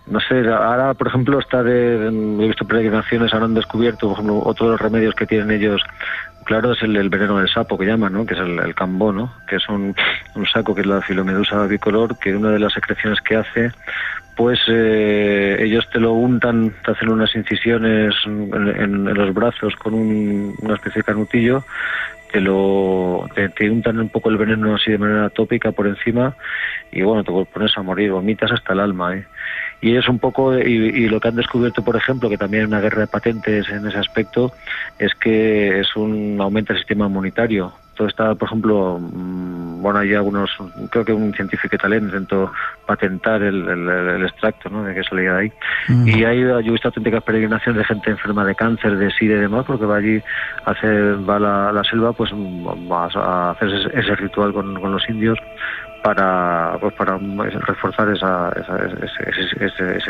[SPEAKER 10] No sé, ahora por ejemplo he visto peregrinaciones, ahora han descubierto, por ejemplo, otro de los remedios que tienen ellos, claro, es el veneno del sapo que llaman, ¿no? Que es el cambó, ¿no? Que es un saco que es la filomedusa bicolor, que una de las secreciones que hace, pues ellos te lo untan, te hacen unas incisiones en los brazos con una especie de canutillo, te untan un poco el veneno así de manera tópica por encima y bueno, te pones a morir, vomitas hasta el alma, ¿eh? Y es un poco, y lo que han descubierto, por ejemplo, que también hay una guerra de patentes en ese aspecto, es que aumenta el sistema inmunitario. Todo está, por ejemplo, bueno, hay creo que un científico italiano intentó patentar el extracto, ¿no? De que salía de ahí. Uh-huh. Y yo he visto auténticas peregrinaciones de gente enferma de cáncer, de SIDA y demás, porque va allí va a la selva pues a hacer ese ritual con los indios para reforzar esa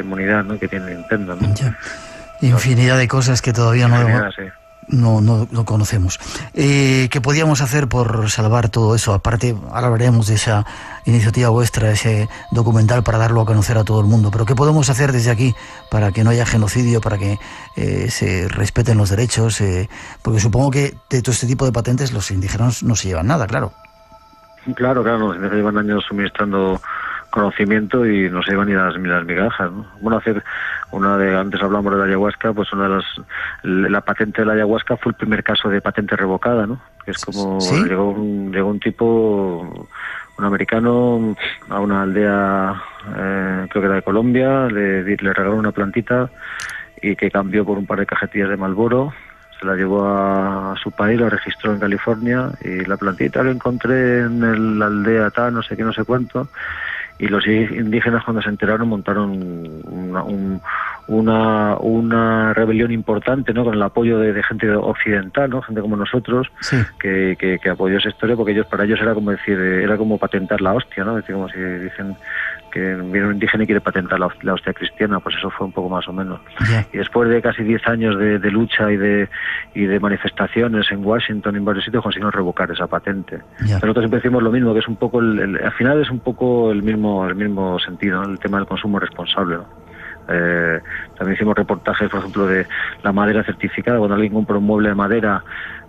[SPEAKER 10] inmunidad, ¿no? Que tiene Nintendo, ¿no?
[SPEAKER 2] Ya. Infinidad de cosas que todavía no conocemos. ¿Qué podíamos hacer por salvar todo eso? Aparte, ahora hablaremos de esa iniciativa vuestra, ese documental para darlo a conocer a todo el mundo. Pero ¿qué podemos hacer desde aquí para que no haya genocidio, para que se respeten los derechos? Porque supongo que de todo este tipo de patentes los indígenas no se llevan nada, claro.
[SPEAKER 10] Claro, los indígenas llevan años suministrando conocimiento y no se llevan ni las migajas, ¿no? Bueno, antes hablamos de la ayahuasca, pues la patente de la ayahuasca fue el primer caso de patente revocada, ¿no? Que es como ¿sí? llegó un tipo, un americano, a una aldea, creo que era de Colombia, le regaló una plantita y que cambió por un par de cajetillas de Marlboro. Se la llevó a su país, la registró en California y la plantita la encontré en la aldea tal, no sé qué, no sé cuánto. Y los indígenas cuando se enteraron montaron una rebelión importante, ¿no? Con el apoyo de gente occidental, ¿no? Gente como nosotros, sí. que apoyó esa historia, porque para ellos era como decir, era como patentar la hostia, ¿no? Es decir, como si dicen que viene un indígena y quiere patentar la hostia cristiana, pues eso fue un poco más o menos. Yeah. Y después de casi 10 años de lucha y de manifestaciones en Washington y en varios sitios, consiguieron revocar esa patente. Yeah. Pero nosotros siempre decimos lo mismo, que es un poco al final es un poco el mismo sentido, ¿no? El tema del consumo responsable, ¿no? También hicimos reportajes, por ejemplo, de la madera certificada. Cuando alguien compra un mueble de madera,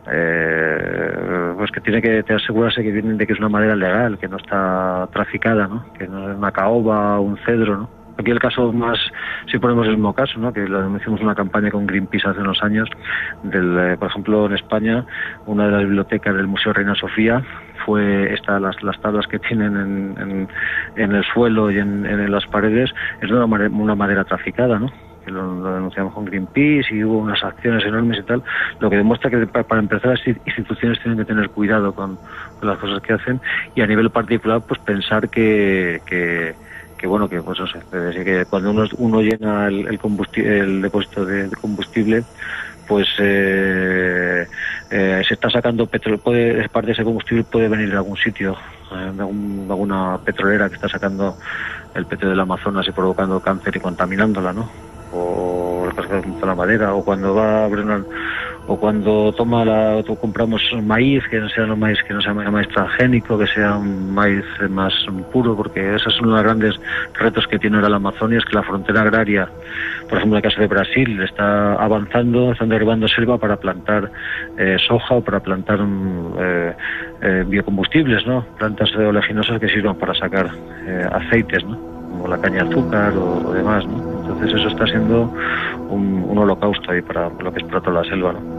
[SPEAKER 10] pues que tiene que asegurarse que viene de que es una madera legal, que no está traficada, ¿no? Que no es una caoba o un cedro, ¿no? Aquí el caso más, si ponemos el mismo caso, ¿no? Que hicimos una campaña con Greenpeace hace unos años, por ejemplo en España, una de las bibliotecas del Museo Reina Sofía fue las tablas que tienen en el suelo y en las paredes, es de una madera traficada, ¿no? que lo denunciamos con Greenpeace y hubo unas acciones enormes y tal, lo que demuestra que para empezar las instituciones tienen que tener cuidado con las cosas que hacen, y a nivel particular pues pensar que bueno, que pues no sé, que cuando uno llena el depósito de combustible, pues se está sacando petróleo, parte de ese combustible puede venir de algún sitio, de alguna petrolera que está sacando el petróleo del Amazonas y provocando cáncer y contaminándola, ¿no? O la madera, o cuando va a abrir o cuando compramos maíz, que no sea maíz transgénico, que sea un maíz más puro, porque ese es uno de los grandes retos que tiene ahora la Amazonia, es que la frontera agraria, por ejemplo en el caso de Brasil, está avanzando, están derribando selva para plantar soja o para plantar biocombustibles, ¿no? Plantas oleaginosas que sirvan para sacar aceites, ¿no? Como la caña de azúcar o demás, ¿no? Entonces eso está siendo un holocausto ahí para lo que explota la selva, ¿no?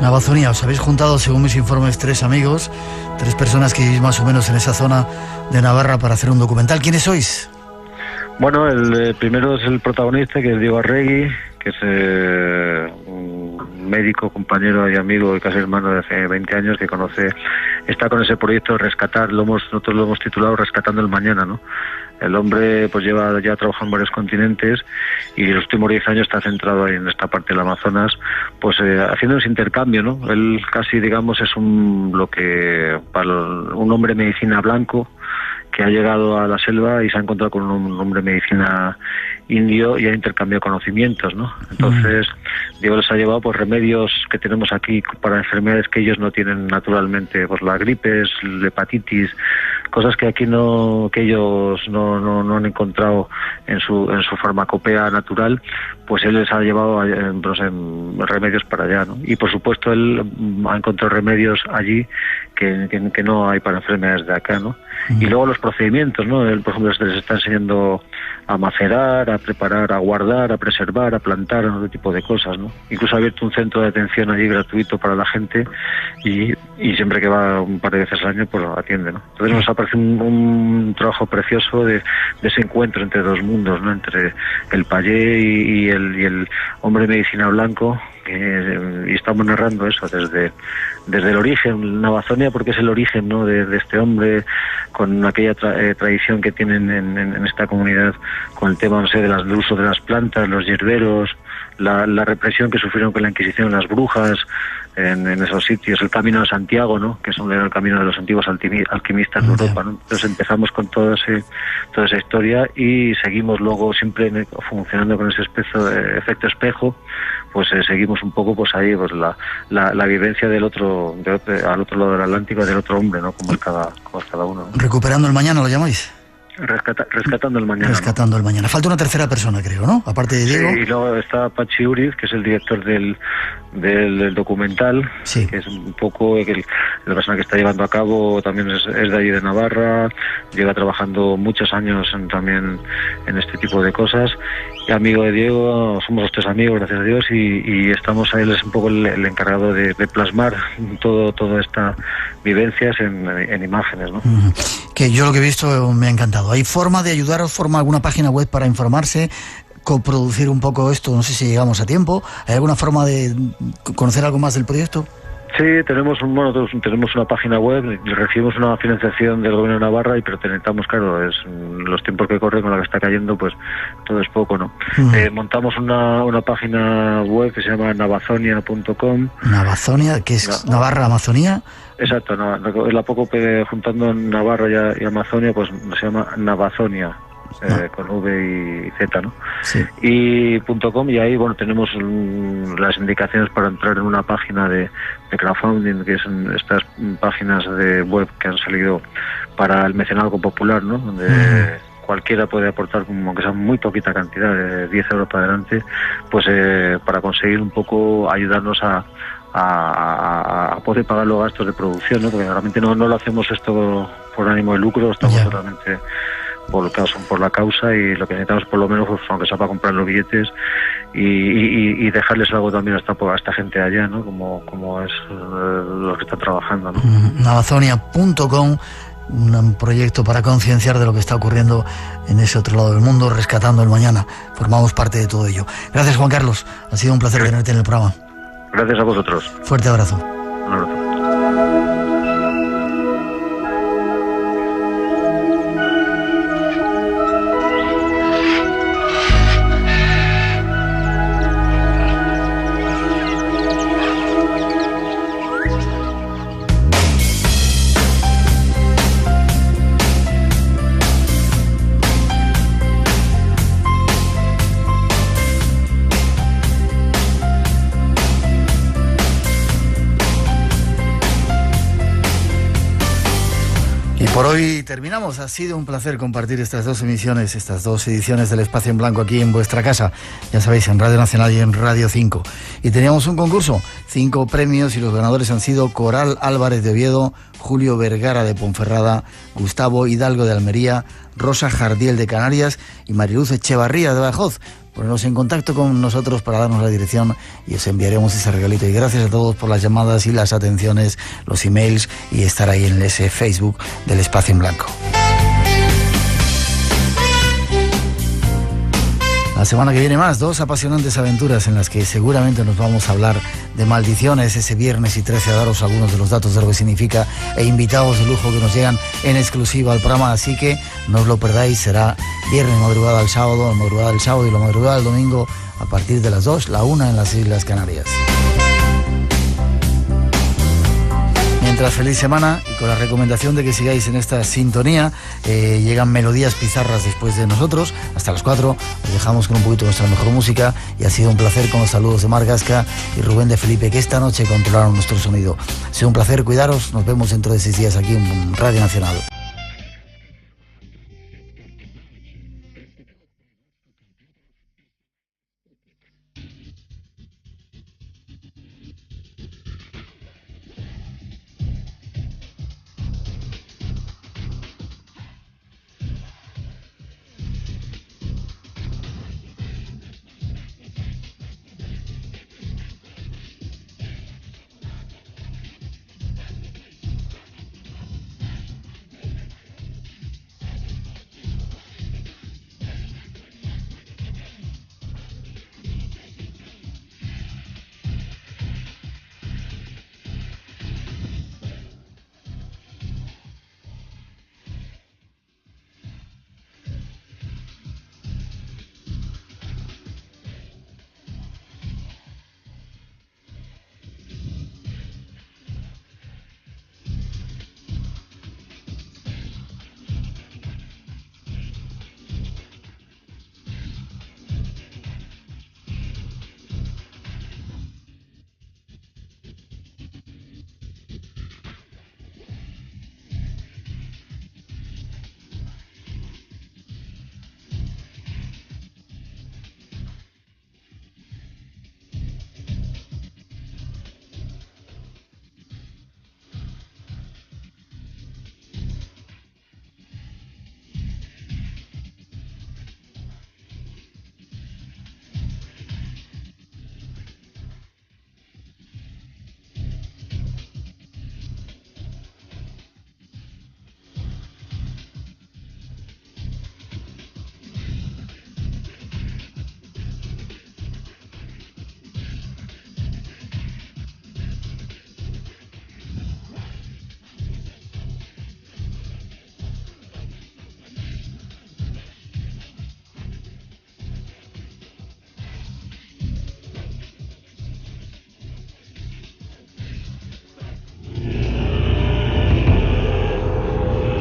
[SPEAKER 2] Navazonia, os habéis juntado, según mis informes, 3 amigos, 3 personas que vivís más o menos en esa zona de Navarra para hacer un documental. ¿Quiénes sois?
[SPEAKER 10] Bueno, el primero es el protagonista, que es Diego Arregui, que es un médico, compañero y amigo y casi hermano de hace 20 años, que está con ese proyecto de rescatar, nosotros lo hemos titulado Rescatando el Mañana, ¿no? El hombre pues lleva ya trabajando en varios continentes y los últimos 10 años está centrado ahí en esta parte del Amazonas, pues haciendo ese intercambio, ¿no? Él casi, digamos, es un hombre de medicina blanco que ha llegado a la selva y se ha encontrado con un hombre de medicina indio y ha intercambiado conocimientos, ¿no? Entonces, Diego les ha llevado pues remedios que tenemos aquí para enfermedades que ellos no tienen naturalmente, pues la gripe, la hepatitis, cosas que aquí que ellos no han encontrado en su farmacopea natural, pues él les ha llevado remedios para allá, ¿no? Y por supuesto él ha encontrado remedios allí que no hay para enfermedades de acá, ¿no? Y luego los procedimientos, ¿no? Él, por ejemplo, les está enseñando a macerar, a preparar, a guardar, a preservar, a plantar, otro tipo de cosas, ¿no? Incluso ha abierto un centro de atención allí gratuito para la gente y siempre que va un par de veces al año, pues lo atiende, ¿no? Entonces nos aparece un trabajo precioso de ese encuentro entre dos mundos, ¿no? Entre el payé y el hombre de medicina blanco, y estamos narrando eso desde el origen, Navazonia, porque es el origen, ¿no? de este hombre, con aquella tradición que tienen en esta comunidad con el tema, no sé, del uso de las plantas, los hierberos, la represión que sufrieron con la Inquisición, las brujas en esos sitios, el Camino de Santiago, ¿no? Que es el camino de los antiguos alquimistas de Europa, ¿no? Entonces empezamos con toda esa historia y seguimos luego siempre funcionando con ese efecto espejo, pues seguimos un poco pues ahí pues la vivencia al otro lado del Atlántico, del otro hombre, ¿no? Como es cada uno, ¿no?
[SPEAKER 2] Recuperando el mañana, ¿lo llamáis?
[SPEAKER 10] Rescatando el Mañana.
[SPEAKER 2] Rescatando el Mañana. Falta una tercera persona, creo, ¿no? Aparte de Diego.
[SPEAKER 10] Sí, y luego está Pachi Uriz, que es el director del documental,
[SPEAKER 2] sí,
[SPEAKER 10] que es un poco la persona que está llevando a cabo, también es de allí de Navarra, lleva trabajando muchos años también en este tipo de cosas. Y amigo de Diego, somos los 3 amigos, gracias a Dios, y estamos ahí, él es un poco el encargado de plasmar toda esta vivencias en imágenes, ¿no?
[SPEAKER 2] Que yo lo que he visto me ha encantado. ¿Hay forma de ayudaros? ¿Forma alguna página web para informarse? ¿Coproducir un poco esto? No sé si llegamos a tiempo. ¿Hay alguna forma de conocer algo más del proyecto?
[SPEAKER 10] Sí, tenemos una página web, recibimos una financiación del Gobierno de Navarra, pero necesitamos, claro, los tiempos que corren con la que está cayendo, pues todo es poco, ¿no? Montamos una página web que se llama navazonia.com.
[SPEAKER 2] ¿Navazonia? ¿Que es Navarra, Amazonía?
[SPEAKER 10] Exacto, la poco juntando Navarra y Amazonia, pues se llama Navazonia. Con V y Z, ¿no?
[SPEAKER 2] Sí.
[SPEAKER 10] Y .com, y ahí, bueno, tenemos las indicaciones para entrar en una página de crowdfunding, que son estas páginas de web que han salido para el mecenazgo popular, ¿no? Donde cualquiera puede aportar, como que sea muy poquita cantidad, de 10 euros para adelante, pues para conseguir un poco ayudarnos a poder pagar los gastos de producción, ¿no? Porque realmente no lo hacemos esto por ánimo de lucro, estamos totalmente por la causa, y lo que necesitamos por lo menos, pues, aunque sea para comprar los billetes y dejarles algo también a esta gente allá, ¿no? Como es los que están trabajando, ¿no?
[SPEAKER 2] Navazonia.com, un proyecto para concienciar de lo que está ocurriendo en ese otro lado del mundo, rescatando el mañana. Formamos parte de todo ello. Gracias, Juan Carlos. Ha sido un placer tenerte en el programa.
[SPEAKER 10] Gracias a vosotros.
[SPEAKER 2] Fuerte abrazo.
[SPEAKER 10] Un abrazo.
[SPEAKER 2] Por hoy terminamos. Ha sido un placer compartir estas dos emisiones, estas dos ediciones del Espacio en Blanco aquí en vuestra casa. Ya sabéis, en Radio Nacional y en Radio 5. Y teníamos un concurso, 5 premios, y los ganadores han sido Coral Álvarez de Oviedo, Julio Vergara de Ponferrada, Gustavo Hidalgo de Almería, Rosa Jardiel de Canarias y Mariluz Echevarría de Badajoz. Poneros en contacto con nosotros para darnos la dirección y os enviaremos ese regalito. Y gracias a todos por las llamadas y las atenciones, los emails y estar ahí en ese Facebook del Espacio en Blanco. La semana que viene más, 2 apasionantes aventuras en las que seguramente nos vamos a hablar de maldiciones ese viernes y 13, a daros algunos de los datos de lo que significa, e invitados de lujo que nos llegan en exclusiva al programa, así que no os lo perdáis. Será viernes madrugada al sábado, madrugada del sábado y la madrugada del domingo a partir de las 2, la 1 en las Islas Canarias. Mientras, feliz semana, y con la recomendación de que sigáis en esta sintonía. Llegan Melodías Pizarras después de nosotros, hasta las 4. Os dejamos con un poquito de nuestra mejor música, y ha sido un placer con los saludos de Mar Gasca y Rubén de Felipe, que esta noche controlaron nuestro sonido. Ha sido un placer, cuidaros, nos vemos dentro de 6 días aquí en Radio Nacional.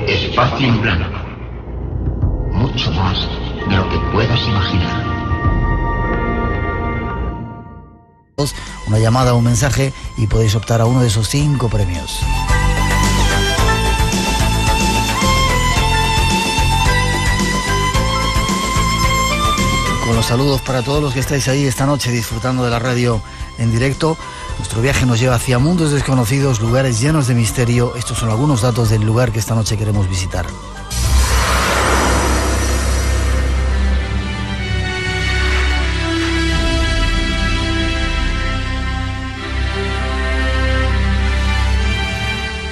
[SPEAKER 11] Espacio en Blanco. Mucho más de lo que puedas imaginar.
[SPEAKER 2] Una llamada o un mensaje y podéis optar a uno de esos 5 premios. Con los saludos para todos los que estáis ahí esta noche disfrutando de la radio en directo. Nuestro viaje nos lleva hacia mundos desconocidos, lugares llenos de misterio. Estos son algunos datos del lugar que esta noche queremos visitar.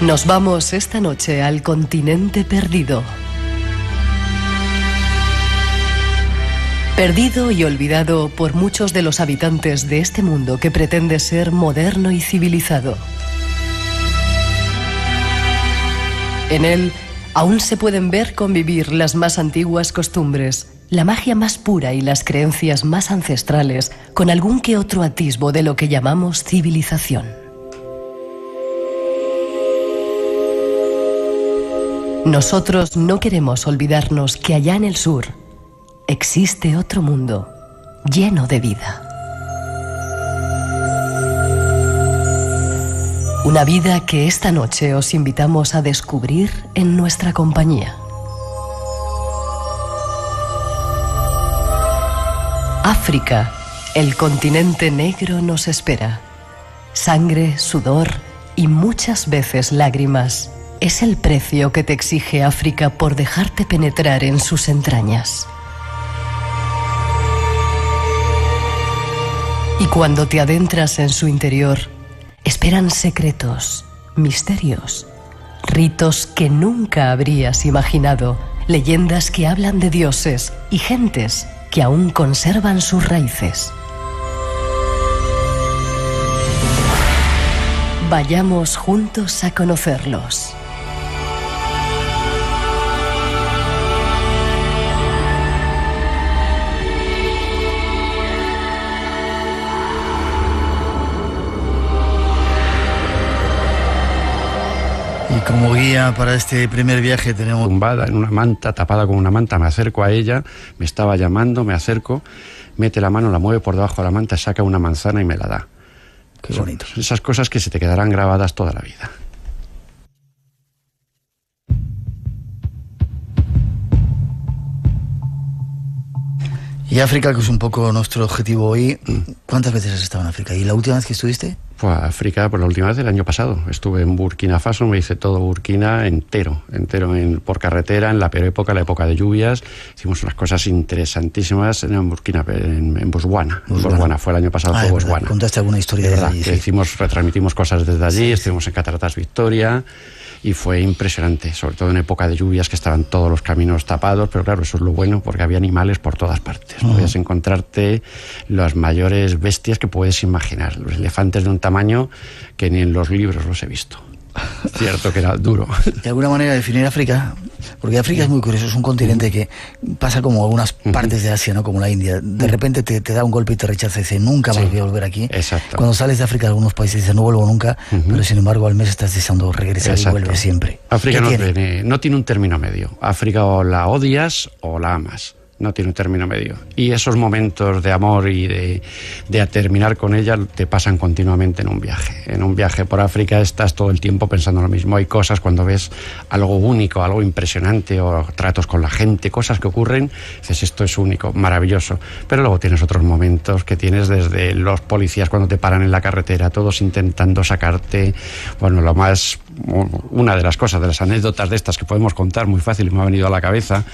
[SPEAKER 3] Nos vamos esta noche al continente perdido. Perdido y olvidado por muchos de los habitantes de este mundo que pretende ser moderno y civilizado. En él aún se pueden ver convivir las más antiguas costumbres, la magia más pura y las creencias más ancestrales, con algún que otro atisbo de lo que llamamos civilización. Nosotros no queremos olvidarnos que allá en el sur existe otro mundo lleno de vida. Una vida que esta noche os invitamos a descubrir en nuestra compañía. África, el continente negro nos espera. Sangre, sudor y muchas veces lágrimas es el precio que te exige África por dejarte penetrar en sus entrañas. Y cuando te adentras en su interior, esperan secretos, misterios, ritos que nunca habrías imaginado, leyendas que hablan de dioses y gentes que aún conservan sus raíces. Vayamos juntos a conocerlos.
[SPEAKER 2] Y como guía para este primer viaje tenemos...
[SPEAKER 4] Tumbada en una manta, tapada con una manta, me acerco a ella, me estaba llamando, me acerco, mete la mano, la mueve por debajo de la manta, saca una manzana y me la da.
[SPEAKER 2] Qué bonito.
[SPEAKER 4] Son esas cosas que se te quedarán grabadas toda la vida.
[SPEAKER 2] Y África, que es un poco nuestro objetivo hoy. ¿Cuántas veces has estado en África? ¿Y la última vez que estuviste?
[SPEAKER 4] Fue a África por la última vez el año pasado. Estuve en Burkina Faso, me hice todo Burkina entero por carretera, en la peor época, la época de lluvias. Hicimos unas cosas interesantísimas en Burkina, en Botswana. Botswana fue el año pasado, fue Botswana.
[SPEAKER 2] Contaste alguna historia de allí.
[SPEAKER 4] Sí. Retransmitimos cosas desde allí, estuvimos en Cataratas Victoria y fue impresionante, sobre todo en época de lluvias que estaban todos los caminos tapados, pero claro, eso es lo bueno porque había animales por todas partes. Podías encontrarte las mayores bestias que puedes imaginar, los elefantes de un tamaño que ni en los libros los he visto. Cierto que era duro.
[SPEAKER 2] De alguna manera definir África, porque África es muy curioso, es un continente que pasa como algunas partes de Asia, ¿no? Como la India. De repente te da un golpe y te rechaza y dice, nunca más voy a volver aquí.
[SPEAKER 4] Exacto.
[SPEAKER 2] Cuando sales de África, algunos países dicen, no vuelvo nunca, pero sin embargo al mes estás deseando regresar y vuelves siempre.
[SPEAKER 4] África no tiene un término medio. África o la odias o la amas. No tiene un término medio. Y esos momentos de amor y de terminar con ella te pasan continuamente en un viaje. En un viaje por África estás todo el tiempo pensando lo mismo. Hay cosas cuando ves algo único, algo impresionante, o tratos con la gente, cosas que ocurren, dices, esto es único, maravilloso. Pero luego tienes otros momentos que tienes desde los policías cuando te paran en la carretera, todos intentando sacarte. Bueno, una de las cosas, de las anécdotas de estas que podemos contar muy fácil y me ha venido a la cabeza,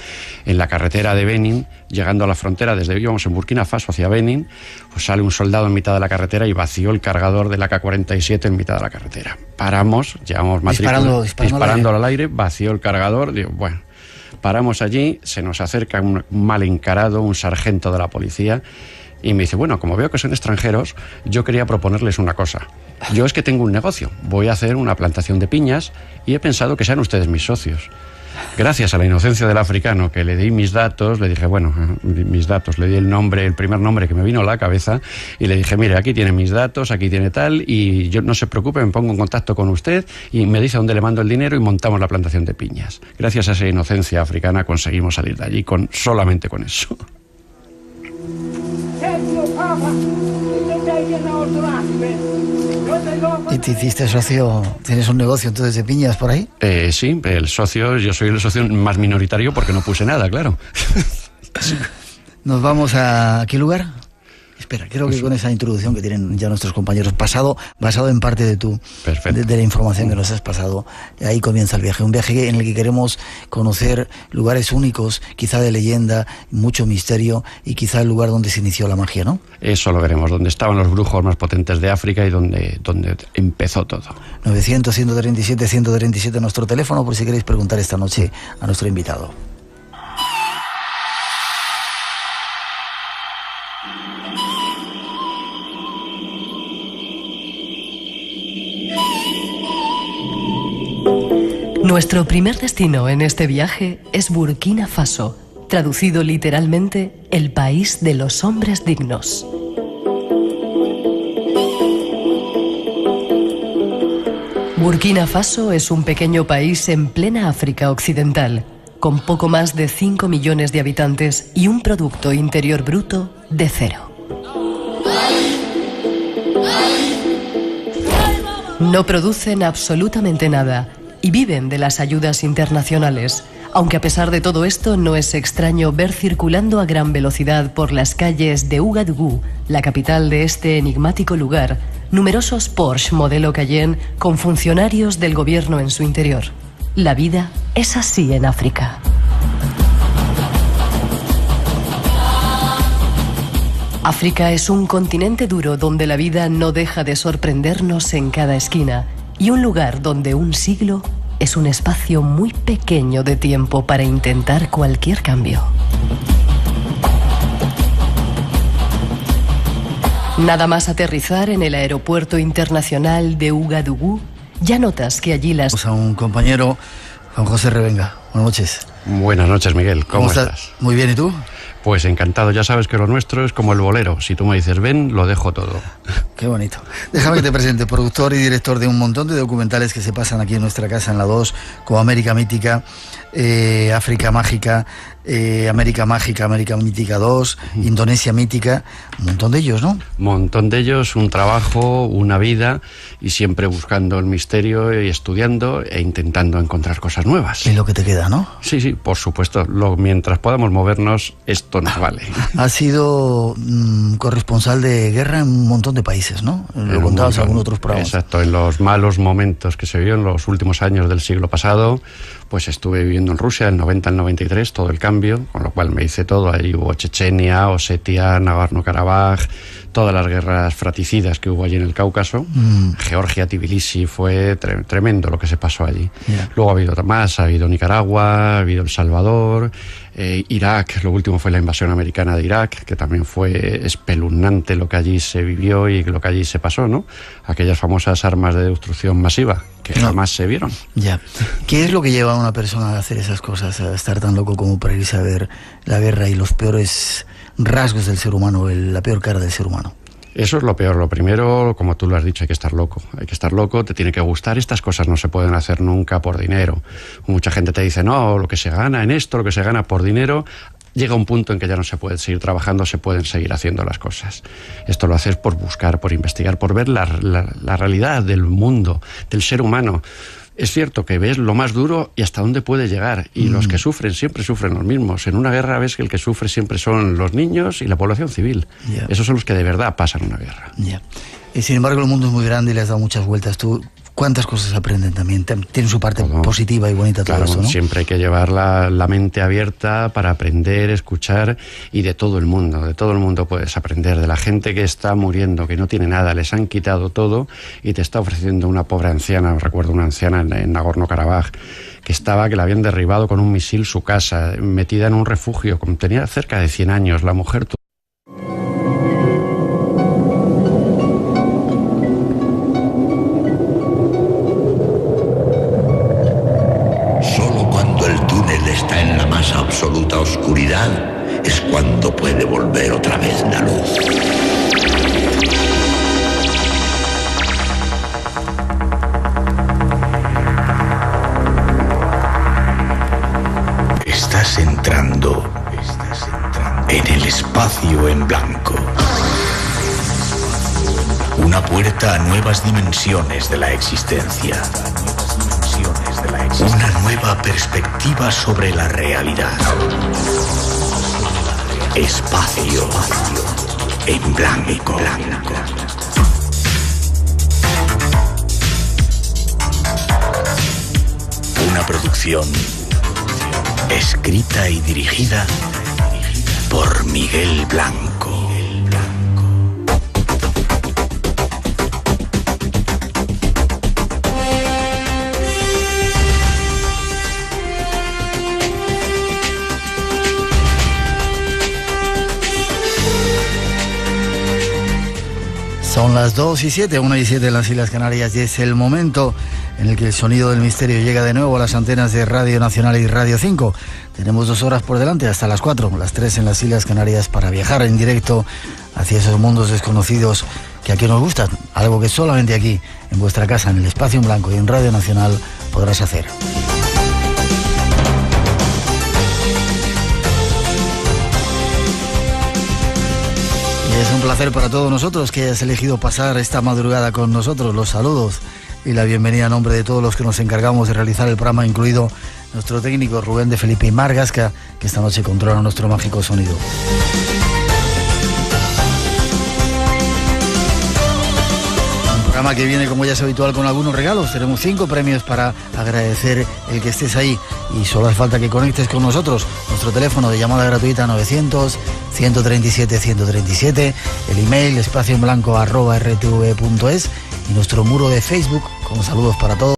[SPEAKER 4] en la carretera de Benin, llegando a la frontera, íbamos en Burkina Faso hacia Benin, pues sale un soldado en mitad de la carretera y vació el cargador del AK-47 en mitad de la carretera. Paramos, llevamos matrícula, disparando al aire, vació el cargador, digo, bueno, paramos allí, se nos acerca un mal encarado, un sargento de la policía, y me dice, bueno, como veo que son extranjeros, yo quería proponerles una cosa. Yo es que tengo un negocio, voy a hacer una plantación de piñas y he pensado que sean ustedes mis socios. Gracias a la inocencia del africano, que le di mis datos, le dije, le di el primer nombre que me vino a la cabeza y le dije, mire, aquí tiene mis datos, aquí tiene tal, y yo no se preocupe, me pongo en contacto con usted y me dice dónde le mando el dinero y montamos la plantación de piñas. Gracias a esa inocencia africana conseguimos salir de allí solamente con eso.
[SPEAKER 2] ¿Y te hiciste socio? ¿Tienes un negocio entonces de piñas por ahí?
[SPEAKER 4] Sí, yo soy el socio más minoritario porque no puse nada, claro.
[SPEAKER 2] ¿Nos vamos a qué lugar? Espera, creo que con esa introducción que tienen ya nuestros compañeros, basado en parte de la información que nos has pasado, ahí comienza el viaje. Un viaje en el que queremos conocer lugares únicos, quizá de leyenda, mucho misterio y quizá el lugar donde se inició la magia, ¿no?
[SPEAKER 4] Eso lo veremos, donde estaban los brujos más potentes de África y donde empezó todo.
[SPEAKER 2] 900-137-137 nuestro teléfono, por si queréis preguntar esta noche a nuestro invitado.
[SPEAKER 3] Nuestro primer destino en este viaje es Burkina Faso, traducido literalmente, el país de los hombres dignos. Burkina Faso es un pequeño país en plena África Occidental, con poco más de 5 millones de habitantes y un Producto Interior Bruto de 0. No producen absolutamente nada y viven de las ayudas internacionales, aunque a pesar de todo esto no es extraño ver circulando a gran velocidad por las calles de Ouagadougou, la capital de este enigmático lugar, numerosos Porsche modelo Cayenne con funcionarios del gobierno en su interior. La vida es así en África. África es un continente duro donde la vida no deja de sorprendernos en cada esquina y un lugar donde un siglo es un espacio muy pequeño de tiempo para intentar cualquier cambio. Nada más aterrizar en el aeropuerto internacional de Ouagadougou, ya notas que allí las...
[SPEAKER 2] Vamos a un compañero, Juan José Revenga. Buenas noches.
[SPEAKER 4] Buenas noches, Miguel. ¿Cómo estás?
[SPEAKER 2] Muy bien, ¿y tú?
[SPEAKER 4] Pues encantado, ya sabes que lo nuestro es como el bolero. Si tú me dices ven, lo dejo todo.
[SPEAKER 2] Qué bonito. Déjame que te presente, productor y director de un montón de documentales que se pasan aquí en nuestra casa en la 2, como América Mítica, África Mágica, América Mágica, América Mítica 2, Indonesia Mítica, un montón de ellos, ¿no?
[SPEAKER 4] Un montón de ellos, un trabajo, una vida y siempre buscando el misterio y estudiando e intentando encontrar cosas nuevas.
[SPEAKER 2] Y lo que te queda, ¿no?
[SPEAKER 4] Sí, por supuesto. Mientras podamos movernos, esto nos vale.
[SPEAKER 2] Has sido corresponsal de guerra en un montón de países, ¿no? Lo contabas en algunos otros programas.
[SPEAKER 4] Exacto, en los malos momentos que se vio en los últimos años del siglo pasado, pues estuve viviendo en Rusia del 90 al 93, todo el cambio, con lo cual me hice todo. Ahí hubo Chechenia, Osetia, Nagorno-Karabaj, todas las guerras fratricidas que hubo allí en el Cáucaso. Georgia, Tbilisi, fue tremendo lo que se pasó allí.
[SPEAKER 2] Yeah.
[SPEAKER 4] Luego ha habido más, ha habido Nicaragua, ha habido El Salvador, Irak, lo último fue la invasión americana de Irak, que también fue espeluznante lo que allí se vivió y lo que allí se pasó, ¿no? Aquellas famosas armas de destrucción masiva que jamás se vieron.
[SPEAKER 2] Ya. ¿Qué es lo que lleva a una persona a hacer esas cosas, a estar tan loco como para irse a ver la guerra y los peores rasgos del ser humano, la peor cara del ser humano?
[SPEAKER 4] Eso es lo peor. Lo primero, como tú lo has dicho, hay que estar loco. Hay que estar loco, te tiene que gustar. Estas cosas no se pueden hacer nunca por dinero. Mucha gente te dice, no, lo que se gana en esto, lo que se gana por dinero. Llega un punto en que ya no se puede seguir trabajando, se pueden seguir haciendo las cosas. Esto lo haces por buscar, por investigar, por ver la realidad del mundo, del ser humano. Es cierto que ves lo más duro y hasta dónde puede llegar. Y los que sufren siempre sufren los mismos. En una guerra ves que el que sufre siempre son los niños y la población civil.
[SPEAKER 2] Yeah.
[SPEAKER 4] Esos son los que de verdad pasan una guerra.
[SPEAKER 2] Yeah. Sin embargo, el mundo es muy grande y le has dado muchas vueltas. Tú, ¿cuántas cosas aprenden también? Tiene su parte positiva y bonita todo eso, ¿no?
[SPEAKER 4] Siempre hay que llevar la mente abierta para aprender, escuchar, y de todo el mundo puedes aprender. De la gente que está muriendo, que no tiene nada, les han quitado todo y te está ofreciendo una pobre anciana. Recuerdo una anciana en Nagorno-Karabaj que le habían derribado con un misil su casa, metida en un refugio, tenía cerca de 100 años, la mujer...
[SPEAKER 11] Absoluta oscuridad es cuando puede volver otra vez la luz.
[SPEAKER 1] Estás entrando en el espacio en blanco. Una puerta a nuevas dimensiones de la existencia. Una nueva perspectiva sobre la realidad. Espacio en blanco. Una producción escrita y dirigida por Miguel Blanco.
[SPEAKER 2] Son las 2:07, 1:07 en las Islas Canarias, y es el momento en el que el sonido del misterio llega de nuevo a las antenas de Radio Nacional y Radio 5. Tenemos 2 horas por delante, hasta las 4, las 3 en las Islas Canarias, para viajar en directo hacia esos mundos desconocidos que aquí nos gustan, algo que solamente aquí, en vuestra casa, en el Espacio en Blanco y en Radio Nacional, podrás hacer. Es un placer para todos nosotros que hayas elegido pasar esta madrugada con nosotros. Los saludos y la bienvenida a nombre de todos los que nos encargamos de realizar el programa, incluido nuestro técnico Rubén de Felipe y Margasca, que esta noche controla nuestro mágico sonido. Un programa que viene, como ya es habitual, con algunos regalos. Tenemos 5 premios para agradecer el que estés ahí, y solo hace falta que conectes con nosotros. Nuestro teléfono de llamada gratuita 900-137-137, el email espacioenblanco@rtv.es y nuestro muro de Facebook con saludos para todos.